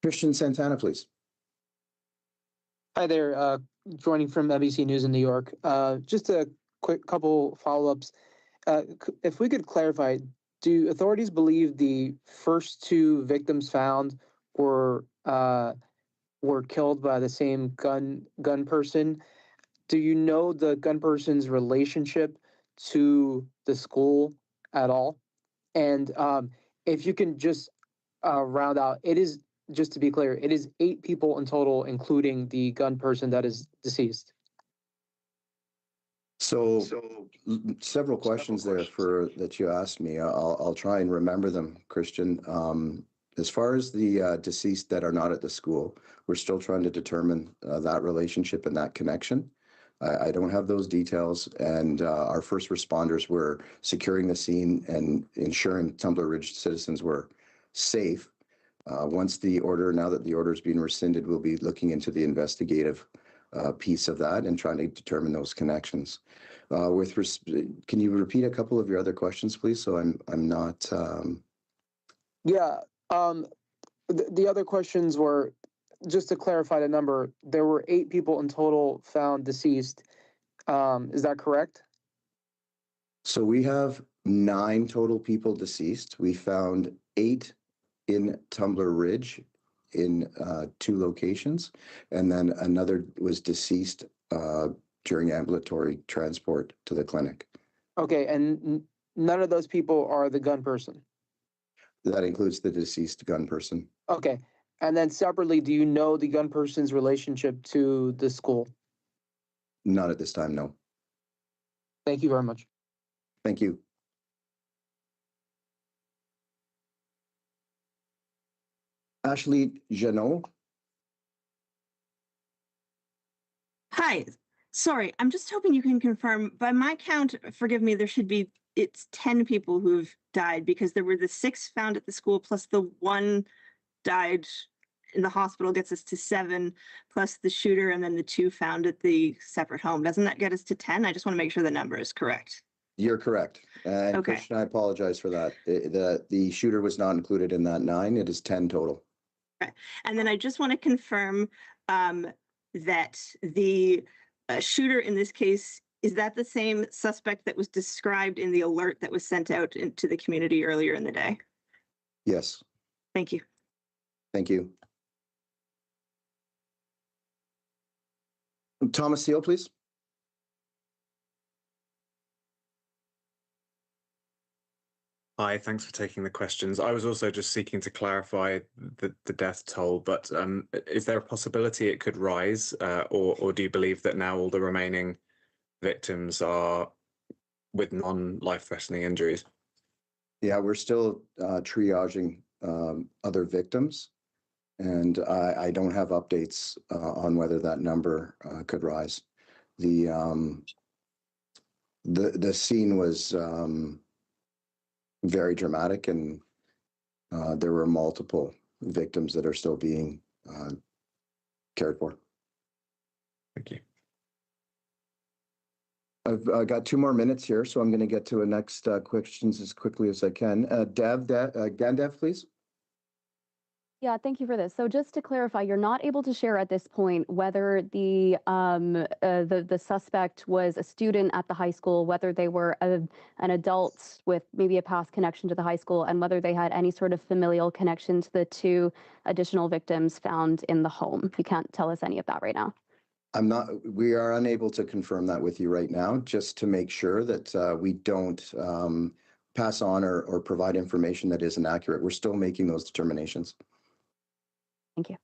Christian Santana, please. Hi there, joining from CBC News in New York. Just a quick couple follow-ups. If we could clarify, do authorities believe the first two victims found were killed by the same gun person? Do you know the gun person's relationship to the school at all? And if you can just round out, it is, just to be clear, it is 8 people in total, including the gun person that is deceased. So several questions there that you asked me. I'll try and remember them, Christian. As far as the deceased that are not at the school, we're still trying to determine that relationship and that connection. I don't have those details, and our first responders were securing the scene and ensuring Tumbler Ridge citizens were safe. Once the order, now that the order is being rescinded, we'll be looking into the investigative piece of that and trying to determine those connections. Can you repeat a couple of your other questions, please? So I'm not. Yeah. The other questions were, just to clarify the number, there were 8 people in total found deceased. Is that correct? So we have 9 total people deceased. We found 8 in Tumbler Ridge in 2 locations, and then another was deceased during ambulatory transport to the clinic. Okay, and none of those people are the gun person? That includes the deceased gun person. Okay. And then separately, do you know the gun person's relationship to the school? Not at this time, no. Thank you very much. Thank you. Ashley Janot. Hi. Sorry, I'm just hoping you can confirm. By my count, forgive me, it's 10 people who've died because there were the 6 found at the school plus the 1 died in the hospital gets us to 7, plus the shooter and then the 2 found at the separate home. Doesn't that get us to 10? I just want to make sure the number is correct. You're correct. And Okay. Christian, I apologize for that. The shooter was not included in that 9. It is 10 total. Okay. And then I just want to confirm that the shooter in this case, is that the same suspect that was described in the alert that was sent out into the community earlier in the day? Yes. Thank you. Thank you. Thomas Seal, please. Hi, thanks for taking the questions. I was also just seeking to clarify the death toll, but is there a possibility it could rise, or do you believe that now all the remaining victims are with non-life-threatening injuries? Yeah, we're still triaging other victims, and I don't have updates on whether that number could rise. The scene was very dramatic, and there were multiple victims that are still being cared for. Thank you. I've got 2 more minutes here, so I'm going to get to the next questions as quickly as I can. Gandev, please. Yeah, thank you for this. So just to clarify, you're not able to share at this point whether the suspect was a student at the high school, whether they were an adult with maybe a past connection to the high school, and whether they had any sort of familial connection to the 2 additional victims found in the home. You can't tell us any of that right now. We are unable to confirm that with you right now, just to make sure that we don't pass on or provide information that isn't accurate. We're still making those determinations. Thank you.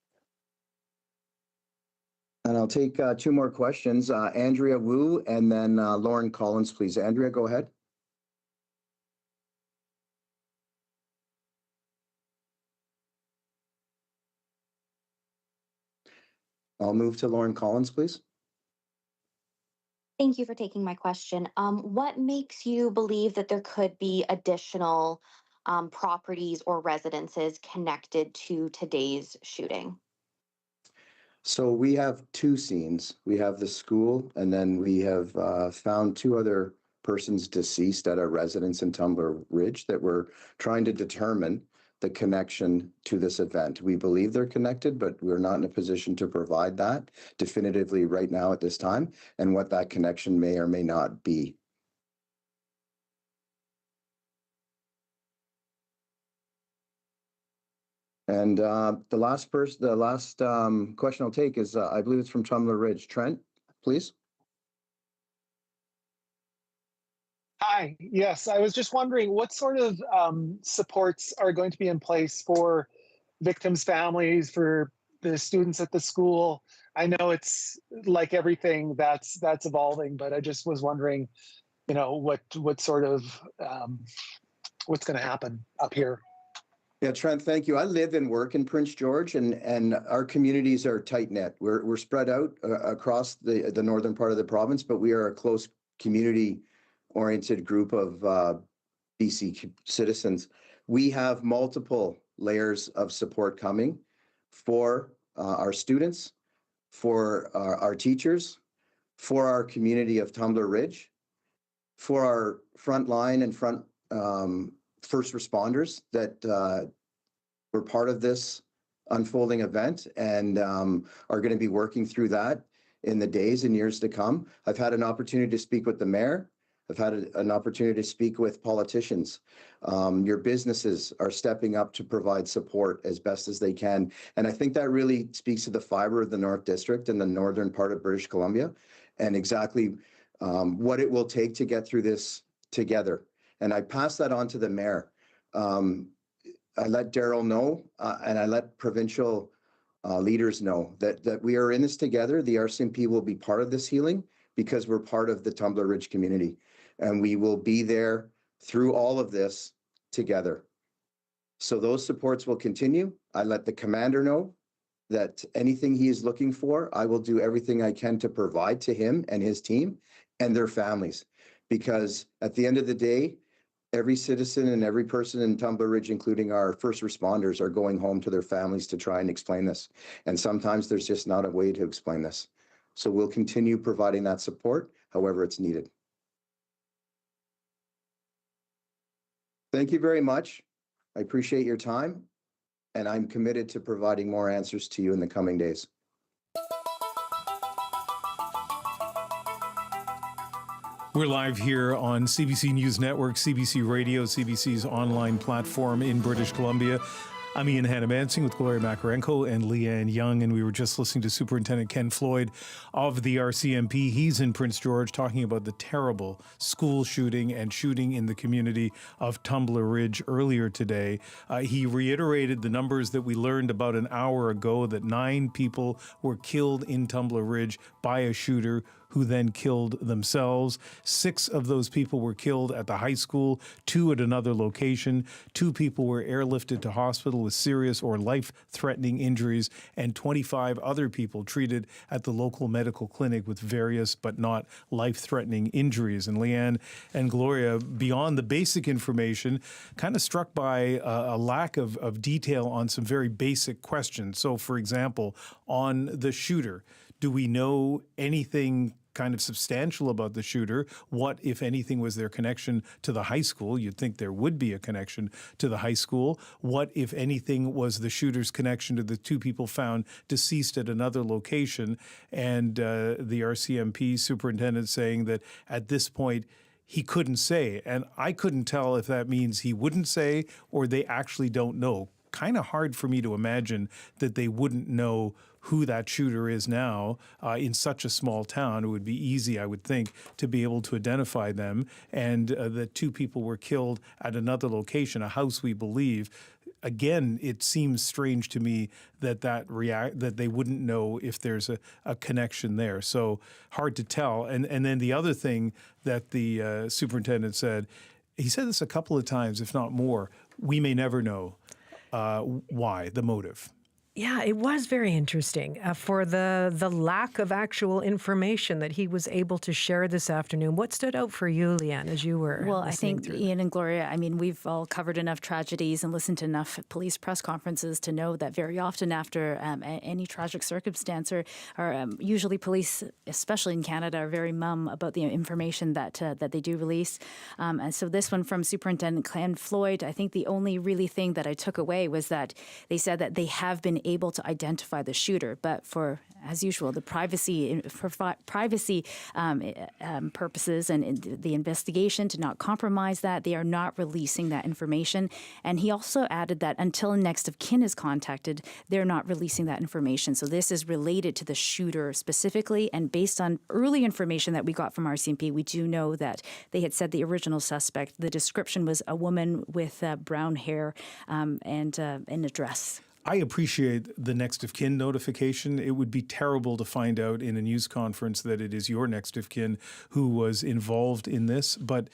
And I'll take 2 more questions. Andrea Wu and then Lauren Collins, please. Andrea, go ahead. I'll move to Lauren Collins, please. Thank you for taking my question. What makes you believe that there could be additional properties or residences connected to today's shooting? So we have 2 scenes. We have the school, and then we have found 2 other persons deceased at a residence in Tumbler Ridge that we're trying to determine the connection to this event. We believe they're connected, but we're not in a position to provide that definitively right now at this time, and what that connection may or may not be. And the last question I'll take is, I believe it's from Tumbler Ridge. Trent, please. Hi, yes, I was just wondering what sort of supports are going to be in place for victims' families, for the students at the school. I know it's like everything that's evolving, but I just was wondering, what sort of what's going to happen up here. Yeah, Trent, thank you. I live and work in Prince George, and our communities are tight-knit. We're spread out across the northern part of the province, but we are a close community-oriented group of BC citizens. We have multiple layers of support coming for our students, for our teachers, for our community of Tumbler Ridge, for our front line and first responders that were part of this unfolding event and are going to be working through that in the days and years to come. I've had an opportunity to speak with the mayor. I've had an opportunity to speak with politicians. Your businesses are stepping up to provide support as best as they can. And I think that really speaks to the fiber of the North District and the northern part of British Columbia, and exactly what it will take to get through this together. And I pass that on to the mayor. I let Daryl know, and I let provincial leaders know that we are in this together. The RCMP will be part of this healing because we're part of the Tumbler Ridge community, and we will be there through all of this together. So those supports will continue. I let the commander know that anything he is looking for, I will do everything I can to provide to him and his team and their families, because at the end of the day, Every citizen and every person in Tumbler Ridge, including our first responders, are going home to their families to try and explain this. And sometimes there's just not a way to explain this. So we'll continue providing that support, however it's needed. Thank you very much. I appreciate your time, and I'm committed to providing more answers to you in the coming days. We're live here on CBC News Network, CBC Radio, CBC's online platform in British Columbia. I'm Ian Hannamansing with Gloria Makarenko and Leanne Young, and we were just listening to Superintendent Ken Floyd of the RCMP. He's in Prince George talking about the terrible school shooting and shooting in the community of Tumbler Ridge earlier today. He reiterated the numbers that we learned about an hour ago, that 9 people were killed in Tumbler Ridge by a shooter who then killed themselves. 6 of those people were killed at the high school, 2 at another location. 2 people were airlifted to hospital with serious or life-threatening injuries, and 25 other people treated at the local medical clinic with various but not life-threatening injuries. And Leanne and Gloria, beyond the basic information, kind of struck by a lack of detail on some very basic questions. So, for example, on the shooter, do we know anything kind of substantial about the shooter? What, if anything, was their connection to the high school? You'd think there would be a connection to the high school. What, if anything, was the shooter's connection to the 2 people found deceased at another location? And the RCMP superintendent saying that at this point, he couldn't say. And I couldn't tell if that means he wouldn't say or they actually don't know. Kind of hard for me to imagine that they wouldn't know who that shooter is now in such a small town. It would be easy, I would think, to be able to identify them. And the 2 people were killed at another location, a house, we believe. Again, it seems strange to me that that they wouldn't know if there's a connection there. So hard to tell. And then the other thing that the superintendent said, he said this a couple of times, if not more, we may never know why, the motive. Yeah, it was very interesting for the lack of actual information that he was able to share this afternoon. What stood out for you, Leanne, as you were Well, I think through? Ian and Gloria, I mean, we've all covered enough tragedies and listened to enough police press conferences to know that very often after any tragic circumstance, or usually police, especially in Canada, are very mum about the information that they do release. And so this one from Superintendent Ken Floyd, I think the only really thing that I took away was that they said that they have been able to identify the shooter, but for, as usual, the privacy purposes and the investigation to not compromise that, they are not releasing that information. And he also added that until next of kin is contacted, they're not releasing that information. So this is related to the shooter specifically, and based on early information that we got from RCMP, we do know that they had said the original suspect, the description was a woman with brown hair and in a dress. I appreciate the next of kin notification. It would be terrible to find out in a news conference that it is your next of kin who was involved in this. But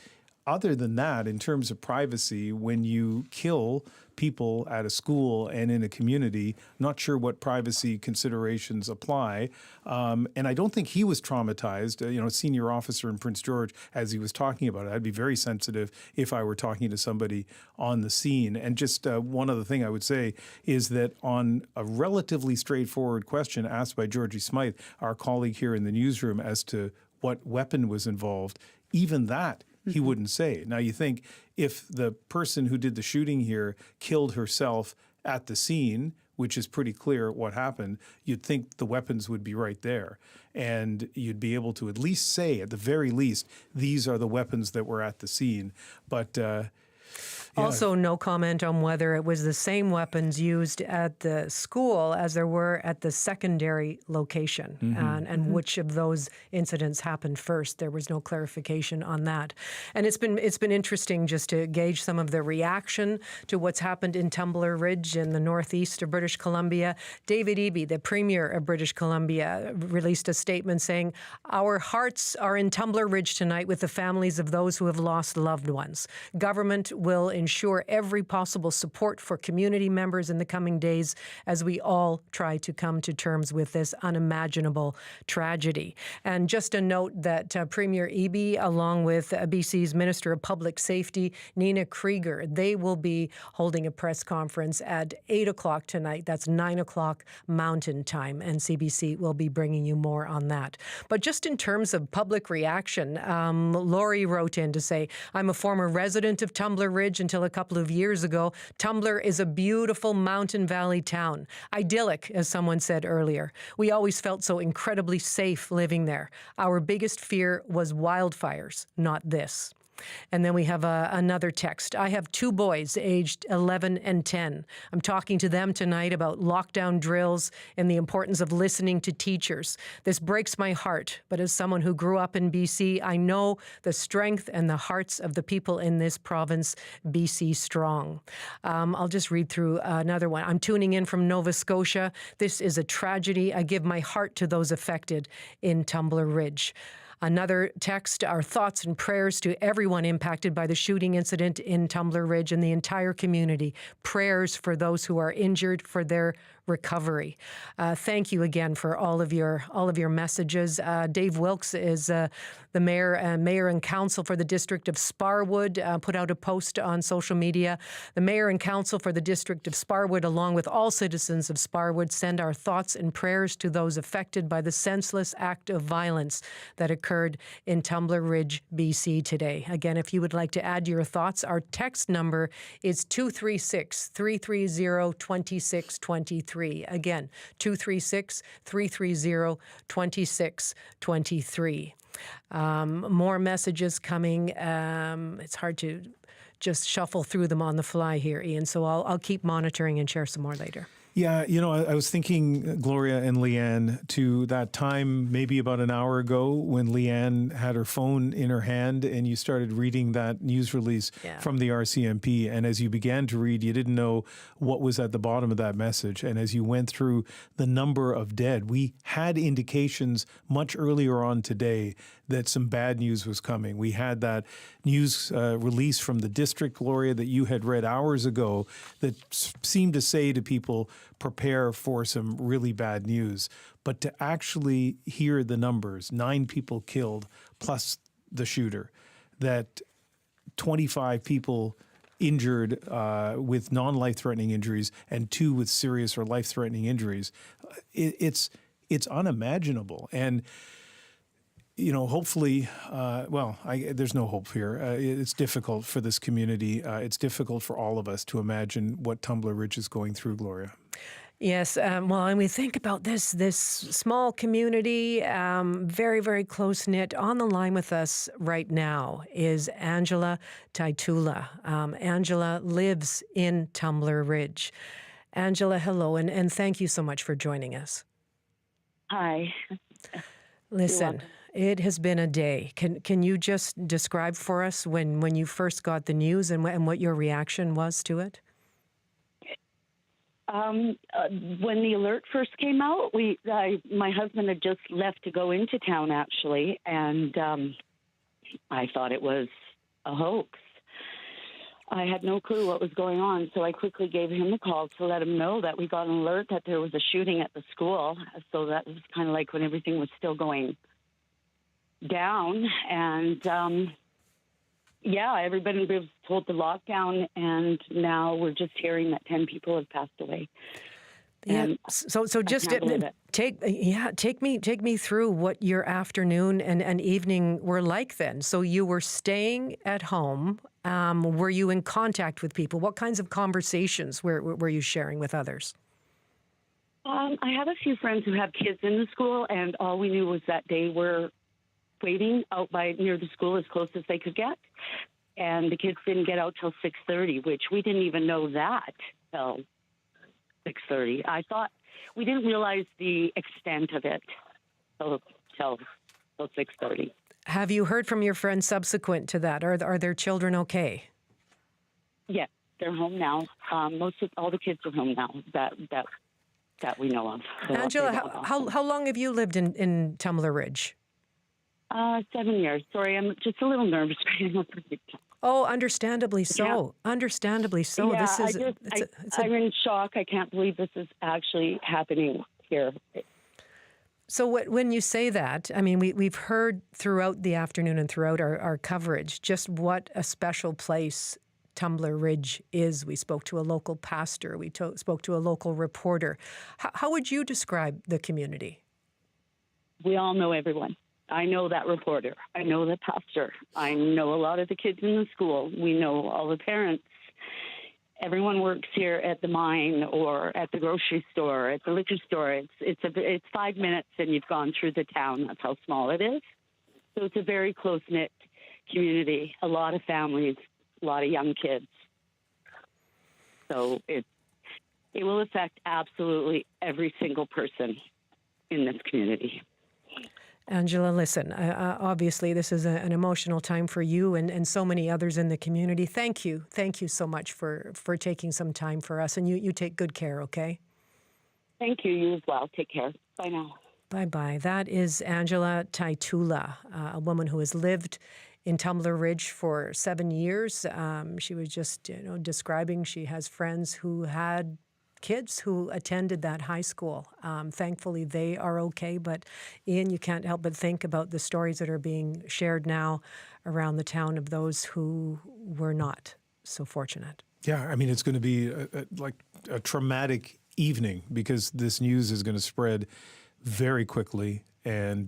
other than that, in terms of privacy, when you kill people at a school and in a community, not sure what privacy considerations apply. And I don't think he was traumatized, a senior officer in Prince George, as he was talking about it. I'd be very sensitive if I were talking to somebody on the scene. And just one other thing I would say is that on a relatively straightforward question asked by Georgie Smythe, our colleague here in the newsroom, as to what weapon was involved, even that he wouldn't say. Now, you think if the person who did the shooting here killed herself at the scene, which is pretty clear what happened, you'd think the weapons would be right there. And you'd be able to at least say, at the very least, these are the weapons that were at the scene. But also, no comment on whether it was the same weapons used at the school as there were at the secondary location, and which of those incidents happened first. There was no clarification on that. And it's been interesting just to gauge some of the reaction to what's happened in Tumbler Ridge in the northeast of British Columbia. David Eby, the Premier of British Columbia, released a statement saying, "Our hearts are in Tumbler Ridge tonight with the families of those who have lost loved ones. Government will ensure every possible support for community members in the coming days as we all try to come to terms with this unimaginable tragedy. And just a note that Premier Eby, along with BC's Minister of Public Safety, Nina Krieger, they will be holding a press conference at 8 o'clock tonight. That's 9 o'clock Mountain Time, and CBC will be bringing you more on that. But just in terms of public reaction, Lori wrote in to say, I'm a former resident of Tumbler Ridge until a couple of years ago. Tumbler is a beautiful mountain valley town. Idyllic, as someone said earlier. We always felt so incredibly safe living there. Our biggest fear was wildfires, not this. And then we have another text. I have 2 boys aged 11 and 10. I'm talking to them tonight about lockdown drills and the importance of listening to teachers. This breaks my heart, but as someone who grew up in BC, I know the strength and the hearts of the people in this province, BC strong. I'll just read through another one. I'm tuning in from Nova Scotia. This is a tragedy. I give my heart to those affected in Tumbler Ridge. Another text, our thoughts and prayers to everyone impacted by the shooting incident in Tumbler Ridge and the entire community. Prayers for those who are injured, for their recovery. Thank you again for all of your messages. Dave Wilkes is the mayor and council for the district of Sparwood, put out a post on social media. The mayor and council for the district of Sparwood, along with all citizens of Sparwood, send our thoughts and prayers to those affected by the senseless act of violence that occurred in Tumbler Ridge, BC today. Again, if you would like to add your thoughts, our text number is 236-330-2623. Again, 236-330-2623. More messages coming. It's hard to just shuffle through them on the fly here, Ian, so I'll keep monitoring and share some more later. Yeah, I was thinking, Gloria and Leanne, to that time maybe about an hour ago when Leanne had her phone in her hand and you started reading that news release from the RCMP. And as you began to read, you didn't know what was at the bottom of that message. And as you went through the number of dead, we had indications much earlier on today that some bad news was coming. We had that news release from the district, Gloria, that you had read hours ago that seemed to say to people, prepare for some really bad news. But to actually hear the numbers, 9 people killed plus the shooter, that 25 people injured with non-life-threatening injuries and 2 with serious or life-threatening injuries, it's unimaginable. And hopefully, there's no hope here. It's difficult for this community. It's difficult for all of us to imagine what Tumbler Ridge is going through, Gloria. Yes, and we think about this small community, very, very close-knit. On the line with us right now is Angela Taitula. Angela lives in Tumbler Ridge. Angela, hello, and thank you so much for joining us. Hi. Listen, it has been a day. Can you just describe for us when you first got the news and what your reaction was to it? When the alert first came out, my husband had just left to go into town, actually, and I thought it was a hoax. I had no clue what was going on, so I quickly gave him a call to let him know that we got an alert that there was a shooting at the school. So that was kind of like when everything was still going down, and everybody was told to lock down, and now we're just hearing that 10 people have passed away. Yeah. So just take me through what your afternoon and evening were like then. So you were staying at home. Were you in contact with people? What kinds of conversations were you sharing with others? I have a few friends who have kids in the school, and all we knew was that they were waiting out near the school as close as they could get. And the kids didn't get out till 6:30, which we didn't even know that till 6:30. I thought we didn't realize the extent of it till 6:30. Have you heard from your friends subsequent to that? Are their children okay? Yes, they're home now. All the kids are home now that we know of. So Angela, how long have you lived in Tumbler Ridge? 7 years. Sorry, I'm just a little nervous right now. Oh, understandably so. Understandably so. Yeah, I'm in shock. I can't believe this is actually happening here. So when you say that, I mean, we've heard throughout the afternoon and throughout our coverage just what a special place Tumbler Ridge is. We spoke to a local pastor. We spoke to a local reporter. How would you describe the community? We all know everyone. I know that reporter. I know the pastor. I know a lot of the kids in the school. We know all the parents. Everyone works here at the mine or at the grocery store, at the liquor store. It's 5 minutes and you've gone through the town. That's how small it is. So it's a very close-knit community, a lot of families, a lot of young kids. So it will affect absolutely every single person in this community. Angela, listen, obviously this is an emotional time for you and so many others in the community. Thank you. Thank you so much for taking some time for us. And you take good care, okay? Thank you. You as well. Take care. Bye now. Bye-bye. That is Angela Taitula, a woman who has lived in Tumbler Ridge for 7 years. She was just describing she has friends who had kids who attended that high school. Thankfully, they are okay. But Ian, you can't help but think about the stories that are being shared now around the town of those who were not so fortunate. Yeah, I mean, it's going to be like a traumatic evening because this news is going to spread very quickly. And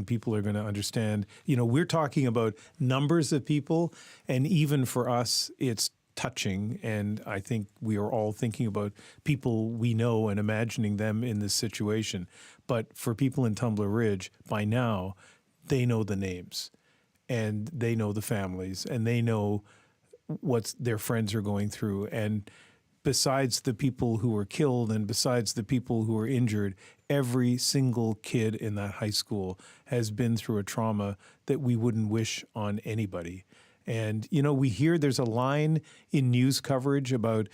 people are going to understand. We're talking about numbers of people, and even for us, it's touching. And I think we are all thinking about people we know and imagining them in this situation. But for people in Tumbler Ridge, by now, they know the names, and they know the families, and they know what their friends are going through. And besides the people who were killed and besides the people who were injured, every single kid in that high school has been through a trauma that we wouldn't wish on anybody. And, we hear there's a line in news coverage about,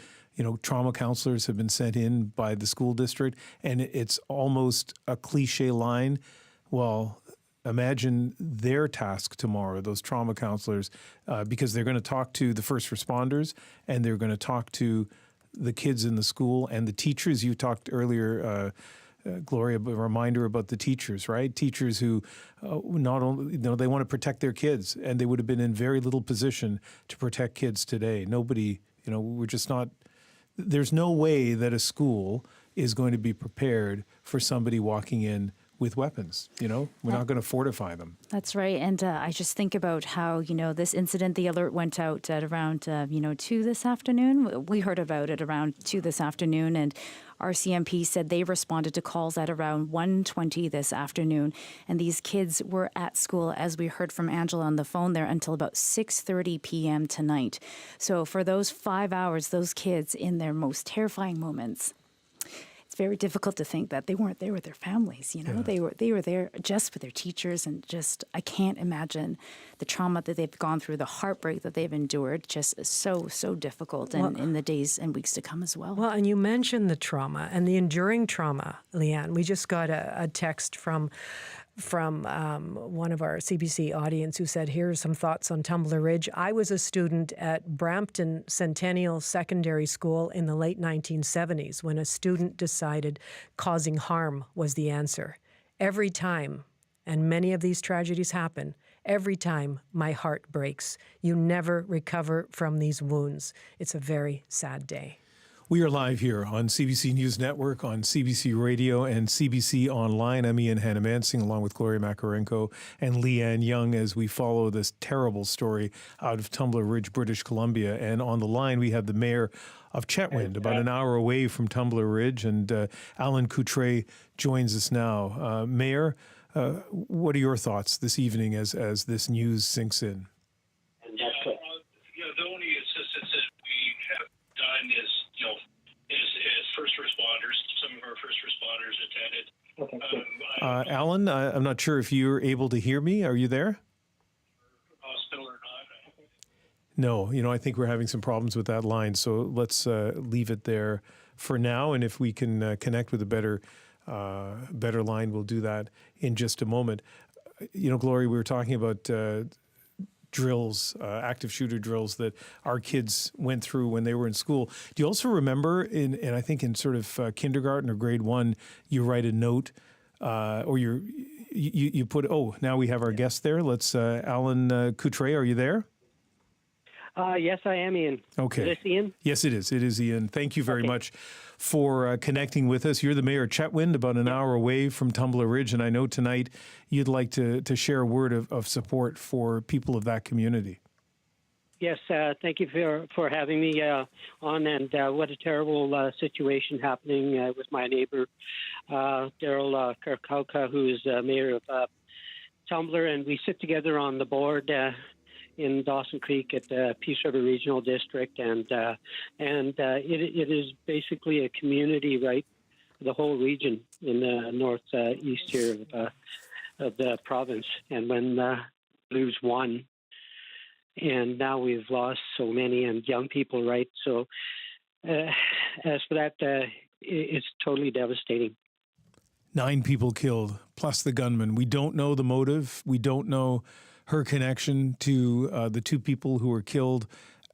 trauma counselors have been sent in by the school district, and it's almost a cliche line. Well, imagine their task tomorrow, those trauma counselors, because they're going to talk to the first responders and they're going to talk to the kids in the school and the teachers. You talked earlier, Gloria, a reminder about the teachers, right? Teachers who not only, they want to protect their kids, and they would have been in very little position to protect kids today. Nobody, we're just not, there's no way that a school is going to be prepared for somebody walking in with weapons. We're not going to fortify them. That's right. And I just think about how, this incident, the alert went out at around, 2 this afternoon. We heard about it around 2 this afternoon, and RCMP said they responded to calls at around 1:20 this afternoon. And these kids were at school, as we heard from Angela on the phone there, until about 6:30 p.m. tonight. So for those 5 hours, those kids in their most terrifying moments, very difficult to think that they weren't there with their families. Yeah. They were there just with their teachers, and just I can't imagine the trauma that they've gone through, the heartbreak that they've endured. Just so difficult, and in the days and weeks to come as well. Well, and you mentioned the trauma and the enduring trauma, Leanne. We just got a text from one of our CBC audience who said, here's some thoughts on Tumbler Ridge. I was a student at Brampton Centennial Secondary School in the late 1970s when a student decided causing harm was the answer. Every time, and many of these tragedies happen, every time my heart breaks. You never recover from these wounds. It's a very sad day. We are live here on CBC News Network, on CBC Radio, and CBC Online. I'm Ian Hanamansing, along with Gloria Makarenko and Leanne Young, as we follow this terrible story out of Tumbler Ridge, British Columbia. And on the line, we have the mayor of Chetwynd, about an hour away from Tumbler Ridge, and Alan Coutre joins us now. Mayor, what are your thoughts this evening as this news sinks in? The only assistance that we have done is first responders. Some of our first responders attended. Alan, I'm not sure if you're able to hear me. Are you there? Hospital or not? No, I think we're having some problems with that line, so let's leave it there for now. And if we can connect with a better line, we'll do that in just a moment. Gloria, we were talking about drills, active shooter drills that our kids went through when they were in school. Do you also remember, and I think in sort of kindergarten or grade 1, you write a note or you put, now we have our guest there. Let's, Alan Coutre, are you there? Yes, I am, Ian. Okay. Is this Ian? Yes, it is. It is Ian. Thank you very much for connecting with us. You're the mayor of Chetwynd, about an hour away from Tumbler Ridge, and I know tonight you'd like to share a word of support for people of that community. Yes, thank you for having me on, and what a terrible situation happening with my neighbor, Daryl Kirkauka, who is mayor of Tumbler, and we sit together on the board in Dawson Creek at the Peace River Regional District, and it is basically a community, right? The whole region in the northeast here of the province, and when lose one, and now we've lost so many and young people, right? So as for that, it's totally devastating. 9 people killed, plus the gunman. We don't know the motive. We don't know her connection to the 2 people who were killed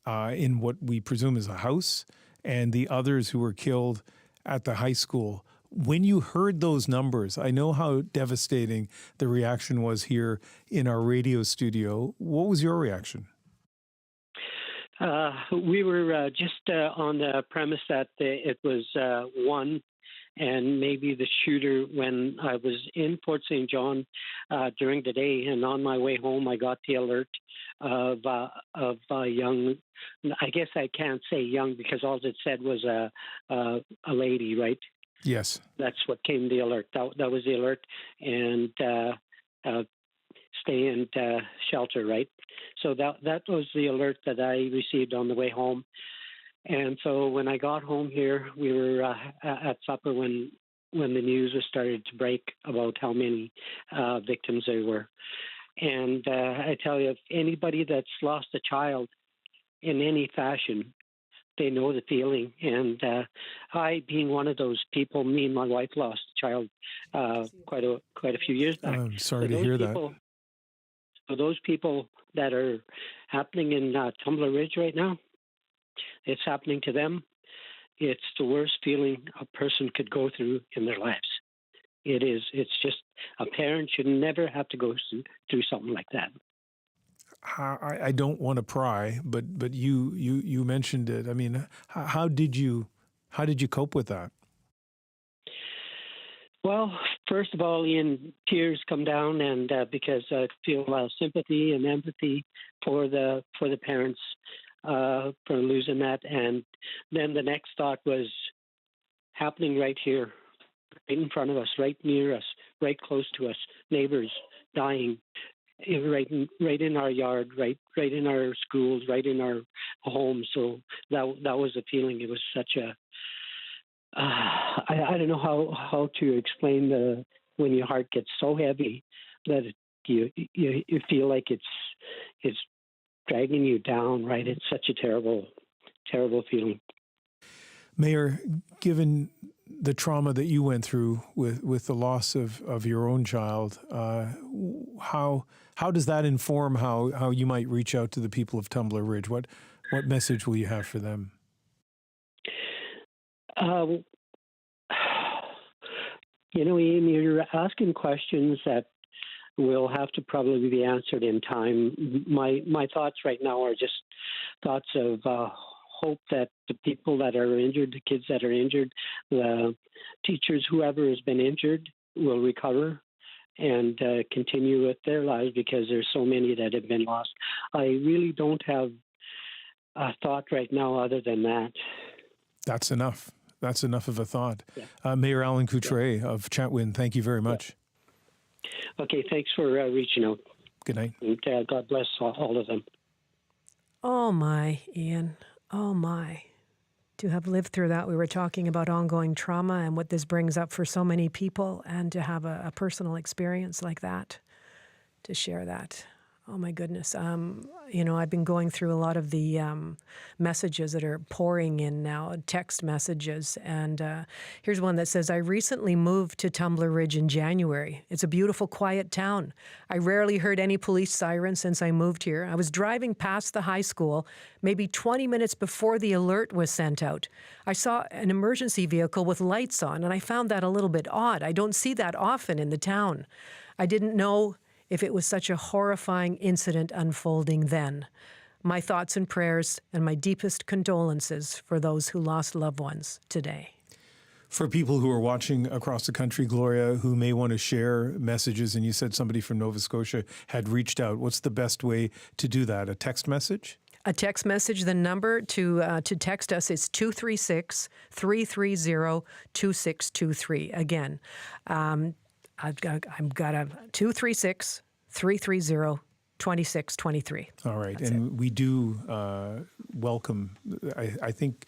in what we presume is a house, and the others who were killed at the high school. When you heard those numbers, I know how devastating the reaction was here in our radio studio. What was your reaction? We were just on the premise that it was one, and maybe the shooter, when I was in Port St. John during the day, and on my way home, I got the alert of a young, I guess I can't say young because all it said was a lady, right? Yes. That's what came the alert. That was the alert, and stay in shelter, right? So that was the alert that I received on the way home. And so when I got home here, we were at supper when the news was started to break about how many victims there were. And I tell you, if anybody that's lost a child in any fashion, they know the feeling. And I, being one of those people, me and my wife lost a child quite a few years back. I'm sorry to hear that. For those people that are happening in Tumbler Ridge right now, it's happening to them. It's the worst feeling a person could go through in their lives. It is. It's just, a parent should never have to go through something like that. I don't want to pry, but you mentioned it. I mean, how did you cope with that? Well, first of all, Ian, tears come down, and because I feel sympathy and empathy for the parents for losing that, and then the next thought was happening right here, right in front of us, right near us, right close to us, neighbors dying, right in our yard, right in our schools, right in our homes. So that was a feeling. It was such a I don't know how to explain when your heart gets so heavy that you feel like it's dragging you down, right? It's such a terrible, terrible feeling. Mayor, given the trauma that you went through with the loss of your own child, how does that inform how you might reach out to the people of Tumbler Ridge? What message will you have for them? Ian, you're asking questions that will have to probably be answered in time. My thoughts right now are just thoughts of hope that the people that are injured, the kids that are injured, the teachers, whoever has been injured, will recover and continue with their lives, because there's so many that have been lost. I really don't have a thought right now other than that. That's enough. That's enough of a thought. Yeah. Mayor Alan Coutre of Chetwynd, thank you very much. Yeah. Okay, thanks for reaching out. Good night. And God bless all of them. Oh my, Ian. Oh my. To have lived through that, we were talking about ongoing trauma and what this brings up for so many people, and to have a personal experience like that, to share that. Oh my goodness. I've been going through a lot of the messages that are pouring in now, text messages. And here's one that says, I recently moved to Tumbler Ridge in January. It's a beautiful, quiet town. I rarely heard any police sirens since I moved here. I was driving past the high school maybe 20 minutes before the alert was sent out. I saw an emergency vehicle with lights on, and I found that a little bit odd. I don't see that often in the town. I didn't know if it was such a horrifying incident unfolding then. My thoughts and prayers and my deepest condolences for those who lost loved ones today. For people who are watching across the country, Gloria, who may want to share messages, and you said somebody from Nova Scotia had reached out, what's the best way to do that? A text message? A text message, the number to text us is 236-330-2623. Again, I've got a 236-330-2623. All right. That's and we do welcome, I think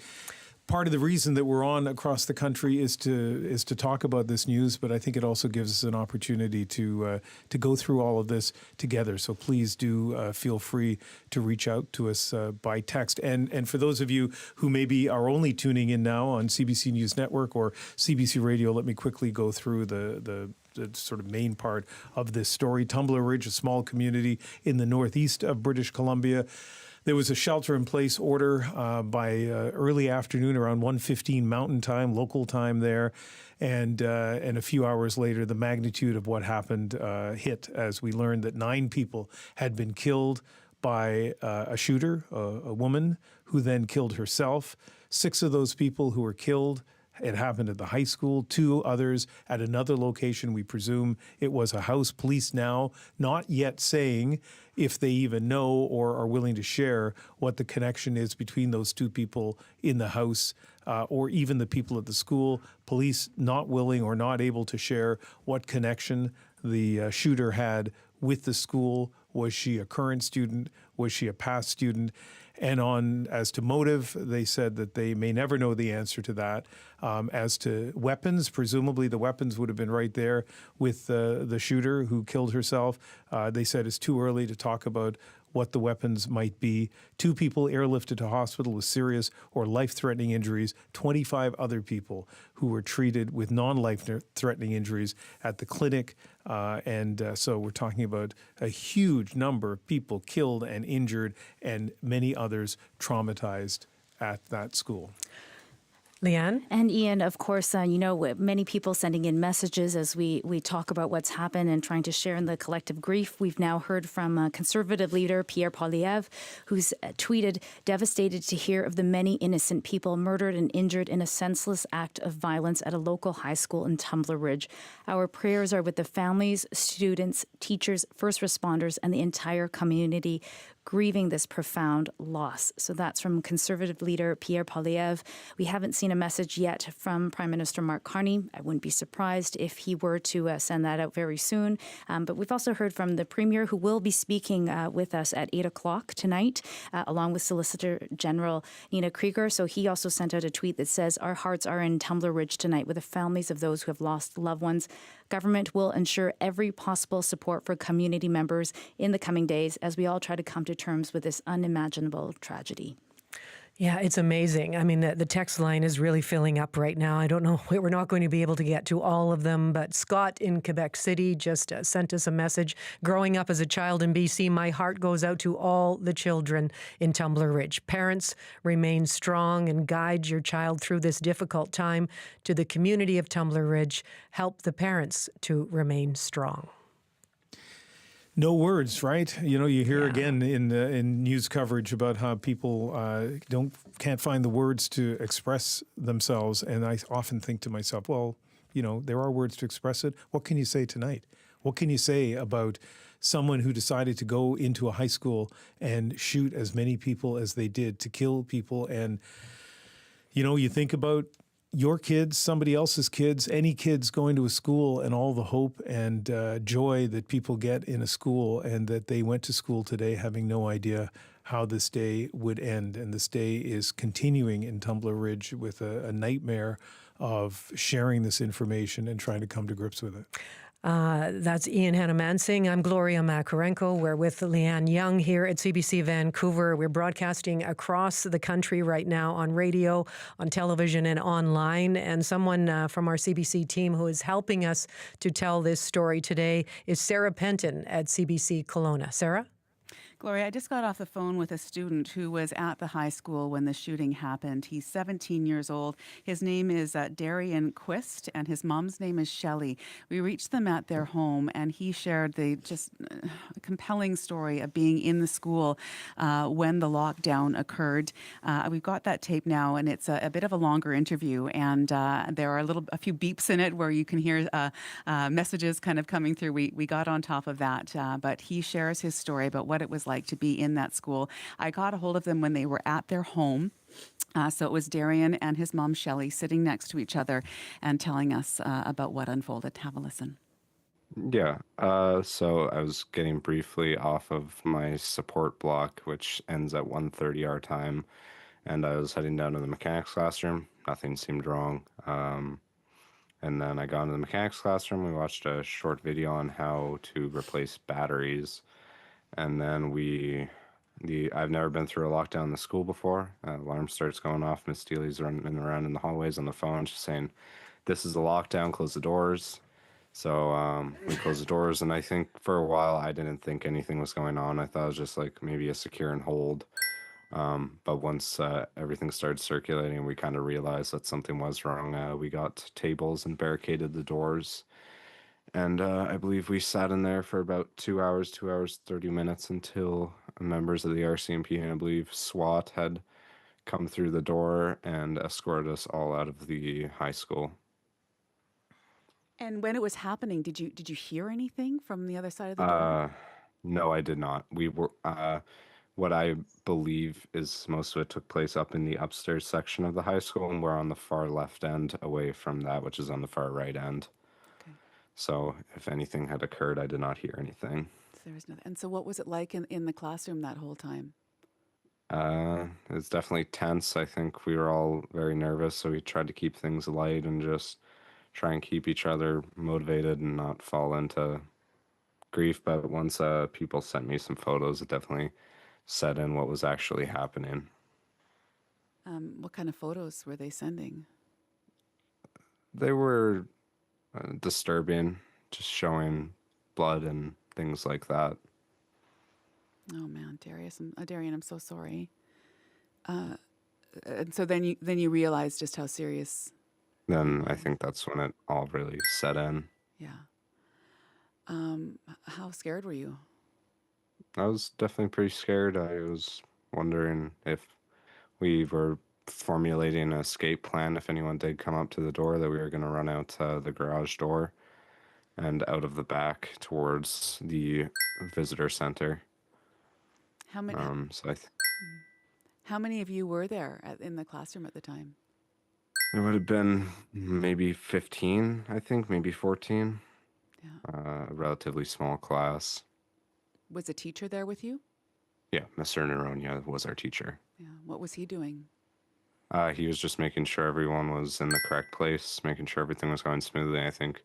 part of the reason that we're on across the country is to talk about this news, but I think it also gives us an opportunity to go through all of this together. So please do feel free to reach out to us by text. And for those of you who maybe are only tuning in now on CBC News Network or CBC Radio, let me quickly go through the sort of main part of this story. Tumbler Ridge, a small community in the northeast of British Columbia. There was a shelter-in-place order by early afternoon, around 1:15 Mountain Time, local time there, and a few hours later, the magnitude of what happened hit as we learned that 9 people had been killed by a shooter, a woman, who then killed herself. 6 of those people who were killed, it happened at the high school, 2 others at another location. We presume it was a house. Police now not yet saying if they even know or are willing to share what the connection is between those 2 people in the house or even the people at the school. Police not willing or not able to share what connection the shooter had with the school. Was she a current student? Was she a past student? And as to motive, they said that they may never know the answer to that. As to weapons, presumably the weapons would have been right there with the shooter who killed herself. They said it's too early to talk about what the weapons might be. 2 people airlifted to hospital with serious or life-threatening injuries, 25 other people who were treated with non-life-threatening injuries at the clinic. So we're talking about a huge number of people killed and injured and many others traumatized at that school. Leanne? And Ian, of course, many people sending in messages as we talk about what's happened and trying to share in the collective grief. We've now heard from Conservative leader Pierre Poilievre, who's tweeted, devastated to hear of the many innocent people murdered and injured in a senseless act of violence at a local high school in Tumbler Ridge. Our prayers are with the families, students, teachers, first responders, and the entire community grieving this profound loss. So that's from Conservative leader Pierre Poilievre. We haven't seen a message yet from Prime Minister Mark Carney. I wouldn't be surprised if he were to send that out very soon. But we've also heard from the Premier, who will be speaking with us at 8 o'clock tonight, along with Solicitor General Nina Krieger. So he also sent out a tweet that says, our hearts are in Tumbler Ridge tonight with the families of those who have lost loved ones. Government will ensure every possible support for community members in the coming days as we all try to come to terms with this unimaginable tragedy. Yeah, it's amazing. I mean, the text line is really filling up right now. I don't know, we're not going to be able to get to all of them, but Scott in Quebec City just sent us a message. Growing up as a child in BC, my heart goes out to all the children in Tumbler Ridge. Parents, remain strong and guide your child through this difficult time. To the community of Tumbler Ridge, help the parents to remain strong. No words, right? You hear again in news coverage about how people can't find the words to express themselves, and I often think to myself, well, there are words to express it. What can you say tonight? What can you say about someone who decided to go into a high school and shoot as many people as they did, to kill people? And you think about your kids, somebody else's kids, any kids going to a school, and all the hope and joy that people get in a school, and that they went to school today having no idea how this day would end. And this day is continuing in Tumbler Ridge with a nightmare of sharing this information and trying to come to grips with it. That's Ian Hanamansing. I'm Gloria Makarenko. We're with Leanne Young here at CBC Vancouver. We're broadcasting across the country right now on radio, on television, and online. And someone from our CBC team who is helping us to tell this story today is Sarah Penton at CBC Kelowna. Sarah? Gloria, I just got off the phone with a student who was at the high school when the shooting happened. He's 17 years old. His name is Darian Quist, and his mom's name is Shelley. We reached them at their home, and he shared the just compelling story of being in the school when the lockdown occurred. We've got that tape now, and it's a bit of a longer interview, and there are a few beeps in it where you can hear messages kind of coming through. We got on top of that, but he shares his story about what it was like to be in that school. I got a hold of them when they were at their home. So it was Darian and his mom, Shelley, sitting next to each other and telling us about what unfolded. Have a listen. Yeah, so I was getting briefly off of my support block, which ends at 1:30 our time, and I was heading down to the mechanics classroom. Nothing seemed wrong. And then I got into the mechanics classroom. We watched a short video on how to replace batteries. And then I've never been through a lockdown in the school before. Alarm starts going off. Miss Steely's running around in the hallways on the phone. She's saying, "This is a lockdown, close the doors." So we closed the doors, and I think for a while I didn't think anything was going on. I thought it was just like maybe a secure and hold. But once everything started circulating, we kind of realized that something was wrong. We got tables and barricaded the doors. And I believe we sat in there for about 2 hours, 30 minutes until members of the RCMP and I believe SWAT had come through the door and escorted us all out of the high school. And when it was happening, did you hear anything from the other side of the door? No, I did not. We were what I believe is most of it took place up in the upstairs section of the high school, and we're on the far left end away from that, which is on the far right end. So if anything had occurred, I did not hear anything. There was nothing. And so what was it like in the classroom that whole time? It was definitely tense. I think we were all very nervous, so we tried to keep things light and just try and keep each other motivated and not fall into grief. But once people sent me some photos, it definitely set in what was actually happening. What kind of photos were they sending? They were disturbing, just showing blood and things like that. Oh man, Darian, I'm so sorry. And so then you realized just how serious. Then I think that's when it all really set in. Yeah. How scared were you? I was definitely pretty scared. I was wondering if we were formulating an escape plan if anyone did come up to the door, that we were going to run out the garage door and out of the back towards the visitor center. How many? How many of you were there in the classroom at the time? It would have been maybe 15, I think, maybe 14. Yeah. A relatively small class. Was a teacher there with you? Yeah, Mr. Neronia was our teacher. Yeah. What was he doing? He was just making sure everyone was in the correct place, making sure everything was going smoothly. I think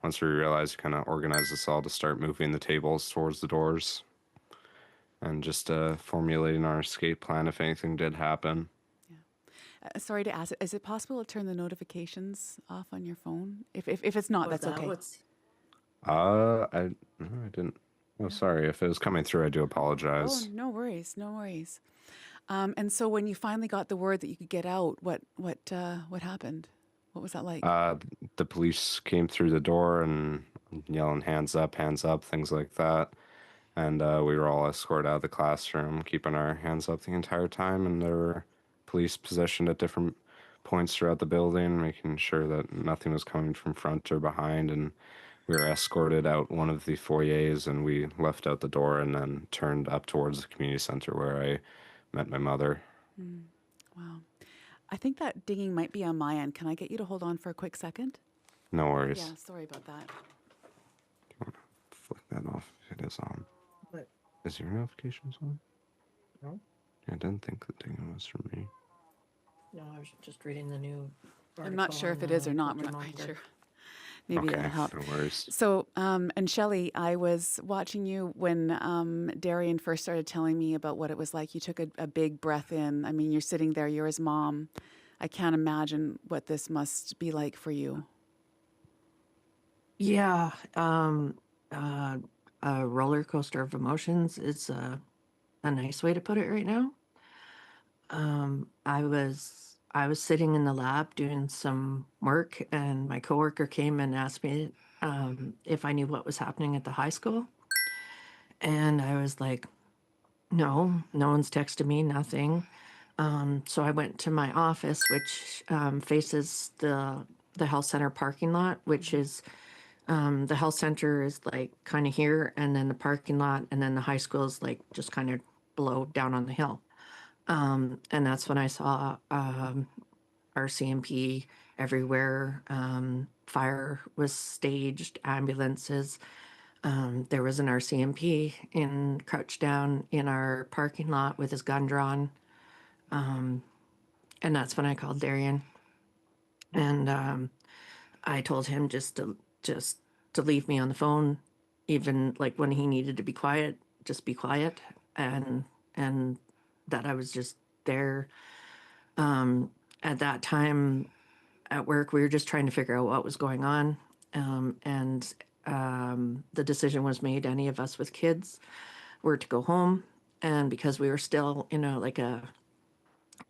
once we realized, he kind of organized us all to start moving the tables towards the doors and just formulating our escape plan if anything did happen. Yeah. Sorry to ask, is it possible to turn the notifications off on your phone? If it's not, that's okay. I didn't. Oh, sorry. If it was coming through, I do apologize. Oh, no worries, no worries. And so when you finally got the word that you could get out, what happened? What was that like? The police came through the door and yelling hands up, things like that. And we were all escorted out of the classroom, keeping our hands up the entire time. And there were police positioned at different points throughout the building, making sure that nothing was coming from front or behind. And we were escorted out one of the foyers, and we left out the door and then turned up towards the community center where I met my mother. Wow. I think that dinging might be on my end. Can I get you to hold on for a quick second? No worries. Yeah, sorry about that. Do you want to flick that off if it is on? What? Is your notifications on? No? I didn't think the dinging was from me. No, I was just reading the new article. I'm not sure if it is or not. We're not quite sure. Maybe Okay, that'll help. no worries. So, and Shelley, I was watching you when Darian first started telling me about what it was like. You took a big breath in. I mean, you're sitting there, you're his mom. I can't imagine what this must be like for you. Yeah, a roller coaster of emotions is a nice way to put it right now. I was sitting in the lab doing some work, and my coworker came and asked me if I knew what was happening at the high school, and I was like, no, no one's texted me, nothing. So I went to my office, which faces the health center parking lot, which is the health center is like kind of here, and then the parking lot, and then the high school is like just kind of below down on the hill. And that's when I saw RCMP everywhere. Fire was staged, ambulances. There was an RCMP crouched down in our parking lot with his gun drawn. And that's when I called Darian. And I told him just to leave me on the phone, even like when he needed to be quiet, just be quiet, and that I was just there. At that time at work, we were just trying to figure out what was going on, and the decision was made. Any of us with kids were to go home, and because we were still in a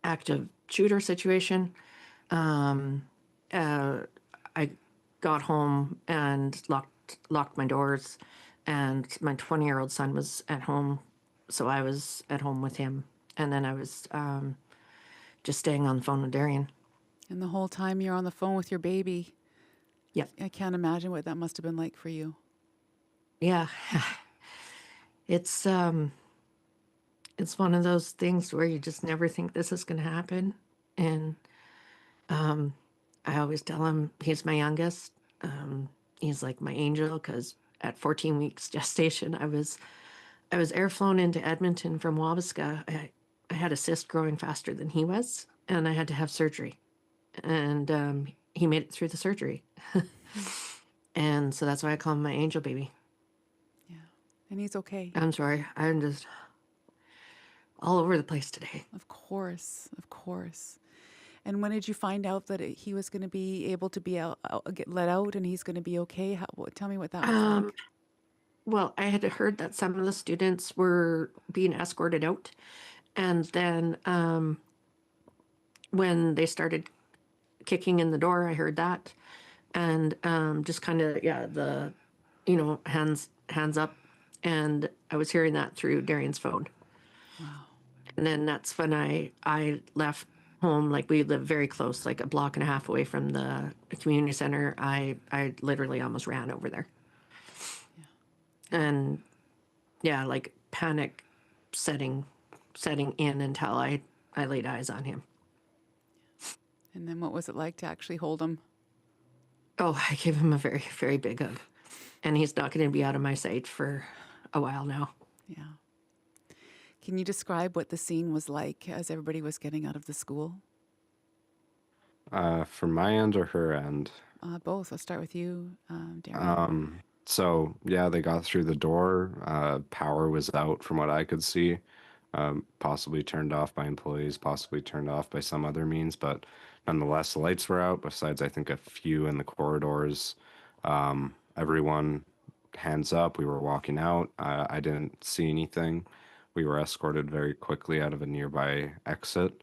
active shooter situation, I got home and locked my doors, and my 20-year-old son was at home, so I was at home with him, and then I was just staying on the phone with Darian. And the whole time you're on the phone with your baby. Yep. I can't imagine what that must have been like for you. Yeah. It's one of those things where you just never think this is going to happen, and I always tell him he's my youngest. He's like my angel, because at 14 weeks gestation, I was air flown into Edmonton from Wabasca. I had a cyst growing faster than he was, and I had to have surgery. And he made it through the surgery. And so that's why I call him my angel baby. Yeah. And he's okay. I'm sorry. I'm just all over the place today. Of course. Of course. And when did you find out that he was going to be able to be get let out and he's going to be okay? Tell me what that was like. Well, I had heard that some of the students were being escorted out. And then when they started kicking in the door, I heard that. And just kind of, hands up. And I was hearing that through Darian's phone. Wow. And then that's when I left home. Like, we live very close, like a block and a half away from the community center. I literally almost ran over there. Yeah. And yeah, like panic setting in until I laid eyes on him. And then what was it like to actually hold him? Oh, I gave him a very, very big hug. And he's not going to be out of my sight for a while now. Yeah. Can you describe what the scene was like as everybody was getting out of the school? From my end or her end? Both. I'll start with you, Darren. So, yeah, they got through the door. Power was out from what I could see. Possibly turned off by employees, possibly turned off by some other means, but nonetheless, the lights were out, besides, I think, a few in the corridors. Everyone, hands up, we were walking out. I didn't see anything. We were escorted very quickly out of a nearby exit,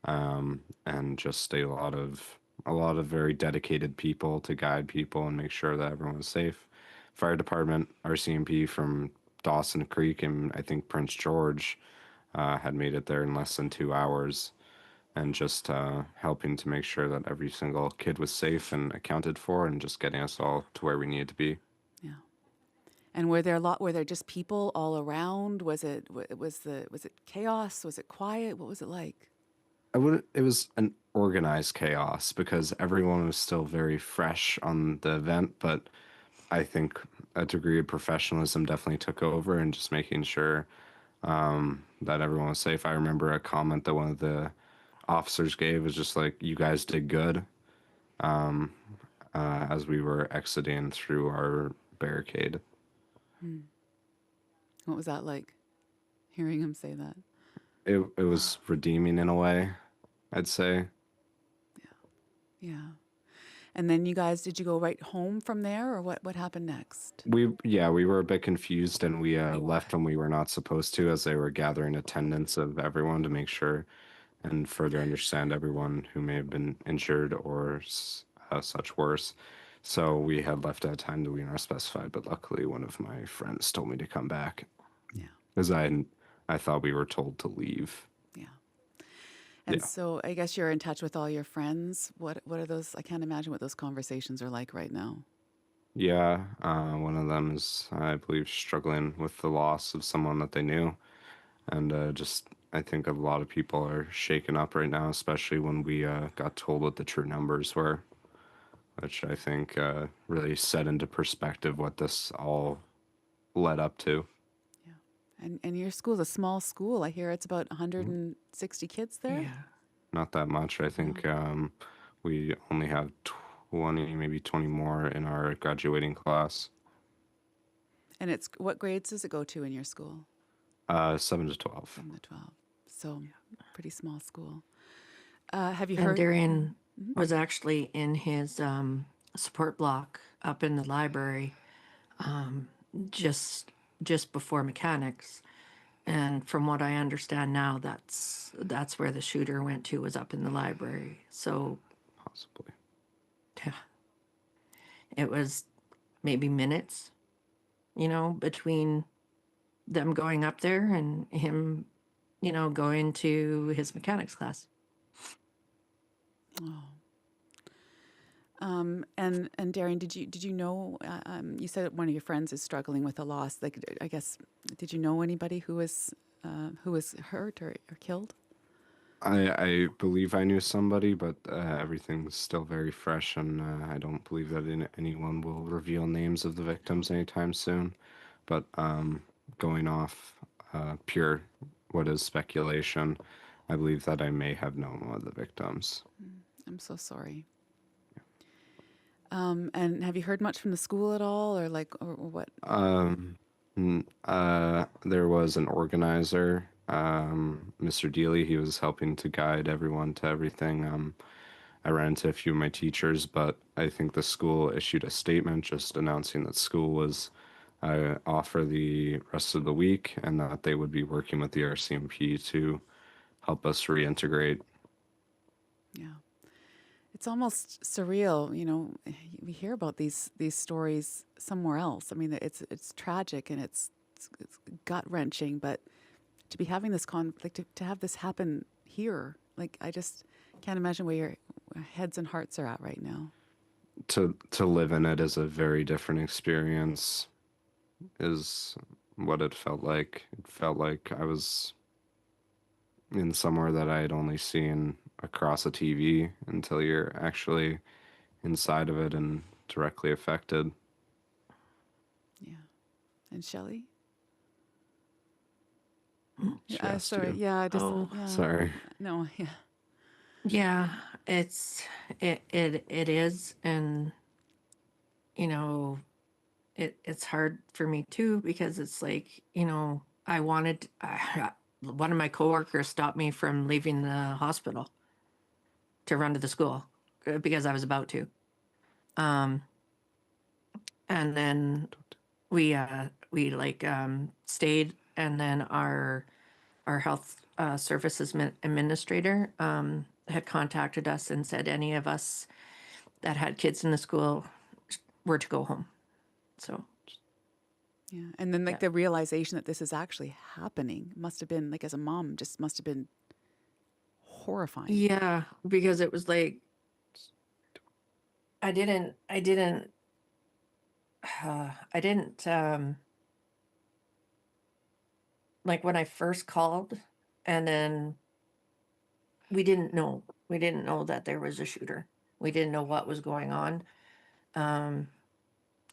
and just a lot of very dedicated people to guide people and make sure that everyone was safe. Fire department, RCMP from Dawson Creek and I think Prince George had made it there in less than 2 hours, and just helping to make sure that every single kid was safe and accounted for, and just getting us all to where we needed to be. Yeah. And were there just people all around? Was it chaos? Was it quiet? What was it like? It was an organized chaos because everyone was still very fresh on the event, but I think a degree of professionalism definitely took over, and just making sure that everyone was safe. I remember a comment that one of the officers gave was just like, "You guys did good." as we were exiting through our barricade. What was that like, hearing him say that? It was redeeming in a way, I'd say. Yeah. And then you guys, did you go right home from there, or what happened next? We were a bit confused, and we left when we were not supposed to, as they were gathering attendance of everyone to make sure and further understand everyone who may have been injured or such worse. So we had left at a time that we were not specified, but luckily one of my friends told me to come back. Yeah. Because I thought we were told to leave. And so I guess you're in touch with all your friends. What are those? I can't imagine what those conversations are like right now. Yeah, one of them is, I believe, struggling with the loss of someone that they knew. And I think a lot of people are shaken up right now, especially when we got told what the true numbers were, which I think really set into perspective what this all led up to. And your school's a small school. I hear it's about 160 kids there. Yeah. Not that much. I think we only have 20, maybe 20 more in our graduating class. And it's what grades does it go to in your school? 7 to 12. 7 to 12. So pretty small school. Have you And heard? Darian was actually in his support block up in the library just before mechanics. And from what I understand now, that's where the shooter went to, was up in the library. So possibly. Yeah. It was maybe minutes, between them going up there and him, going to his mechanics class. Oh. And Darian, did you know? You said one of your friends is struggling with a loss. Like, I guess, did you know anybody who was hurt or killed? I believe I knew somebody, but everything's still very fresh, and I don't believe that anyone will reveal names of the victims anytime soon. But going off pure what is speculation, I believe that I may have known one of the victims. I'm so sorry. And have you heard much from the school at all, or what? There was an organizer, Mr. Dealey. He was helping to guide everyone to everything. I ran into a few of my teachers, but I think the school issued a statement just announcing that school was off for the rest of the week and that they would be working with the RCMP to help us reintegrate. Yeah. It's almost surreal, we hear about these stories somewhere else. I mean, it's tragic and it's gut-wrenching, but to be having this conflict, to have this happen here, I just can't imagine where your heads and hearts are at right now. To live in it is a very different experience, is what it felt like. It felt like I was in somewhere that I had only seen across a TV until you're actually inside of it and directly affected. Yeah. And Shelley? Sorry. Yeah. Sorry. No. Yeah. Yeah, it is, and it's hard for me too, because it's like, I wanted. One of my coworkers stopped me from leaving the hospital to run to the school because I was about to. And then we stayed, and then our health services administrator had contacted us and said any of us that had kids in the school were to go home. So. Yeah. And then the realization that this is actually happening must have been, as a mom, just must have been horrifying. Yeah, because it was I didn't when I first called, and then we didn't know that there was a shooter. We didn't know what was going on. And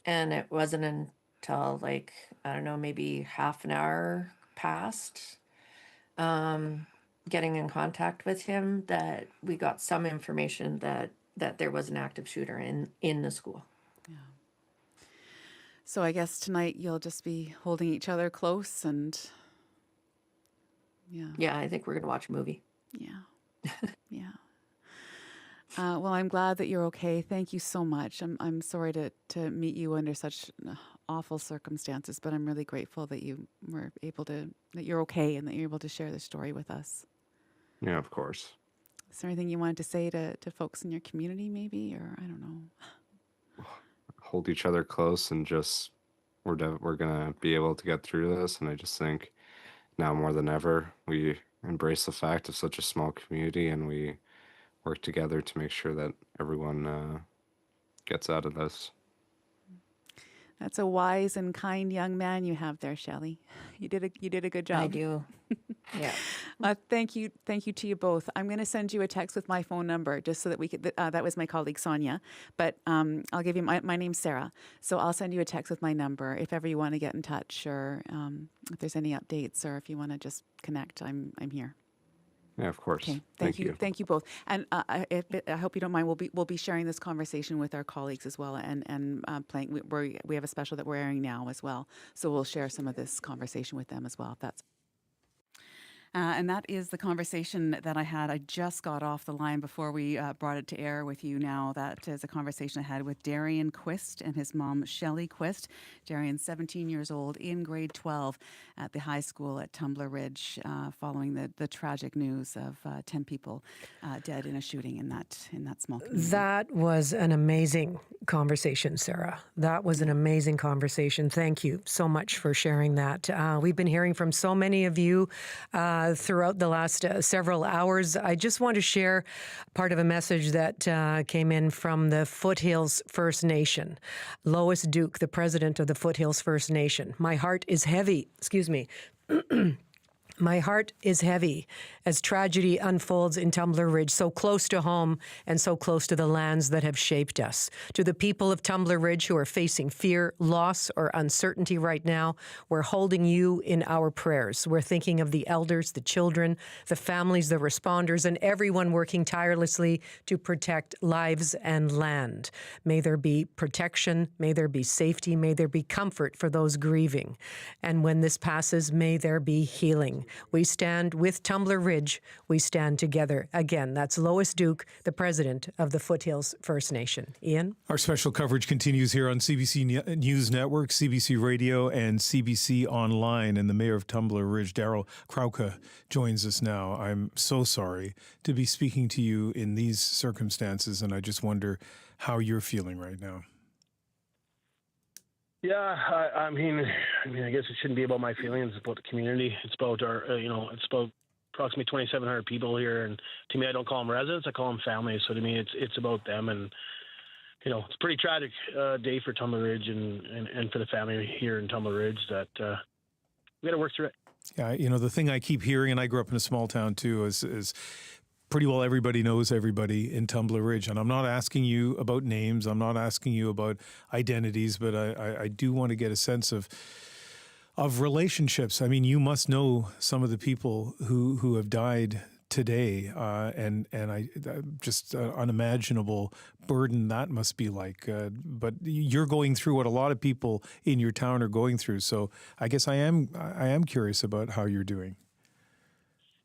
it wasn't until I don't know, maybe half an hour passed, getting in contact with him, that we got some information that that there was an active shooter in the school. So I guess tonight you'll just be holding each other close and Yeah, I think we're going to watch a movie. Yeah. Yeah. Well, I'm glad that you're okay. Thank you so much. I'm sorry to meet you under such awful circumstances, but I'm really grateful that that you're okay and that you're able to share this story with us. Yeah, of course. Is there anything you wanted to say to folks in your community, maybe, or I don't know? Hold each other close and just we're gonna be able to get through this. And I just think now more than ever we embrace the fact of such a small community and we work together to make sure that everyone gets out of this. That's a wise and kind young man you have there, Shelley. You did a good job. I do. Yeah. Thank you to you both. I'm going to send you a text with my phone number just so that we could. That was my colleague Sonia, but I'll give you my name's Sarah, so I'll send you a text with my number if ever you want to get in touch or if there's any updates or if you want to just connect. I'm here. Yeah, of course. Okay. Thank you both. And I hope you don't mind. We'll be sharing this conversation with our colleagues as well, and playing. We have a special that we're airing now as well, so we'll share some of this conversation with them as well. If that's. And that is the conversation that I had. I just got off the line before we brought it to air with you now. That is a conversation I had with Darian Quist and his mom, Shelley Quist. Darian's 17 years old in grade 12 at the high school at Tumbler Ridge following the tragic news of 10 people dead in a shooting in that small community. That was an amazing conversation, Sarah. That was an amazing conversation. Thank you so much for sharing that. We've been hearing from so many of you throughout the last several hours. I just want to share part of a message that came in from the Foothills First Nation. Lois Duke, the president of the Foothills First Nation. My heart is heavy. Excuse me. My heart is heavy as tragedy unfolds in Tumbler Ridge, so close to home and so close to the lands that have shaped us. To the people of Tumbler Ridge who are facing fear, loss, or uncertainty right now, we're holding you in our prayers. We're thinking of the elders, the children, the families, the responders, and everyone working tirelessly to protect lives and land. May there be protection, may there be safety, may there be comfort for those grieving. And when this passes, may there be healing. We stand with Tumbler Ridge. We stand together. Again, that's Lois Duke, the president of the Foothills First Nation. Ian? Our special coverage continues here on CBC News Network, CBC Radio, and CBC Online. And the mayor of Tumbler Ridge, Daryl Krauka, joins us now. I'm so sorry to be speaking to you in these circumstances, and I just wonder how you're feeling right now. Yeah, I mean, I guess it shouldn't be about my feelings. It's about the community. It's about our, it's about approximately 2,700 people here. And to me, I don't call them residents. I call them families. So to me, it's about them. And, it's a pretty tragic day for Tumbler Ridge and for the family here in Tumbler Ridge that we got to work through it. Yeah, the thing I keep hearing, and I grew up in a small town too, is pretty well everybody knows everybody in Tumbler Ridge. And I'm not asking you about names. I'm not asking you about identities, but I do want to get a sense of relationships. I mean, you must know some of the people who have died today, and I just unimaginable burden that must be like. But you're going through what a lot of people in your town are going through. So I guess I am curious about how you're doing.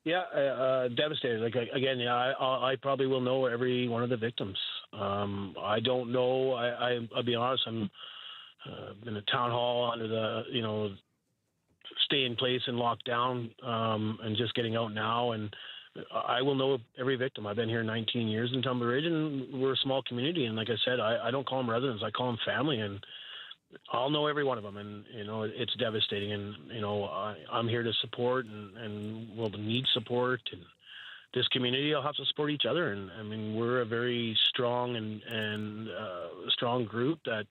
Yeah, devastated. Like again, I probably will know every one of the victims. I don't know. I'll be honest. I'm in a town hall under the stay in place and lockdown, and just getting out now. And I will know every victim. I've been here 19 years in Tumbler Ridge, and we're a small community. And like I said, I don't call them residents. I call them family, and I'll know every one of them. And it's devastating. And I'm here to support, and we'll need support. And this community will have to support each other. And I mean, we're a very strong and strong group that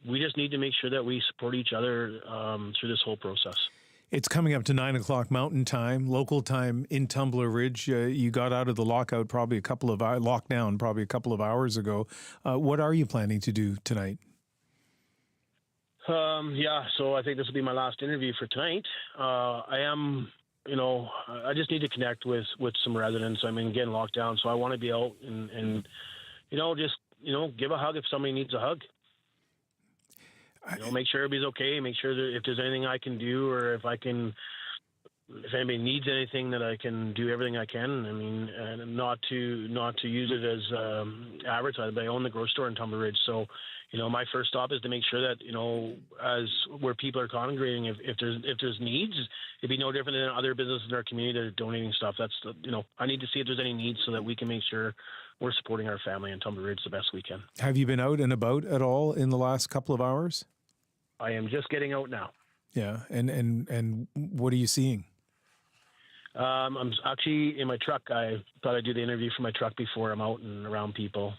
we just need to make sure that we support each other through this whole process. It's coming up to 9 o'clock Mountain Time, local time in Tumbler Ridge. You got out of the lockdown probably a couple of hours ago. What are you planning to do tonight? So I think this will be my last interview for tonight. I just need to connect with some residents. I'm again locked down, so I want to be out and just give a hug if somebody needs a hug. Make sure everybody's okay. Make sure that if there's anything I can do, or if anybody needs anything, that I can do everything I can. I mean, and not to use it as advertised, but I own the grocery store in Tumbler Ridge. So, my first stop is to make sure that, as where people are congregating, if there's needs, it'd be no different than other businesses in our community that are donating stuff. That's I need to see if there's any needs so that we can make sure we're supporting our family in Tumbler Ridge the best we can. Have you been out and about at all in the last couple of hours? I am just getting out now. Yeah, and what are you seeing? I'm actually in my truck. I thought I'd do the interview from my truck before I'm out and around people.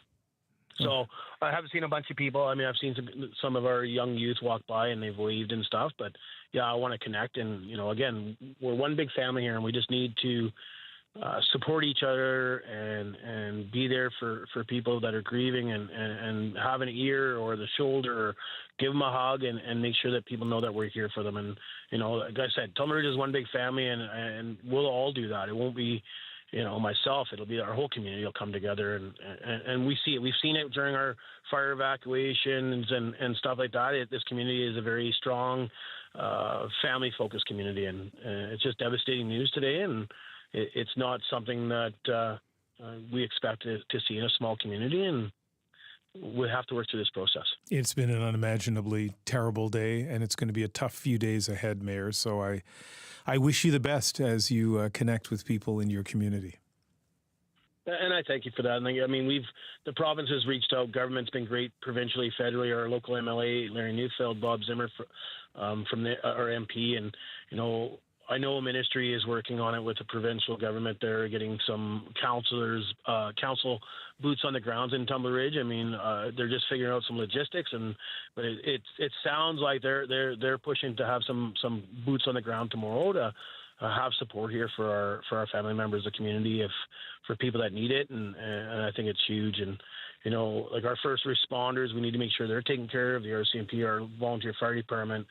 So I haven't seen a bunch of people. I mean, I've seen some of our young youth walk by and they've waved and stuff. But yeah, I want to connect. And again, we're one big family here, and we just need to support each other and be there for people that are grieving, and have an ear or the shoulder, or give them a hug, and make sure that people know that we're here for them. And like I said, Tumbler Ridge is one big family, and we'll all do that. It won't be myself. It'll be our whole community will come together, and we see it. We've seen it during our fire evacuations and stuff like that. This community is a very strong family focused community, and it's just devastating news today, and it's not something that we expect to see in a small community, and we have to work through this process. It's been an unimaginably terrible day, and it's going to be a tough few days ahead, Mayor. So I wish you the best as you connect with people in your community. And I thank you for that. And I mean, the province has reached out. Government's been great provincially, federally. Our local MLA, Larry Neufeld, Bob Zimmer from our MP, and I know ministry is working on it with the provincial government. They're getting some council boots on the grounds in Tumbler Ridge. I mean, they're just figuring out some logistics, but it sounds like they're pushing to have some boots on the ground tomorrow to have support here for our family members, the community, for people that need it, and I think it's huge. And like our first responders, we need to make sure they're taken care of. The RCMP, our volunteer fire department,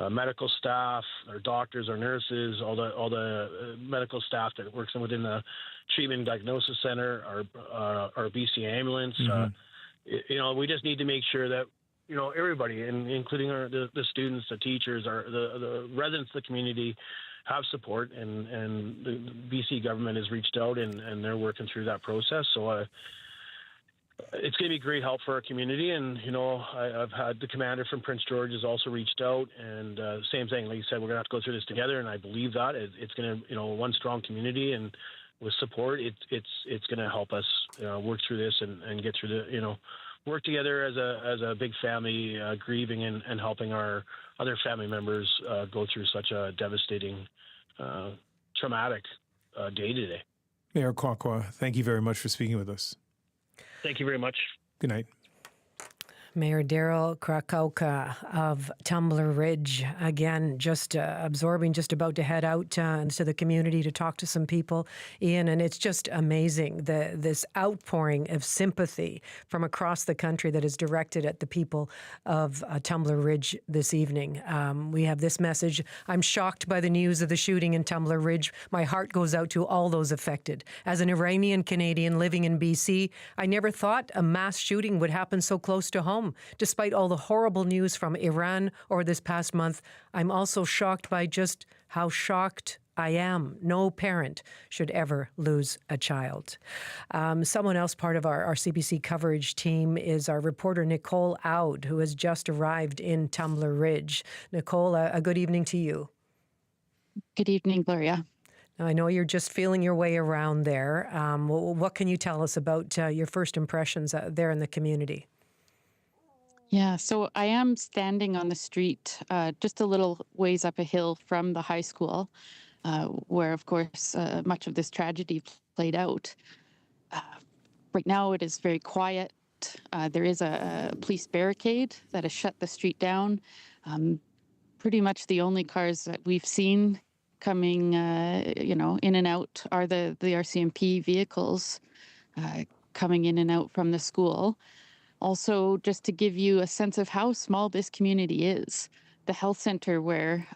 medical staff, our doctors, our nurses, all the medical staff that works within the treatment and diagnosis center, our BC ambulance. Mm-hmm. We just need to make sure that everybody, including the students, the teachers, the residents of the community, have support, and the BC government has reached out and they're working through that process. So it's going to be great help for our community. And, I've had the commander from Prince George has also reached out, and same thing. Like you said, we're going to have to go through this together. And I believe that it's going to, one strong community, and with support, it's going to help us work through this and get through work together as a big family, grieving and helping our other family members go through such a devastating, traumatic day today. Mayor Kwakwa, thank you very much for speaking with us. Thank you very much. Good night. Mayor Daryl Krakauka of Tumbler Ridge, again, just absorbing, just about to head out into the community to talk to some people, Ian, and it's just amazing, this outpouring of sympathy from across the country that is directed at the people of Tumbler Ridge this evening. We have this message: I'm shocked by the news of the shooting in Tumbler Ridge. My heart goes out to all those affected. As an Iranian Canadian living in BC, I never thought a mass shooting would happen so close to home. Despite all the horrible news from Iran over this past month, I'm also shocked by just how shocked I am. No parent should ever lose a child. Someone else part of our CBC coverage team is our reporter Nicole Aud, who has just arrived in Tumbler Ridge. Nicole, a good evening to you. Good evening, Gloria. Now, I know you're just feeling your way around there. What can you tell us about your first impressions there in the community? Yeah, so I am standing on the street just a little ways up a hill from the high school, where, of course, much of this tragedy played out. Right now, it is very quiet. There is a police barricade that has shut the street down. Pretty much the only cars that we've seen coming, in and out are the RCMP vehicles coming in and out from the school. Also, just to give you a sense of how small this community is, the health center where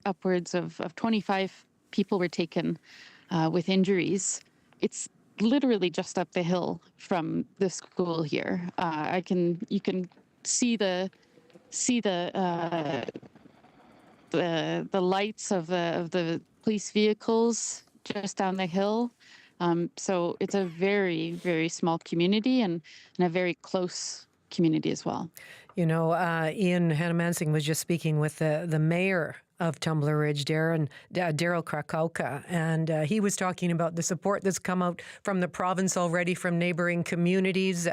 upwards of 25 people were taken with injuries, it's literally just up the hill from the school here. You can see the lights of the police vehicles just down the hill. So it's a very, very small community and a very close community as well. You know, Ian Hannah-Mansing was just speaking with the mayor of Tumbler Ridge, Daryl Krakauka, and he was talking about the support that's come out from the province already, from neighboring communities.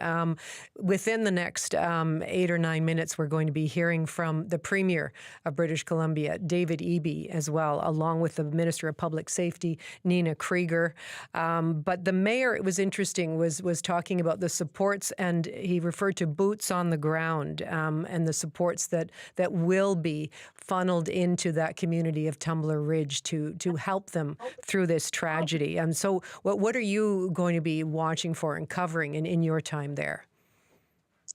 Within the next 8 or 9 minutes, we're going to be hearing from the Premier of British Columbia, David Eby, as well, along with the Minister of Public Safety, Nina Krieger. But the mayor, it was interesting, was talking about the supports, and he referred to boots on the ground and the supports that will be funneled into that community of Tumbler Ridge to help them through this tragedy. So what are you going to be watching for and covering in your time there?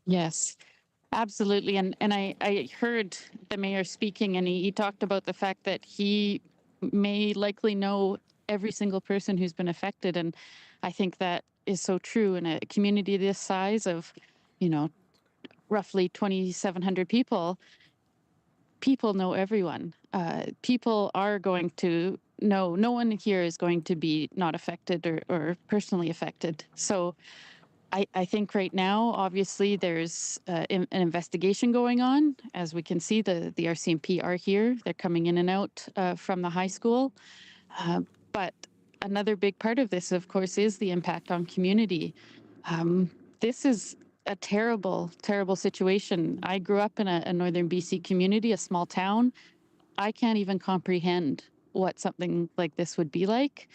Yes, absolutely. And I heard the mayor speaking, and he talked about the fact that he may likely know every single person who's been affected. And I think that is so true in a community this size of, roughly 2,700 people. People know everyone. People are going to know. No one here is going to be not affected or personally affected. So I think right now, obviously, there's an investigation going on. As we can see, the RCMP are here. They're coming in and out from the high school. But another big part of this, of course, is the impact on community. This is a terrible, terrible situation. I grew up in a northern BC community, a small town. I can't even comprehend what something like this would be like.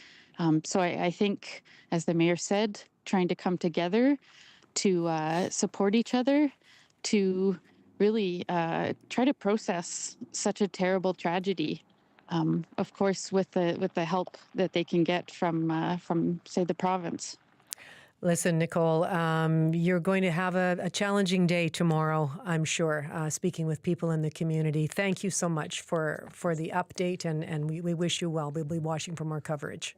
So I think, as the mayor said, trying to come together to support each other, to really try to process such a terrible tragedy. Of course, with the help that they can get from say the province. Listen, Nicole, you're going to have a challenging day tomorrow, I'm sure, speaking with people in the community. Thank you so much for the update, and we wish you well. We'll be watching for more coverage.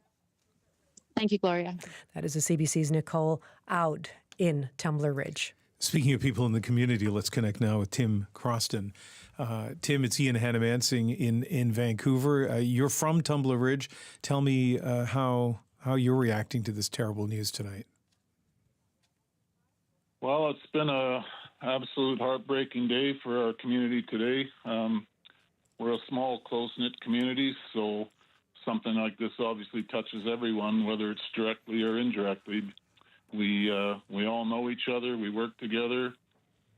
Thank you, Gloria. That is the CBC's Nicole Aud in Tumbler Ridge. Speaking of people in the community, let's connect now with Tim Croston. Tim, it's Ian Hannah-Mansing in Vancouver. You're from Tumbler Ridge. Tell me how you're reacting to this terrible news tonight. Well, it's been a absolute heartbreaking day for our community today. We're a small, close-knit community, so something like this obviously touches everyone, whether it's directly or indirectly. We all know each other. We work together,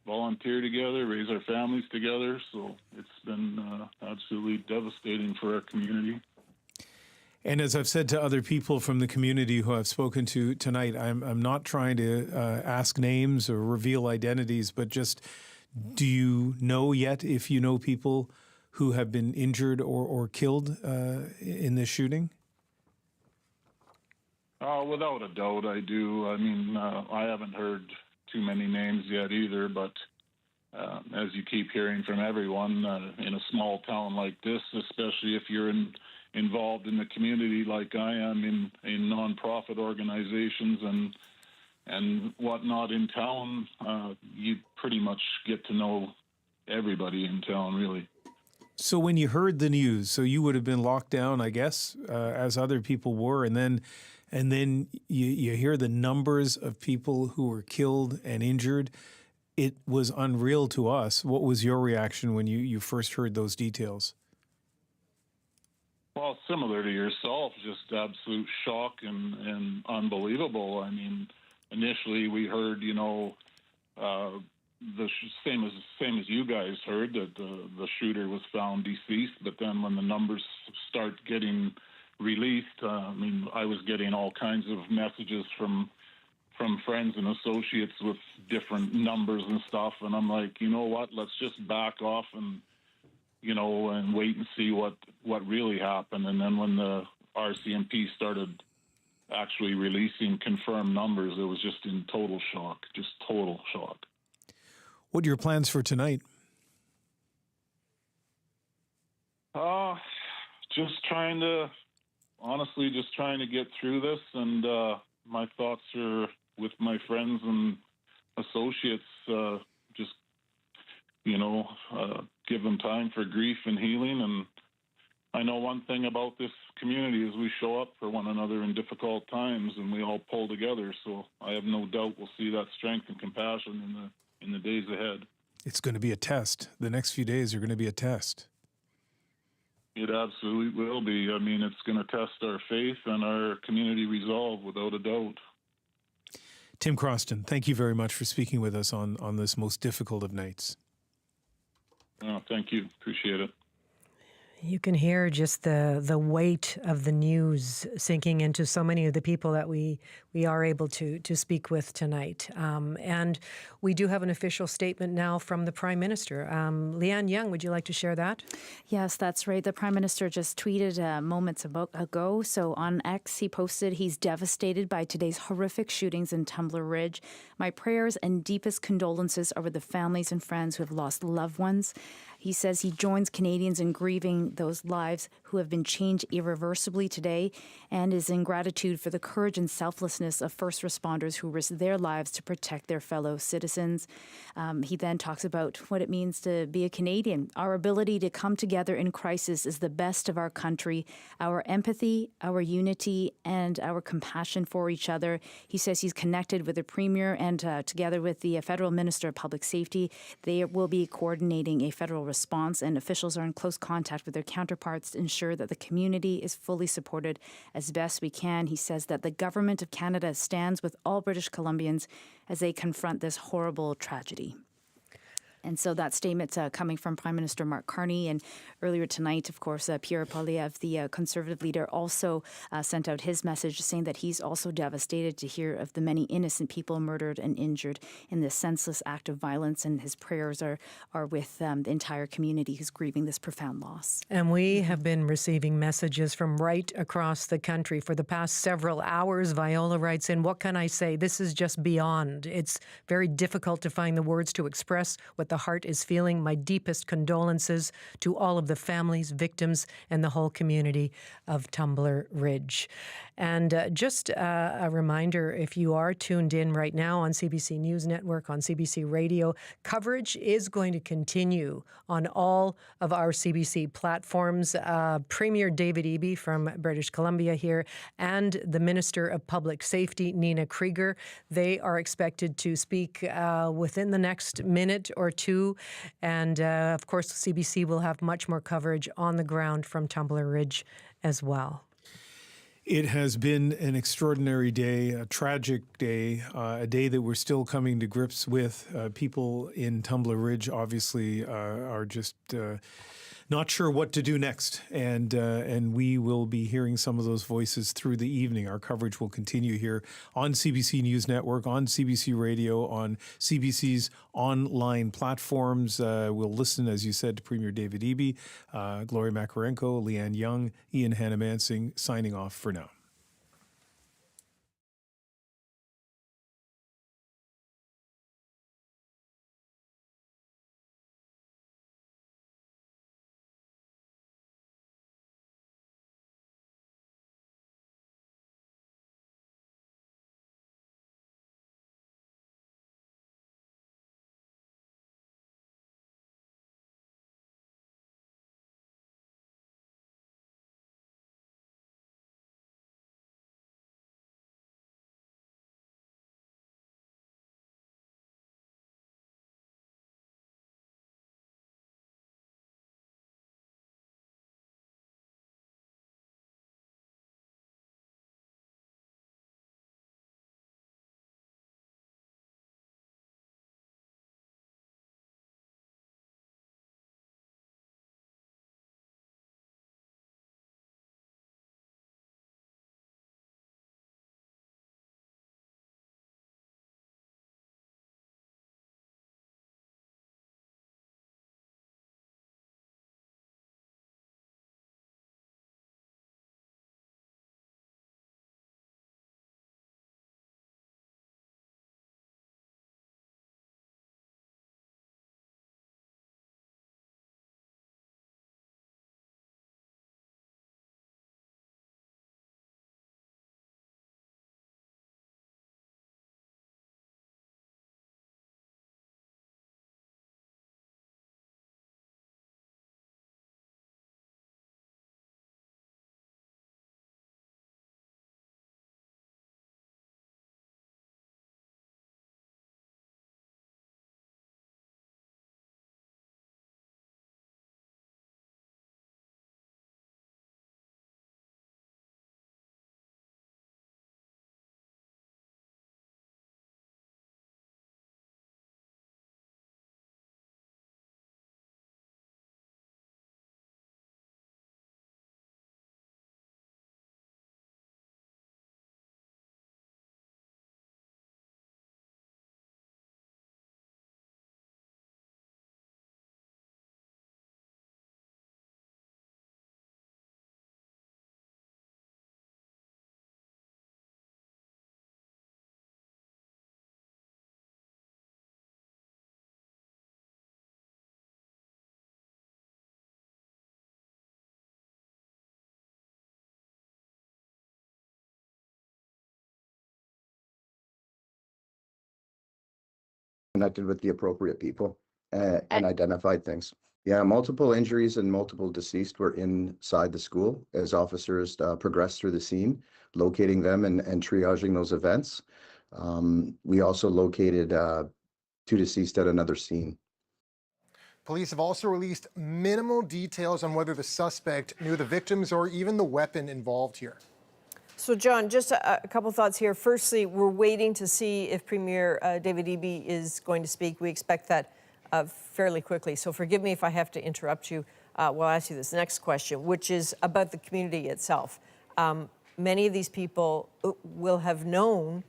volunteer together, raise our families together. So it's been absolutely devastating for our community. And as I've said to other people from the community who I've spoken to tonight, I'm not trying to ask names or reveal identities, but just, do you know yet if you know people who have been injured or killed in this shooting? Without a doubt, I do. I mean, I haven't heard too many names yet either, but as you keep hearing from everyone, in a small town like this, especially if you're involved in the community like I am in nonprofit organizations and whatnot in town, you pretty much get to know everybody in town, really. So when you heard the news, so you would have been locked down, I guess, as other people were, and then you hear the numbers of people who were killed and injured. It was unreal to us. What was your reaction when you first heard those details? Well, similar to yourself, just absolute shock and unbelievable. I mean, initially we heard, the same as you guys heard, that the shooter was found deceased. But then when the numbers start getting released, I was getting all kinds of messages from friends and associates with different numbers and stuff, and I'm like, you know what? Let's just back off and wait and see what really happened. And then when the RCMP started actually releasing confirmed numbers, it was just in total shock, just total shock. What are your plans for tonight? Just trying to get through this and my thoughts are with my friends and associates. Just give them time for grief and healing. And I know one thing about this community is we show up for one another in difficult times, and we all pull together. So I have no doubt we'll see that strength and compassion in the days ahead. It's going to be a test. The next few days are going to be a test. It absolutely will be. I mean, it's going to test our faith and our community resolve without a doubt. Tim Croston, thank you very much for speaking with us on this most difficult of nights. Oh, thank you. Appreciate it. You can hear just the weight of the news sinking into so many of the people that we are able to speak with tonight. And we do have an official statement now from the Prime Minister. Leanne Young, would you like to share that? Yes, that's right. The Prime Minister just tweeted moments ago. So on X, he posted, "He's devastated by today's horrific shootings in Tumbler Ridge. My prayers and deepest condolences are with the families and friends who have lost loved ones." He says he joins Canadians in grieving those lives who have been changed irreversibly today and is in gratitude for the courage and selflessness of first responders who risk their lives to protect their fellow citizens. He then talks about what it means to be a Canadian. Our ability to come together in crisis is the best of our country. Our empathy, our unity, and our compassion for each other. He says he's connected with the Premier and together with the Federal Minister of Public Safety, they will be coordinating a federal response, and officials are in close contact with their counterparts to ensure that the community is fully supported as best we can. He says that the Government of Canada stands with all British Columbians as they confront this horrible tragedy. And so that statement's coming from Prime Minister Mark Carney. And earlier tonight, of course, Pierre Poilievre, the Conservative leader, also sent out his message saying that he's also devastated to hear of the many innocent people murdered and injured in this senseless act of violence. And his prayers are with the entire community who's grieving this profound loss. And we have been receiving messages from right across the country for the past several hours. Viola writes in, "What can I say? This is just beyond. It's very difficult to find the words to express what the heart is feeling. My deepest condolences to all of the families, victims, and the whole community of Tumbler Ridge." And just a reminder, if you are tuned in right now on CBC News Network, on CBC Radio, coverage is going to continue on all of our CBC platforms. Premier David Eby from British Columbia here and the Minister of Public Safety, Nina Krieger, they are expected to speak within the next minute or two. And of course, CBC will have much more coverage on the ground from Tumbler Ridge as well. It has been an extraordinary day, a tragic day, a day that we're still coming to grips with. People in Tumbler Ridge obviously are just not sure what to do next, and we will be hearing some of those voices through the evening. Our coverage will continue here on CBC News Network, on CBC Radio, on CBC's online platforms. We'll listen, as you said, to Premier David Eby, Gloria Makarenko, Leanne Young, Ian Hannah-Mansing, signing off for now. Connected with the appropriate people and identified things. Yeah, multiple injuries and multiple deceased were inside the school as officers progressed through the scene, locating them and triaging those events. We also located 2 deceased at another scene. Police have also released minimal details on whether the suspect knew the victims or even the weapon involved here. So, John, just a couple thoughts here. Firstly, we're waiting to see if Premier David Eby is going to speak. We expect that fairly quickly. So forgive me if I have to interrupt you while I ask you this next question, which is about the community itself. Many of these people will have known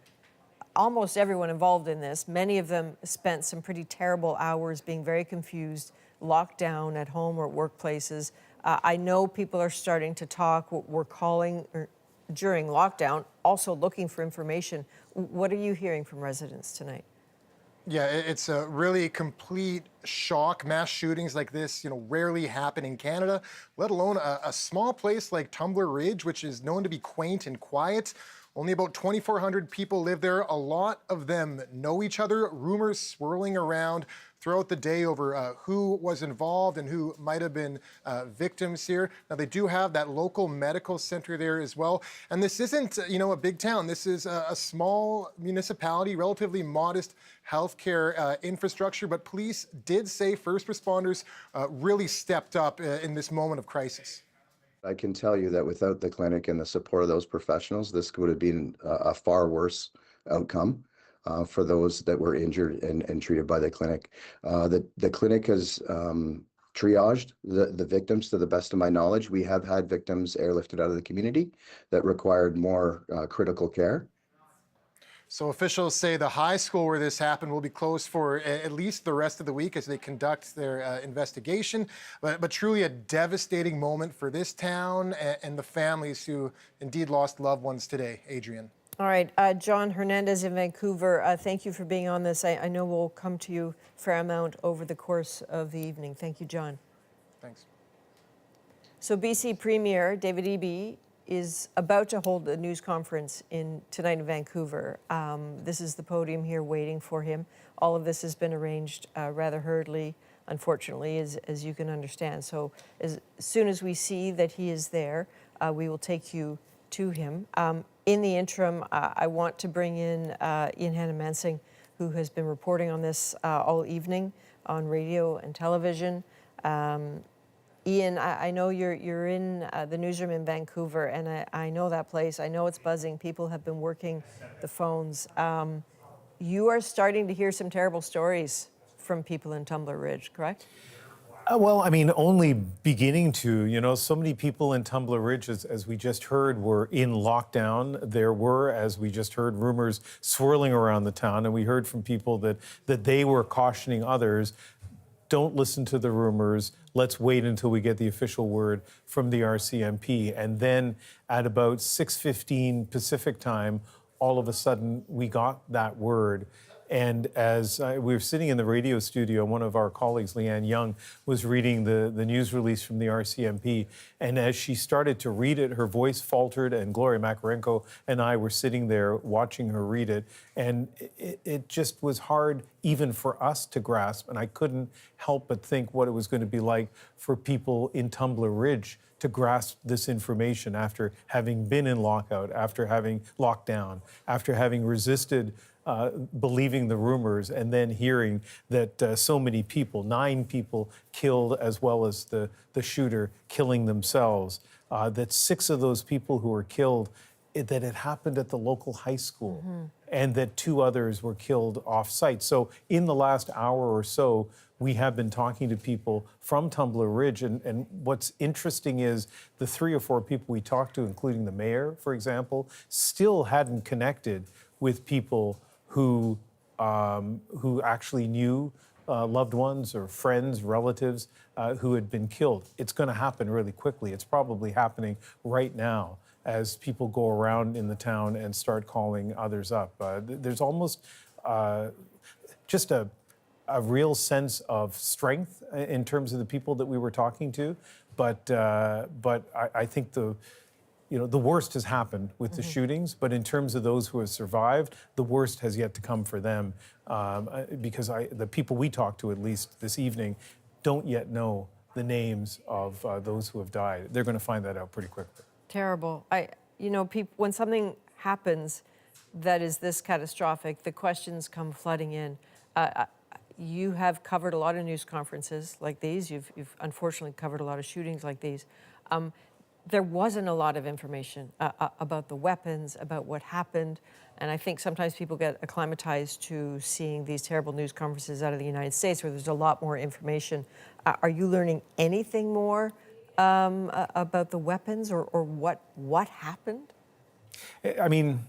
almost everyone involved in this. Many of them spent some pretty terrible hours being very confused, locked down at home or at workplaces. I know people are starting to talk. We're calling during lockdown, also looking for information. What are you hearing from residents tonight? Yeah, it's a really complete shock. Mass shootings like this, rarely happen in Canada, let alone a small place like Tumbler Ridge, which is known to be quaint and quiet. Only about 2,400 people live there. A lot of them know each other. Rumors swirling around throughout the day over who was involved and who might have been victims here. Now, they do have that local medical center there as well. And this isn't, a big town. This is a small municipality, relatively modest healthcare infrastructure. But police did say first responders really stepped up in this moment of crisis. I can tell you that without the clinic and the support of those professionals, this would have been a far worse outcome for those that were injured and treated by the clinic. The clinic has triaged the victims to the best of my knowledge. We have had victims airlifted out of the community that required more critical care. So officials say the high school where this happened will be closed for at least the rest of the week as they conduct their investigation. But truly a devastating moment for this town and the families who indeed lost loved ones today. Adrian. All right, John Hernandez in Vancouver, thank you for being on this. I know we'll come to you a fair amount over the course of the evening. Thank you, John. Thanks. So BC Premier David Eby is about to hold a news conference tonight in Vancouver. This is the podium here waiting for him. All of this has been arranged rather hurriedly, unfortunately, as you can understand. So as soon as we see that he is there, we will take you to him. In the interim, I want to bring in Ian Hannah-Mansing, who has been reporting on this all evening on radio and television. Ian, I know you're in the newsroom in Vancouver, and I know that place. I know it's buzzing. People have been working the phones. You are starting to hear some terrible stories from people in Tumbler Ridge, correct? Well, I mean, only beginning to, so many people in Tumbler Ridge, as we just heard, were in lockdown. There were, as we just heard, rumors swirling around the town, and we heard from people that they were cautioning others, don't listen to the rumors. Let's wait until we get the official word from the RCMP. And then at about 6:15 Pacific time, all of a sudden we got that word. And as we were sitting in the radio studio, one of our colleagues, Leanne Young, was reading the news release from the RCMP. And as she started to read it, her voice faltered, and Gloria Makarenko and I were sitting there watching her read it. And it just was hard even for us to grasp. And I couldn't help but think what it was going to be like for people in Tumbler Ridge to grasp this information after having been in lockout, after having locked down, after having resisted believing the rumors, and then hearing that so many people, 9 people killed, as well as the shooter killing themselves, that 6 of those people who were killed, that it happened at the local high school, and that 2 others were killed off-site. So in the last hour or so, we have been talking to people from Tumbler Ridge, and what's interesting is the 3 or 4 people we talked to, including the mayor, for example, still hadn't connected with people who actually knew loved ones or friends, relatives who had been killed. It's going to happen really quickly. It's probably happening right now as people go around in the town and start calling others up. There's almost just a real sense of strength in terms of the people that we were talking to, but I think the worst has happened with the shootings, but in terms of those who have survived, the worst has yet to come for them, because the people we talked to, at least this evening, don't yet know the names of those who have died. They're going to find that out pretty quickly. Terrible. When something happens that is this catastrophic, the questions come flooding in. You have covered a lot of news conferences like these. You've unfortunately covered a lot of shootings like these. There wasn't a lot of information about the weapons, about what happened. And I think sometimes people get acclimatized to seeing these terrible news conferences out of the United States where there's a lot more information. Are you learning anything more about the weapons or what happened? I mean,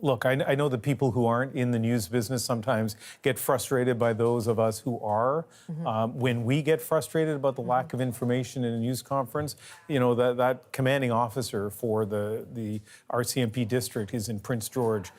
look, I know that people who aren't in the news business sometimes get frustrated by those of us who are. When we get frustrated about the lack of information in a news conference, that commanding officer for the RCMP district is in Prince George,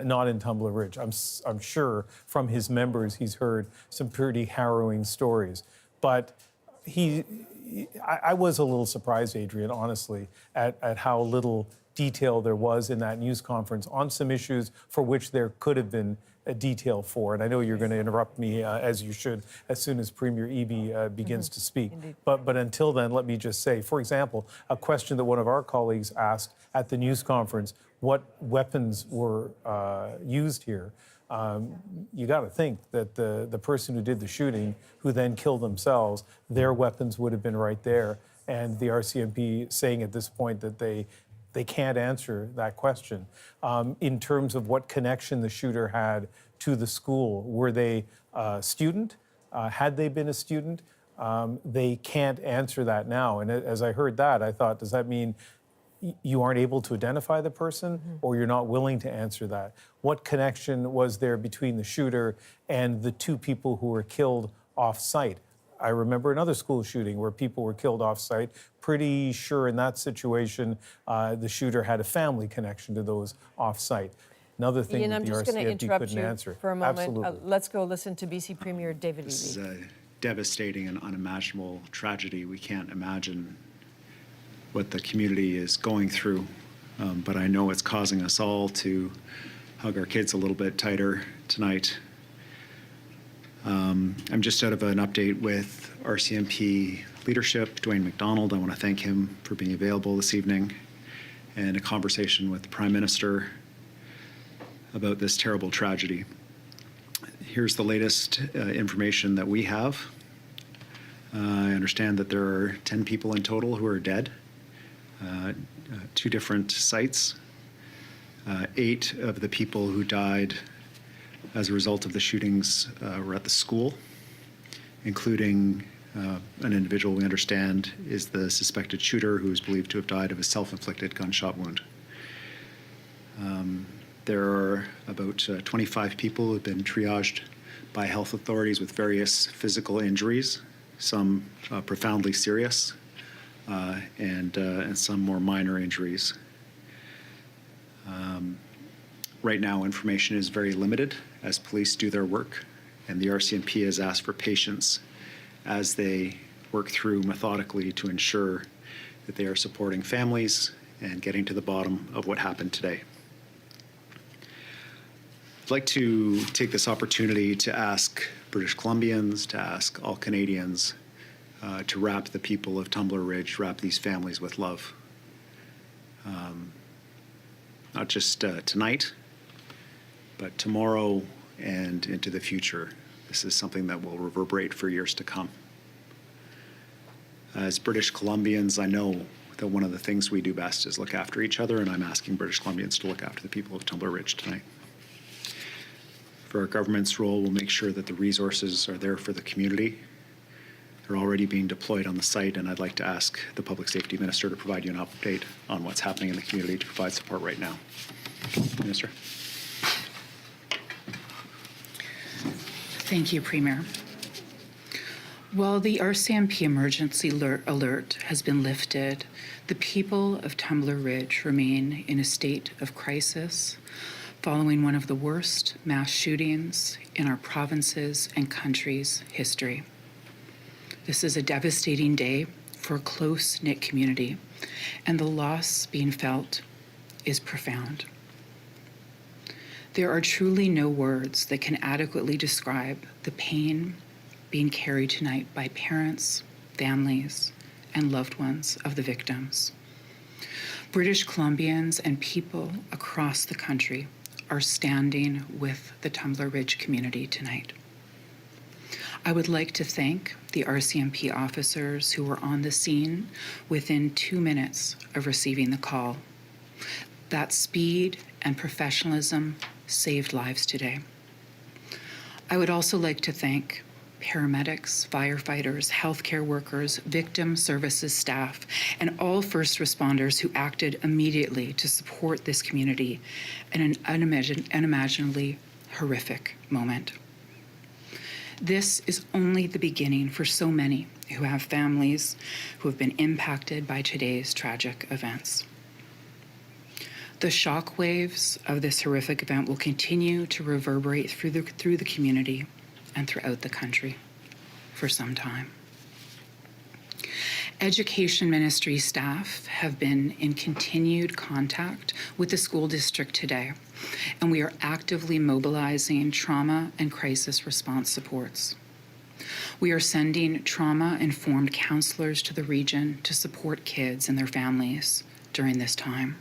not in Tumbler Ridge. I'm sure from his members he's heard some pretty harrowing stories. But I was a little surprised, Adrian, honestly, at how little detail there was in that news conference on some issues for which there could have been a detail for. And I know you're going to interrupt me, as you should, as soon as Premier Eby begins to speak. But until then, let me just say, for example, a question that one of our colleagues asked at the news conference, what weapons were used here? You got to think that the person who did the shooting, who then killed themselves, their weapons would have been right there. And the RCMP saying at this point that they can't answer that question. In terms of what connection the shooter had to the school, were they a student? Had they been a student? They can't answer that now. And as I heard that, I thought, does that mean you aren't able to identify the person, or you're not willing to answer that? What connection was there between the shooter and the two people who were killed off-site? I remember another school shooting where people were killed off-site. Pretty sure in that situation, the shooter had a family connection to those off-site. Another thing Ian, that I'm the just going to RCMP interrupt couldn't you answer. for a moment. Absolutely. Let's go listen to BC Premier David Eby. This is a devastating and unimaginable tragedy. We can't imagine what the community is going through, but I know it's causing us all to hug our kids a little bit tighter tonight. I'm just out of an update with RCMP leadership, Dwayne McDonald. I want to thank him for being available this evening, and a conversation with the Prime Minister about this terrible tragedy. Here's the latest information that we have. I understand that there are 10 people in total who are dead, 2 different sites. 8 of the people who died as a result of the shootings were at the school, including an individual we understand is the suspected shooter, who is believed to have died of a self-inflicted gunshot wound. There are about 25 people who have been triaged by health authorities with various physical injuries, some profoundly serious, and some more minor injuries. Right now, information is very limited as police do their work, and the RCMP has asked for patience as they work through methodically to ensure that they are supporting families and getting to the bottom of what happened today. I'd like to take this opportunity to ask British Columbians, to ask all Canadians, to wrap the people of Tumbler Ridge, wrap these families with love. Not just tonight, but tomorrow and into the future. This is something that will reverberate for years to come. As British Columbians, I know that one of the things we do best is look after each other, and I'm asking British Columbians to look after the people of Tumbler Ridge tonight. For our government's role, we'll make sure that the resources are there for the community. They're already being deployed on the site, and I'd like to ask the Public Safety Minister to provide you an update on what's happening in the community to provide support right now. Minister. Thank you, Premier. While the RCMP emergency alert has been lifted, the people of Tumbler Ridge remain in a state of crisis following one of the worst mass shootings in our province's and country's history. This is a devastating day for a close-knit community, and the loss being felt is profound. There are truly no words that can adequately describe the pain being carried tonight by parents, families, and loved ones of the victims. British Columbians and people across the country are standing with the Tumbler Ridge community tonight. I would like to thank the RCMP officers who were on the scene within 2 minutes of receiving the call. That speed and professionalism saved lives today. I would also like to thank paramedics, firefighters, healthcare workers, victim services staff, and all first responders who acted immediately to support this community in an unimaginably horrific moment. This is only the beginning for so many who have families who have been impacted by today's tragic events. The shockwaves of this horrific event will continue to reverberate through the community and throughout the country for some time. Education ministry staff have been in continued contact with the school district today, and we are actively mobilizing trauma and crisis response supports. We are sending trauma-informed counselors to the region to support kids and their families during this time.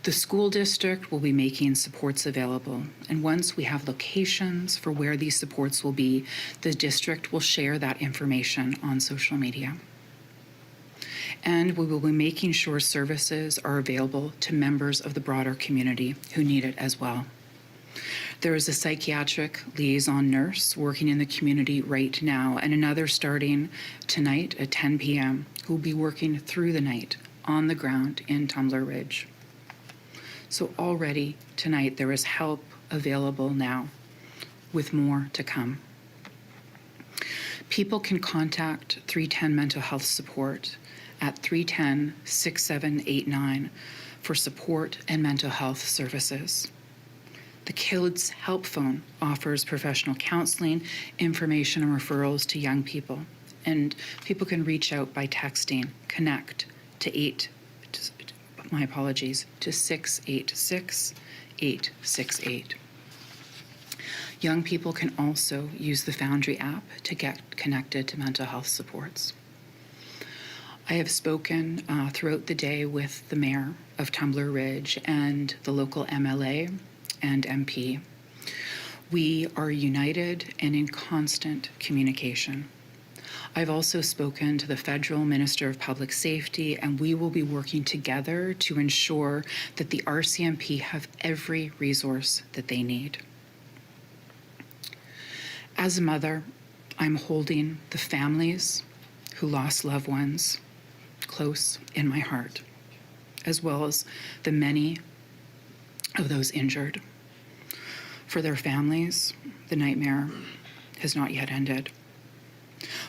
The school district will be making supports available, and once we have locations for where these supports will be, the district will share that information on social media. And we will be making sure services are available to members of the broader community who need it as well. There is a psychiatric liaison nurse working in the community right now, and another starting tonight at 10 p.m. who will be working through the night on the ground in Tumbler Ridge. So already tonight there is help available now, with more to come. People can contact 310 Mental Health Support at 310-6789 for support and mental health services. The Kids Help Phone offers professional counseling, information, and referrals to young people. And people can reach out by texting CONNECT to 686-868. Young people can also use the Foundry app to get connected to mental health supports. I have spoken throughout the day with the mayor of Tumbler Ridge and the local MLA and MP. We are united and in constant communication. I've also spoken to the Federal Minister of Public Safety, and we will be working together to ensure that the RCMP have every resource that they need. As a mother, I'm holding the families who lost loved ones close in my heart, as well as the many of those injured. For their families, the nightmare has not yet ended.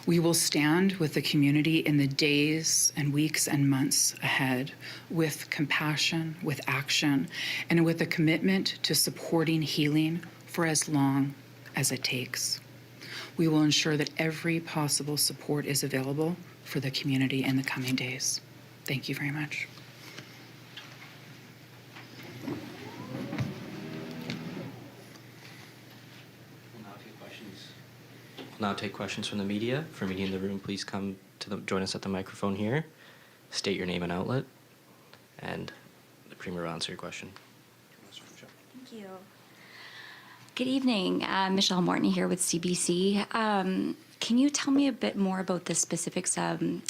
We will stand with the community in the days and weeks and months ahead with compassion, with action, and with a commitment to supporting healing for as long as it takes. We will ensure that every possible support is available for the community in the coming days. Thank you very much. We'll now take questions from the media. For media in the room, please come to join us at the microphone here. State your name and outlet, and the Premier will answer your question. Thank you. Good evening. Michelle Morton here with CBC. Can you tell me a bit more about the specifics in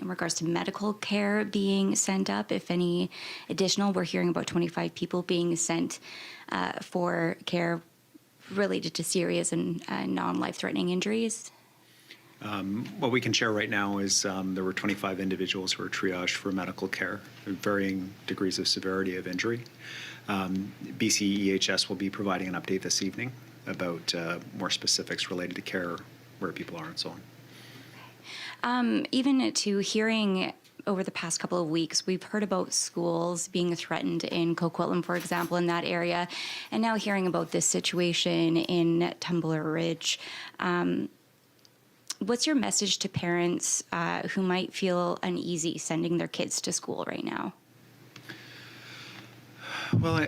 regards to medical care being sent up, if any additional? We're hearing about 25 people being sent for care related to serious and non-life-threatening injuries. What we can share right now is there were 25 individuals who were triaged for medical care, varying degrees of severity of injury. BC EHS will be providing an update this evening about more specifics related to care, where people are, and so on. Even to hearing over the past couple of weeks, we've heard about schools being threatened in Coquitlam, for example, in that area, and now hearing about this situation in Tumbler Ridge. what's your message to parents who might feel uneasy sending their kids to school right now? Well,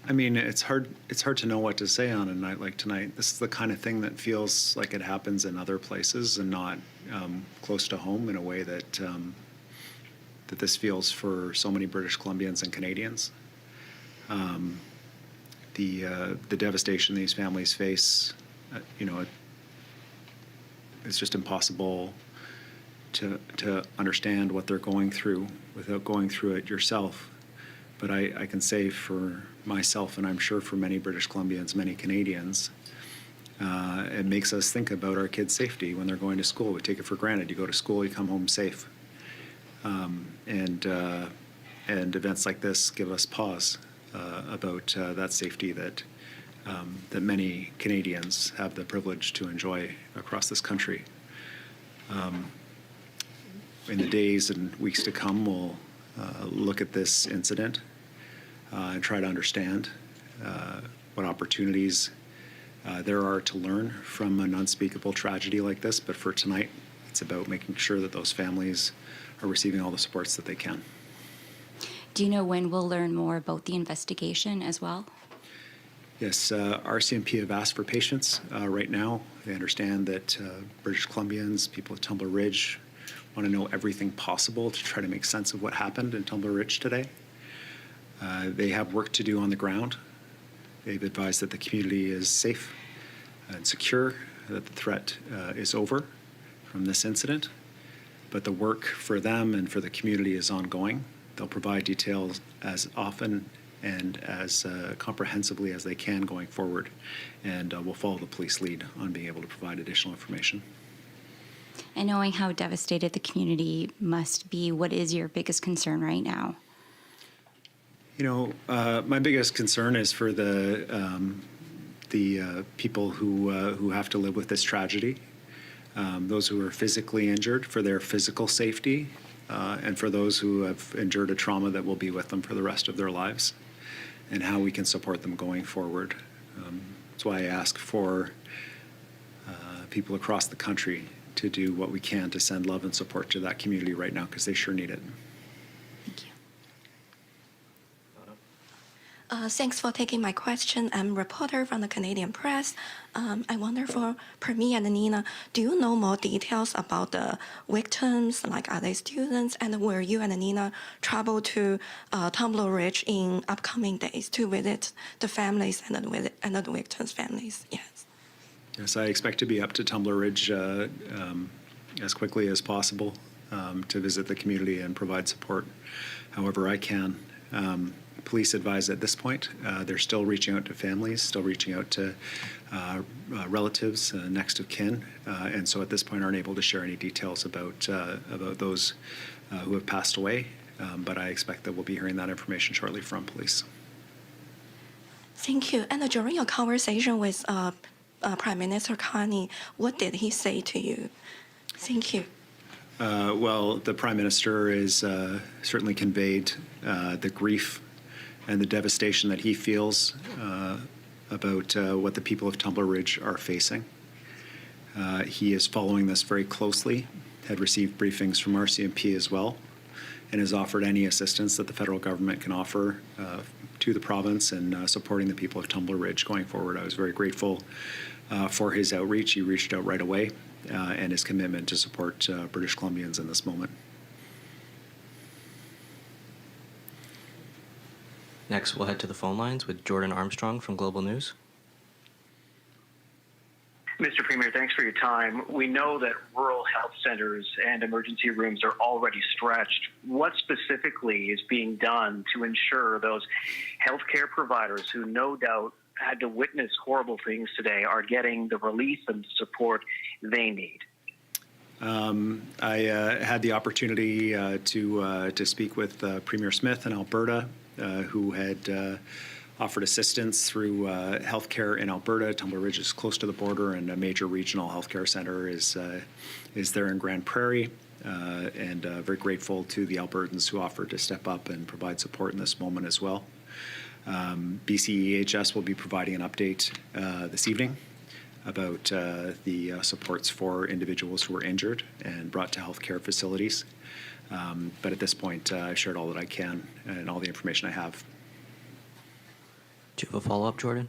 I mean, it's hard to know what to say on a night like tonight. This is the kind of thing that feels like it happens in other places and not close to home in a way that that this feels for so many British Columbians and Canadians. The devastation these families face, it's just impossible to understand what they're going through without going through it yourself. But I can say for myself, and I'm sure for many British Columbians, many Canadians, it makes us think about our kids' safety when they're going to school. We take it for granted. You go to school, you come home safe. And events like this give us pause about that safety that many Canadians have the privilege to enjoy across this country. In the days and weeks to come, we'll look at this incident and try to understand what opportunities there are to learn from an unspeakable tragedy like this. But for tonight, it's about making sure that those families are receiving all the supports that they can. Do you know when we'll learn more about the investigation as well? Yes, RCMP have asked for patience right now. They understand that British Columbians, people of Tumbler Ridge, want to know everything possible to try to make sense of what happened in Tumbler Ridge today. They have work to do on the ground. They've advised that the community is safe and secure, that the threat is over from this incident. But the work for them and for the community is ongoing. They'll provide details as often and as comprehensively as they can going forward. And we'll follow the police lead on being able to provide additional information. And knowing how devastated the community must be, what is your biggest concern right now? My biggest concern is for the people who have to live with this tragedy, those who are physically injured, for their physical safety, and for those who have endured a trauma that will be with them for the rest of their lives, and how we can support them going forward. That's why I ask for people across the country to do what we can to send love and support to that community right now, because they sure need it. Thanks for taking my question. I'm a reporter from the Canadian Press. I wonder for me and Nina, do you know more details about the victims? Like, are they students? And will you and Nina travel to Tumbler Ridge in upcoming days to visit the families and the victims' families? Yes. Yes, I expect to be up to Tumbler Ridge as quickly as possible to visit the community and provide support however I can. Police advise at this point they're still reaching out to families, still reaching out to relatives, next of kin, and so at this point aren't able to share any details about those who have passed away. But I expect that we'll be hearing that information shortly from police. Thank you. And during your conversation with Prime Minister Carney, what did he say to you? Thank you. Well, the Prime Minister is certainly conveyed the grief and the devastation that he feels about what the people of Tumbler Ridge are facing. He is following this very closely, had received briefings from RCMP as well, and has offered any assistance that the federal government can offer to the province in supporting the people of Tumbler Ridge going forward. I was very grateful for his outreach. He reached out right away, and his commitment to support British Columbians in this moment. Next, we'll head to the phone lines with Jordan Armstrong from Global News. Mr. Premier, thanks for your time. We know that rural health centers and emergency rooms are already stretched. What specifically is being done to ensure those healthcare providers who no doubt had to witness horrible things today are getting the relief and support they need? I had the opportunity to speak with Premier Smith in Alberta, who had offered assistance through healthcare in Alberta. Tumbler Ridge is close to the border, and a major regional healthcare center is there in Grand Prairie. And very grateful to the Albertans who offered to step up and provide support in this moment as well. BCEHS will be providing an update this evening about the supports for individuals who were injured and brought to healthcare facilities. But at this point, I've shared all that I can and all the information I have. Do you have a follow-up, Jordan?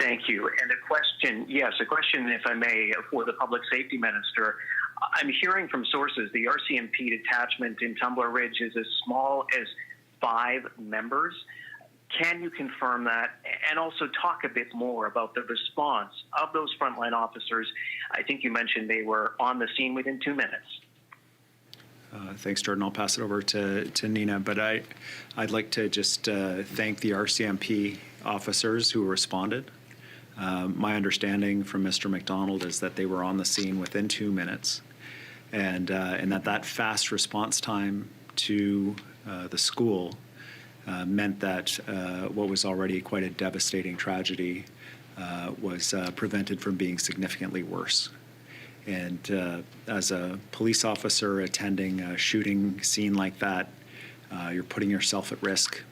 Thank you. And a question, a question, if I may, for the Public Safety Minister. I'm hearing from sources the RCMP detachment in Tumbler Ridge is as small as 5 members. Can you confirm that? And also talk a bit more about the response of those frontline officers. I think you mentioned they were on the scene within 2 minutes. Thanks, Jordan. I'll pass it over to Nina. But I'd like to just thank the RCMP officers who responded. My understanding from Mr. McDonald is that they were on the scene within 2 minutes, and that fast response time to the school meant that what was already quite a devastating tragedy was prevented from being significantly worse. And as a police officer attending a shooting scene like that, you're putting yourself at risk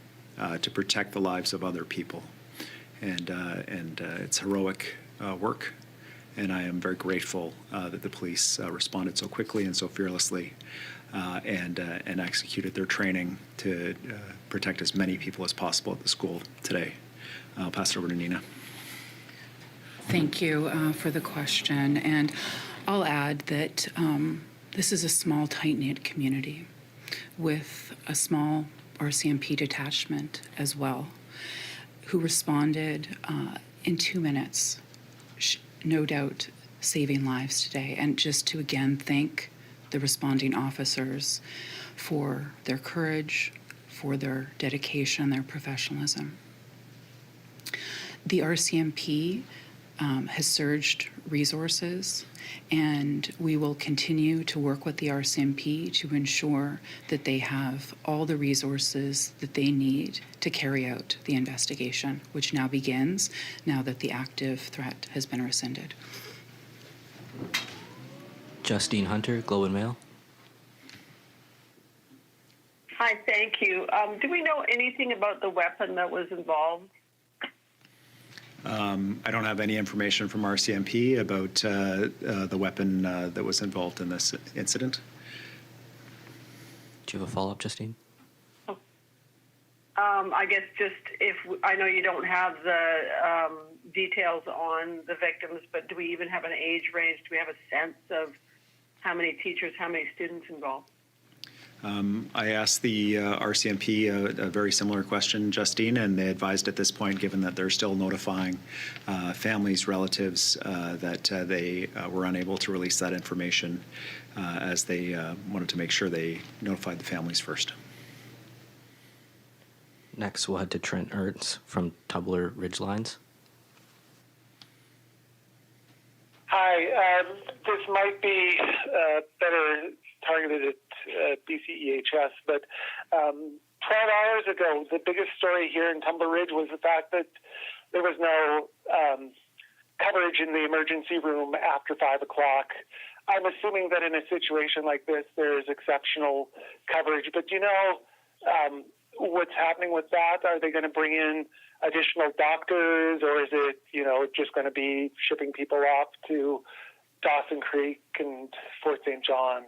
to protect the lives of other people. And it's heroic work, and I am very grateful that the police responded so quickly and so fearlessly and executed their training to protect as many people as possible at the school today. I'll pass it over to Nina. Thank you for the question. And I'll add that this is a small, tight-knit community with a small RCMP detachment as well, who responded in 2 minutes, no doubt saving lives today. And just to again thank the responding officers for their courage, for their dedication, their professionalism. The RCMP has surged resources, and we will continue to work with the RCMP to ensure that they have all the resources that they need to carry out the investigation, which now begins now that the active threat has been rescinded. Justine Hunter, Globe and Mail. Hi, thank you. Do we know anything about the weapon that was involved? I don't have any information from RCMP about the weapon that was involved in this incident. Do you have a follow-up, Justine? I guess just if I know you don't have the details on the victims, but do we even have an age range? Do we have a sense of how many teachers, how many students involved? I asked the RCMP a very similar question, Justine, and they advised at this point, given that they're still notifying families, relatives, that they were unable to release that information as they wanted to make sure they notified the families first. Next, we'll head to Trent Ernst from Tumbler Ridge Lines. Hi, this might be better targeted at BCEHS, but 12 hours ago, the biggest story here in Tumbler Ridge was the fact that there was no coverage in the emergency room after 5 o'clock. I'm assuming that in a situation like this, there is exceptional coverage, but do you know what's happening with that? Are they going to bring in additional doctors, or is it, just going to be shipping people off to Dawson Creek and Fort St. John?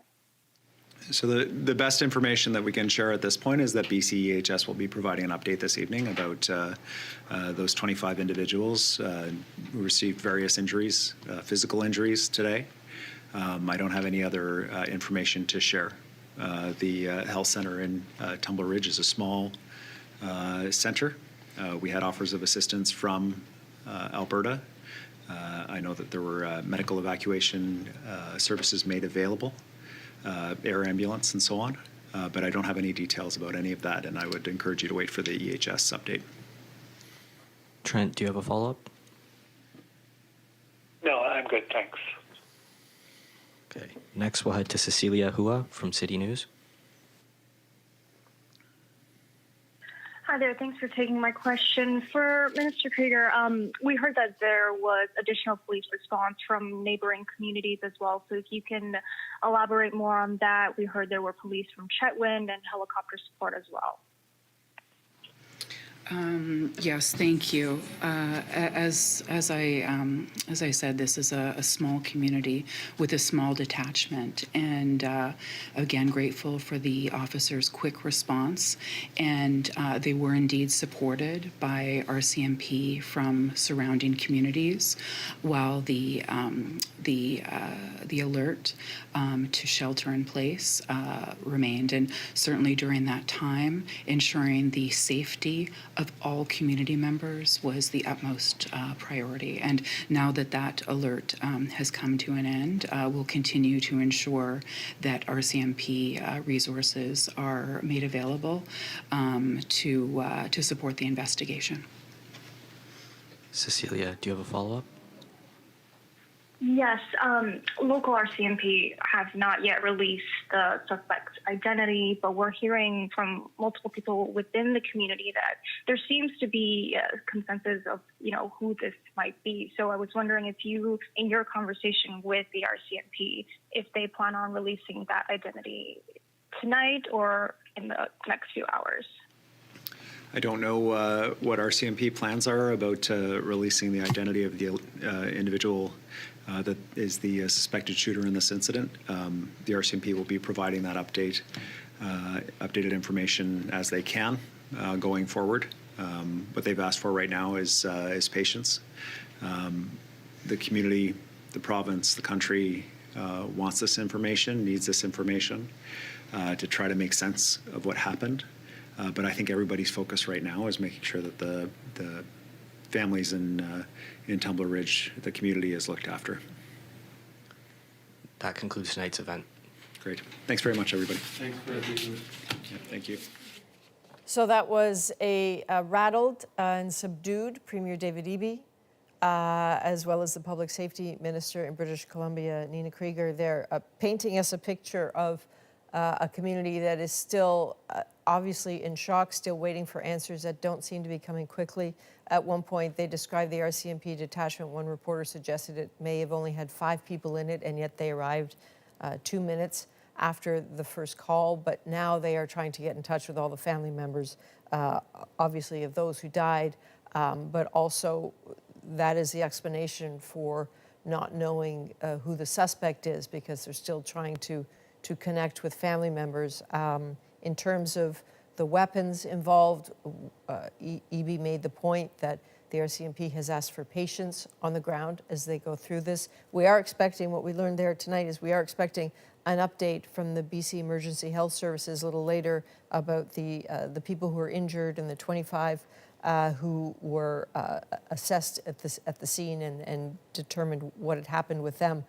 So the best information that we can share at this point is that BCEHS will be providing an update this evening about those 25 individuals who received various injuries, physical injuries today. I don't have any other information to share. The health center in Tumbler Ridge is a small center. We had offers of assistance from Alberta. I know that there were medical evacuation services made available, air ambulance and so on, but I don't have any details about any of that, and I would encourage you to wait for the EHS update. Trent, do you have a follow-up? No, I'm good, thanks. Okay. Next, we'll head to Cecilia Hua from City News. Hi there. Thanks for taking my question. For Minister Krieger, we heard that there was additional police response from neighboring communities as well. So if you can elaborate more on that. We heard there were police from Chetwynd and helicopter support as well. Yes, thank you. As I said, this is a small community with a small detachment, and again, grateful for the officers' quick response. And they were indeed supported by RCMP from surrounding communities, while the alert to shelter in place remained. And certainly during that time, ensuring the safety of all community members was the utmost priority. And now that that alert has come to an end, we'll continue to ensure that RCMP resources are made available to support the investigation. Cecilia, do you have a follow-up? Yes, local RCMP have not yet released the suspect's identity, but we're hearing from multiple people within the community that there seems to be a consensus of, who this might be. So I was wondering if you, in your conversation with the RCMP, if they plan on releasing that identity tonight or in the next few hours. I don't know what RCMP plans are about releasing the identity of the individual that is the suspected shooter in this incident. The RCMP will be providing that updated information as they can going forward. What they've asked for right now is patience. The community, the province, the country wants this information, needs this information to try to make sense of what happened. But I think everybody's focus right now is making sure that the families in Tumbler Ridge, the community, is looked after. That concludes tonight's event. Great. Thanks very much, everybody. Thanks for being Thank you. So that was a rattled and subdued Premier David Eby, as well as the Public Safety Minister in British Columbia, Nina Krieger. They're painting us a picture of a community that is still obviously in shock, still waiting for answers that don't seem to be coming quickly. At one point, they described the RCMP detachment. One reporter suggested it may have only had 5 people in it, and yet they arrived 2 minutes after the first call. But now they are trying to get in touch with all the family members, obviously, of those who died. But also, that is the explanation for not knowing who the suspect is, because they're still trying to connect with family members. In terms of the weapons involved, Eby made the point that the RCMP has asked for patience on the ground as they go through this. We are expecting, what we learned there tonight is we are expecting an update from the BC Emergency Health Services a little later about the people who were injured and the 25 who were assessed at the scene and determined what had happened with them.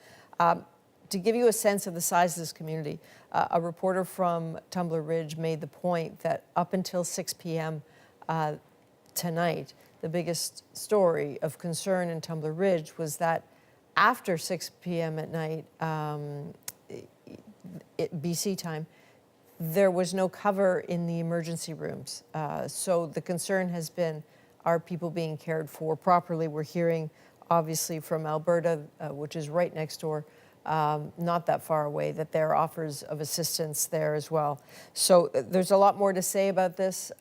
To give you a sense of the size of this community, a reporter from Tumbler Ridge made the point that up until 6 p.m. Tonight, the biggest story of concern in Tumbler Ridge was that after 6 p.m. at night, BC time, there was no cover in the emergency rooms. So the concern has been, are people being cared for properly? We're hearing, obviously, from Alberta, which is right next door, not that far away, that there are offers of assistance there as well. So there's a lot more to say about this.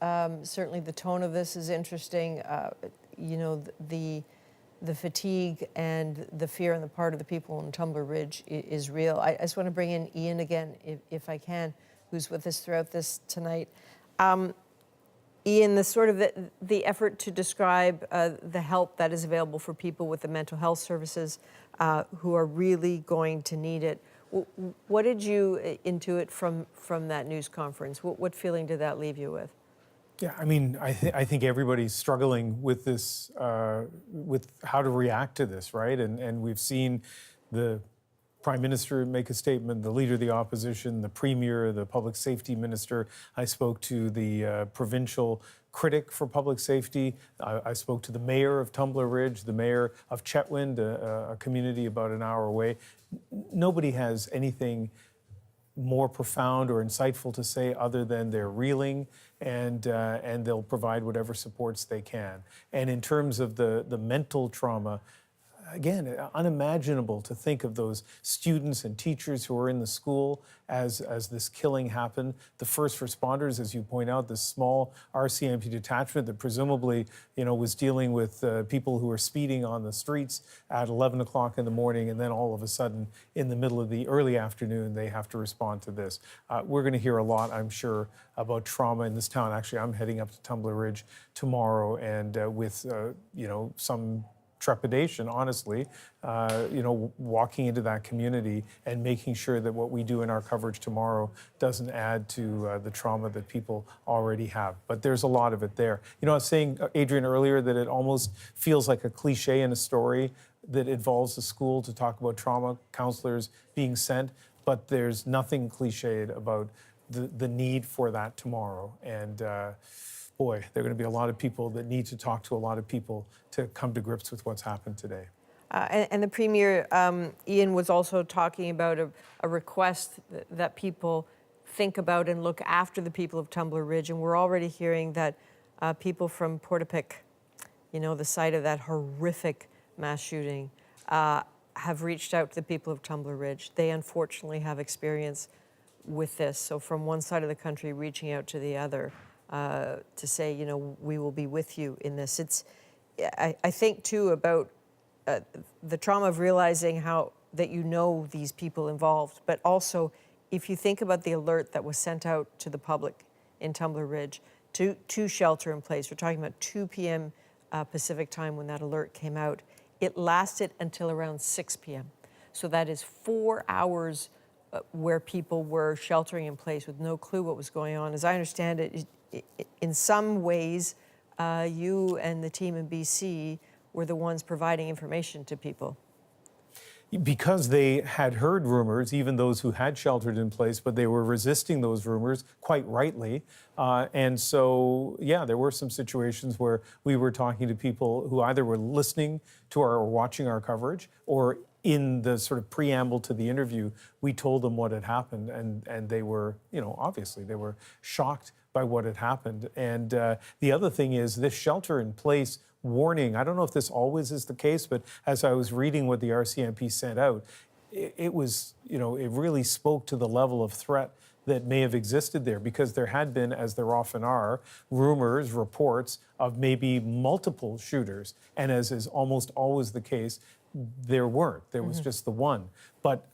Certainly the tone of this is interesting. The fatigue and the fear on the part of the people in Tumbler Ridge is real. I just want to bring in Ian again, if I can, who's with us throughout this tonight. Ian, the effort to describe the help that is available for people with the mental health services who are really going to need it. What did you intuit from that news conference? What feeling did that leave you with? Yeah, I mean, I think everybody's struggling with this, with how to react to this, right? And we've seen the Prime Minister make a statement, the Leader of the Opposition, the Premier, the Public Safety Minister. I spoke to the provincial critic for public safety. I spoke to the Mayor of Tumbler Ridge, the Mayor of Chetwynd, a community about an hour away. Nobody has anything more profound or insightful to say other than they're reeling and they'll provide whatever supports they can. And in terms of the mental trauma, again, unimaginable to think of those students and teachers who were in the school as this killing happened. The first responders, as you point out, this small RCMP detachment that presumably, was dealing with people who were speeding on the streets at 11 o'clock in the morning, and then all of a sudden, in the middle of the early afternoon, they have to respond to this. We're going to hear a lot, I'm sure, about trauma in this town. Actually, I'm heading up to Tumbler Ridge tomorrow, and with, some trepidation, honestly, walking into that community and making sure that what we do in our coverage tomorrow doesn't add to the trauma that people already have. But there's a lot of it there. I was saying, Adrian, earlier that it almost feels like a cliche in a story that involves the school to talk about trauma counselors being sent, but there's nothing cliched about the need for that tomorrow. And boy, there are going to be a lot of people that need to talk to a lot of people to come to grips with what's happened today. And the Premier, Ian, was also talking about a request that people think about and look after the people of Tumbler Ridge. And we're already hearing that people from Portapique, the site of that horrific mass shooting, have reached out to the people of Tumbler Ridge. They unfortunately have experience with this. So from one side of the country reaching out to the other to say, we will be with you in this. I think too about the trauma of realizing how that these people involved, but also if you think about the alert that was sent out to the public in Tumbler Ridge to shelter in place. We're talking about 2 p.m. Pacific time when that alert came out. It lasted until around 6 p.m. So that is 4 hours where people were sheltering in place with no clue what was going on. As I understand it, in some ways, you and the team in BC were the ones providing information to people. Because they had heard rumors, even those who had sheltered in place, but they were resisting those rumors quite rightly. And so, there were some situations where we were talking to people who either were listening to or watching our coverage, or in the sort of preamble to the interview, we told them what had happened, and they were, obviously they were shocked by what had happened. And the other thing is this shelter in place warning. I don't know if this always is the case, but as I was reading what the RCMP sent out, it was, it really spoke to the level of threat that may have existed there, because there had been, as there often are, rumors, reports of maybe multiple shooters. And as is almost always the case, there weren't. There was just the one. But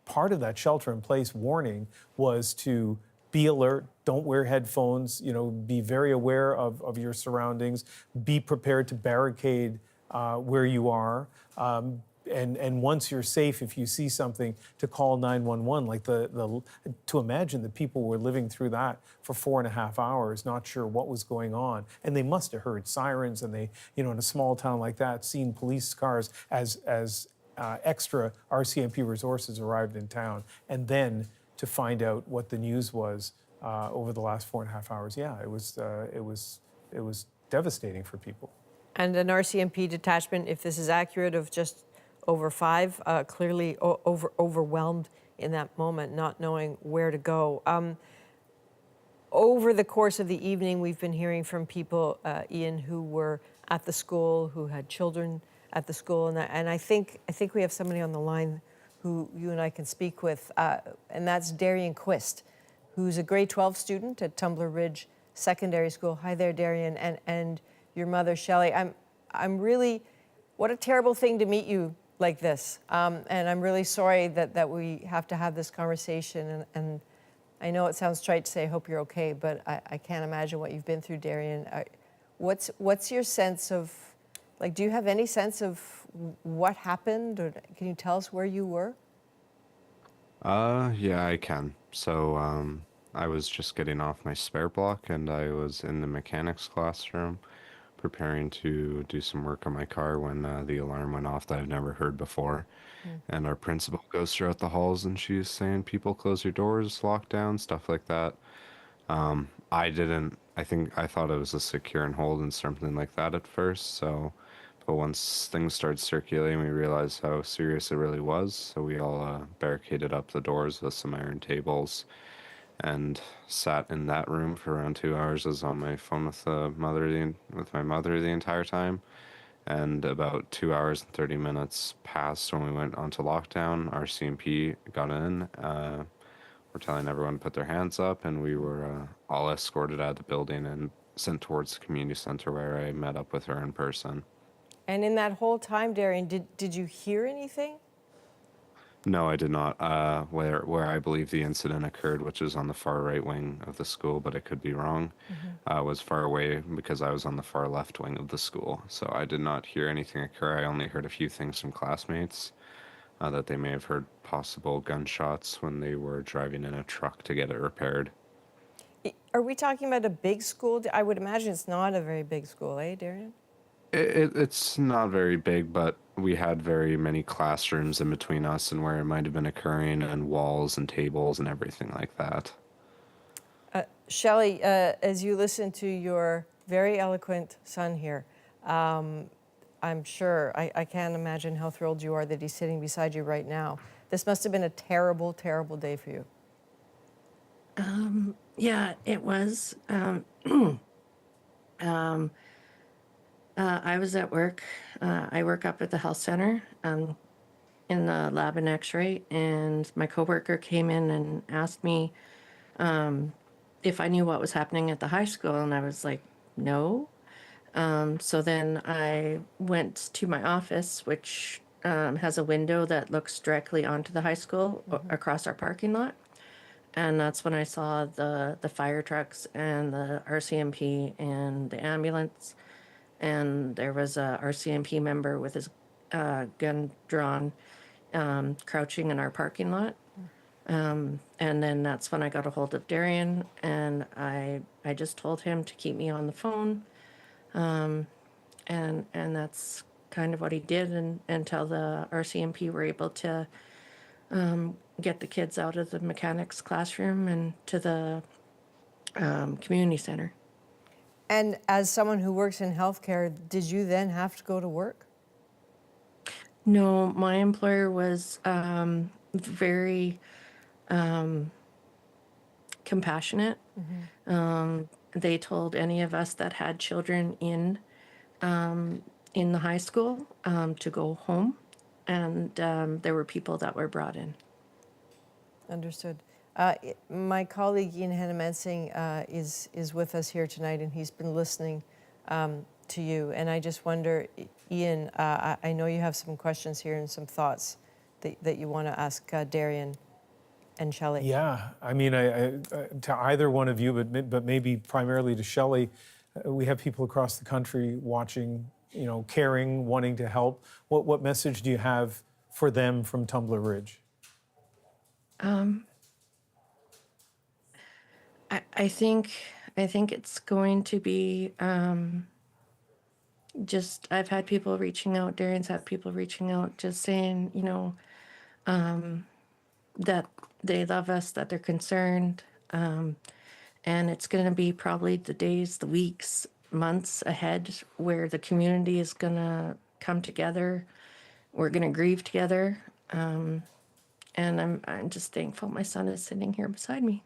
part of that shelter in place warning was to be alert, don't wear headphones, be very aware of your surroundings, be prepared to barricade where you are. And once you're safe, if you see something, to call 911. To imagine that people were living through that for 4.5 hours, not sure what was going on. And they must have heard sirens, and they, in a small town like that, seen police cars as extra RCMP resources arrived in town. And then to find out what the news was over the last 4.5 hours, it was devastating for people. And an RCMP detachment, if this is accurate, of just over 5, clearly overwhelmed in that moment, not knowing where to go. Over the course of the evening, we've been hearing from people, Ian, who were at the school, who had children at the school, and I think we have somebody on the line who you and I can speak with, and that's Darian Quist, who's a grade 12 student at Tumbler Ridge Secondary School. Hi there, Darian, and your mother, Shelley. I'm really, what a terrible thing to meet you like this, and I'm really sorry that we have to have this conversation, and I know it sounds trite to say I hope you're okay, but I can't imagine what you've been through, Darian. What's your sense of, do you have any sense of what happened, or can you tell us where you were? Yeah, I can. So, I was just getting off my spare block, and I was in the mechanics classroom preparing to do some work on my car when the alarm went off that I've never heard before. And our principal goes throughout the halls, and she's saying, people close your doors, lock down, stuff like that. I thought it was a secure and hold and something like that at first, but once things started circulating, we realized how serious it really was. So we all barricaded up the doors with some iron tables and sat in that room for around 2 hours. I was on my phone with my mother the entire time. And about 2 hours and 30 minutes passed when we went onto lockdown. RCMP got in. We're telling everyone to put their hands up, and we were all escorted out of the building and sent towards the community center where I met up with her in person. And in that whole time, Darian, did you hear anything? No, I did not. Where I believe the incident occurred, which is on the far right wing of the school, but I could be wrong, was far away because I was on the far left wing of the school. So I did not hear anything occur. I only heard a few things from classmates that they may have heard possible gunshots when they were driving in a truck to get it repaired. Are we talking about a big school? I would imagine it's not a very big school, eh, Darian? It's not very big, but we had very many classrooms in between us and where it might have been occurring, and walls and tables and everything like that. Shelley, as you listen to your very eloquent son here, I'm sure, I can't imagine how thrilled you are that he's sitting beside you right now. This must have been a terrible, terrible day for you. Yeah, it was. I was at work. I work up at the health center in the lab and x-ray, and my coworker came in and asked me if I knew what was happening at the high school, and I was like, no. So then I went to my office, which has a window that looks directly onto the high school across our parking lot. And that's when I saw the fire trucks and the RCMP and the ambulance. And there was a RCMP member with his gun drawn, crouching in our parking lot. And then that's when I got a hold of Darian, and I just told him to keep me on the phone. And that's kind of what he did until the RCMP were able to get the kids out of the mechanics classroom and to the community center. And as someone who works in healthcare, did you then have to go to work? No, my employer was very compassionate. They told any of us that had children in the high school to go home, and there were people that were brought in. Understood. My colleague Ian Hannamansing is with us here tonight, and he's been listening to you. And I just wonder, Ian, I know you have some questions here and some thoughts that you want to ask Darian and Shelley. Yeah, I mean, to either one of you, but maybe primarily to Shelley, we have people across the country watching, caring, wanting to help. What message do you have for them from Tumbler Ridge? I think it's going to be just, I've had people reaching out, Darian's had people reaching out, just saying, that they love us, that they're concerned. And it's going to be probably the days, the weeks, months ahead where the community is going to come together. We're going to grieve together. And I'm just thankful my son is sitting here beside me.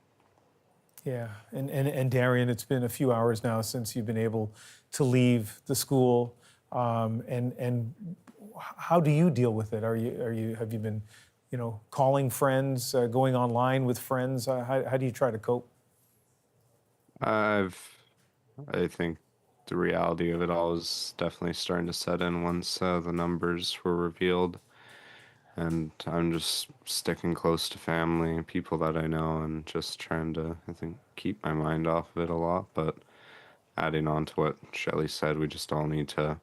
Yeah, and Darian, it's been a few hours now since you've been able to leave the school, and how do you deal with it? Have you been, calling friends, going online with friends? How do you try to cope? I think the reality of it all is definitely starting to set in once the numbers were revealed. And I'm just sticking close to family, people that I know, and just trying to, I think, keep my mind off of it a lot. But adding on to what Shelley said, we just all need to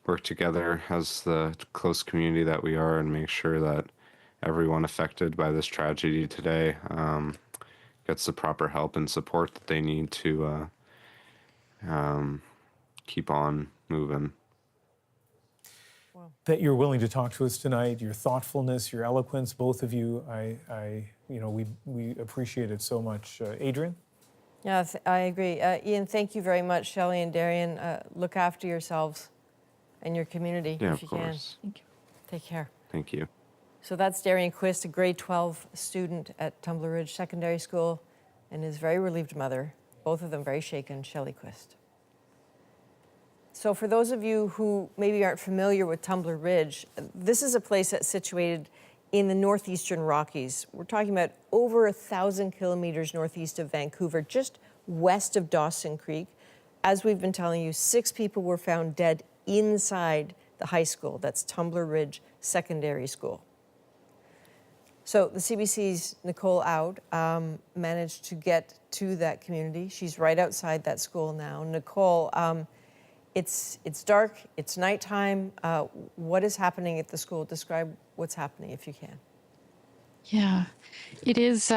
work together as the close community that we are and make sure that everyone affected by this tragedy today gets the proper help and support that they need to keep on moving. That you're willing to talk to us tonight, your thoughtfulness, your eloquence, both of you, we appreciate it so much. Adrian? Yeah, I agree. Ian, thank you very much. Shelley and Darian, look after yourselves and your community if you can. Thank you. Take care. Thank you. So that's Darian Quist, a grade 12 student at Tumbler Ridge Secondary School, and his very relieved mother, both of them very shaken, Shelley Quist. So for those of you who maybe aren't familiar with Tumbler Ridge, this is a place that's situated in the northeastern Rockies. We're talking about over 1,000 kilometers northeast of Vancouver, just west of Dawson Creek. As we've been telling you, 6 people were found dead inside the high school. That's Tumbler Ridge Secondary School. So the CBC's Nicole Aud managed to get to that community. She's right outside that school now. Nicole, it's dark, it's nighttime. What is happening at the school? Describe what's happening if you can. Yeah, it is.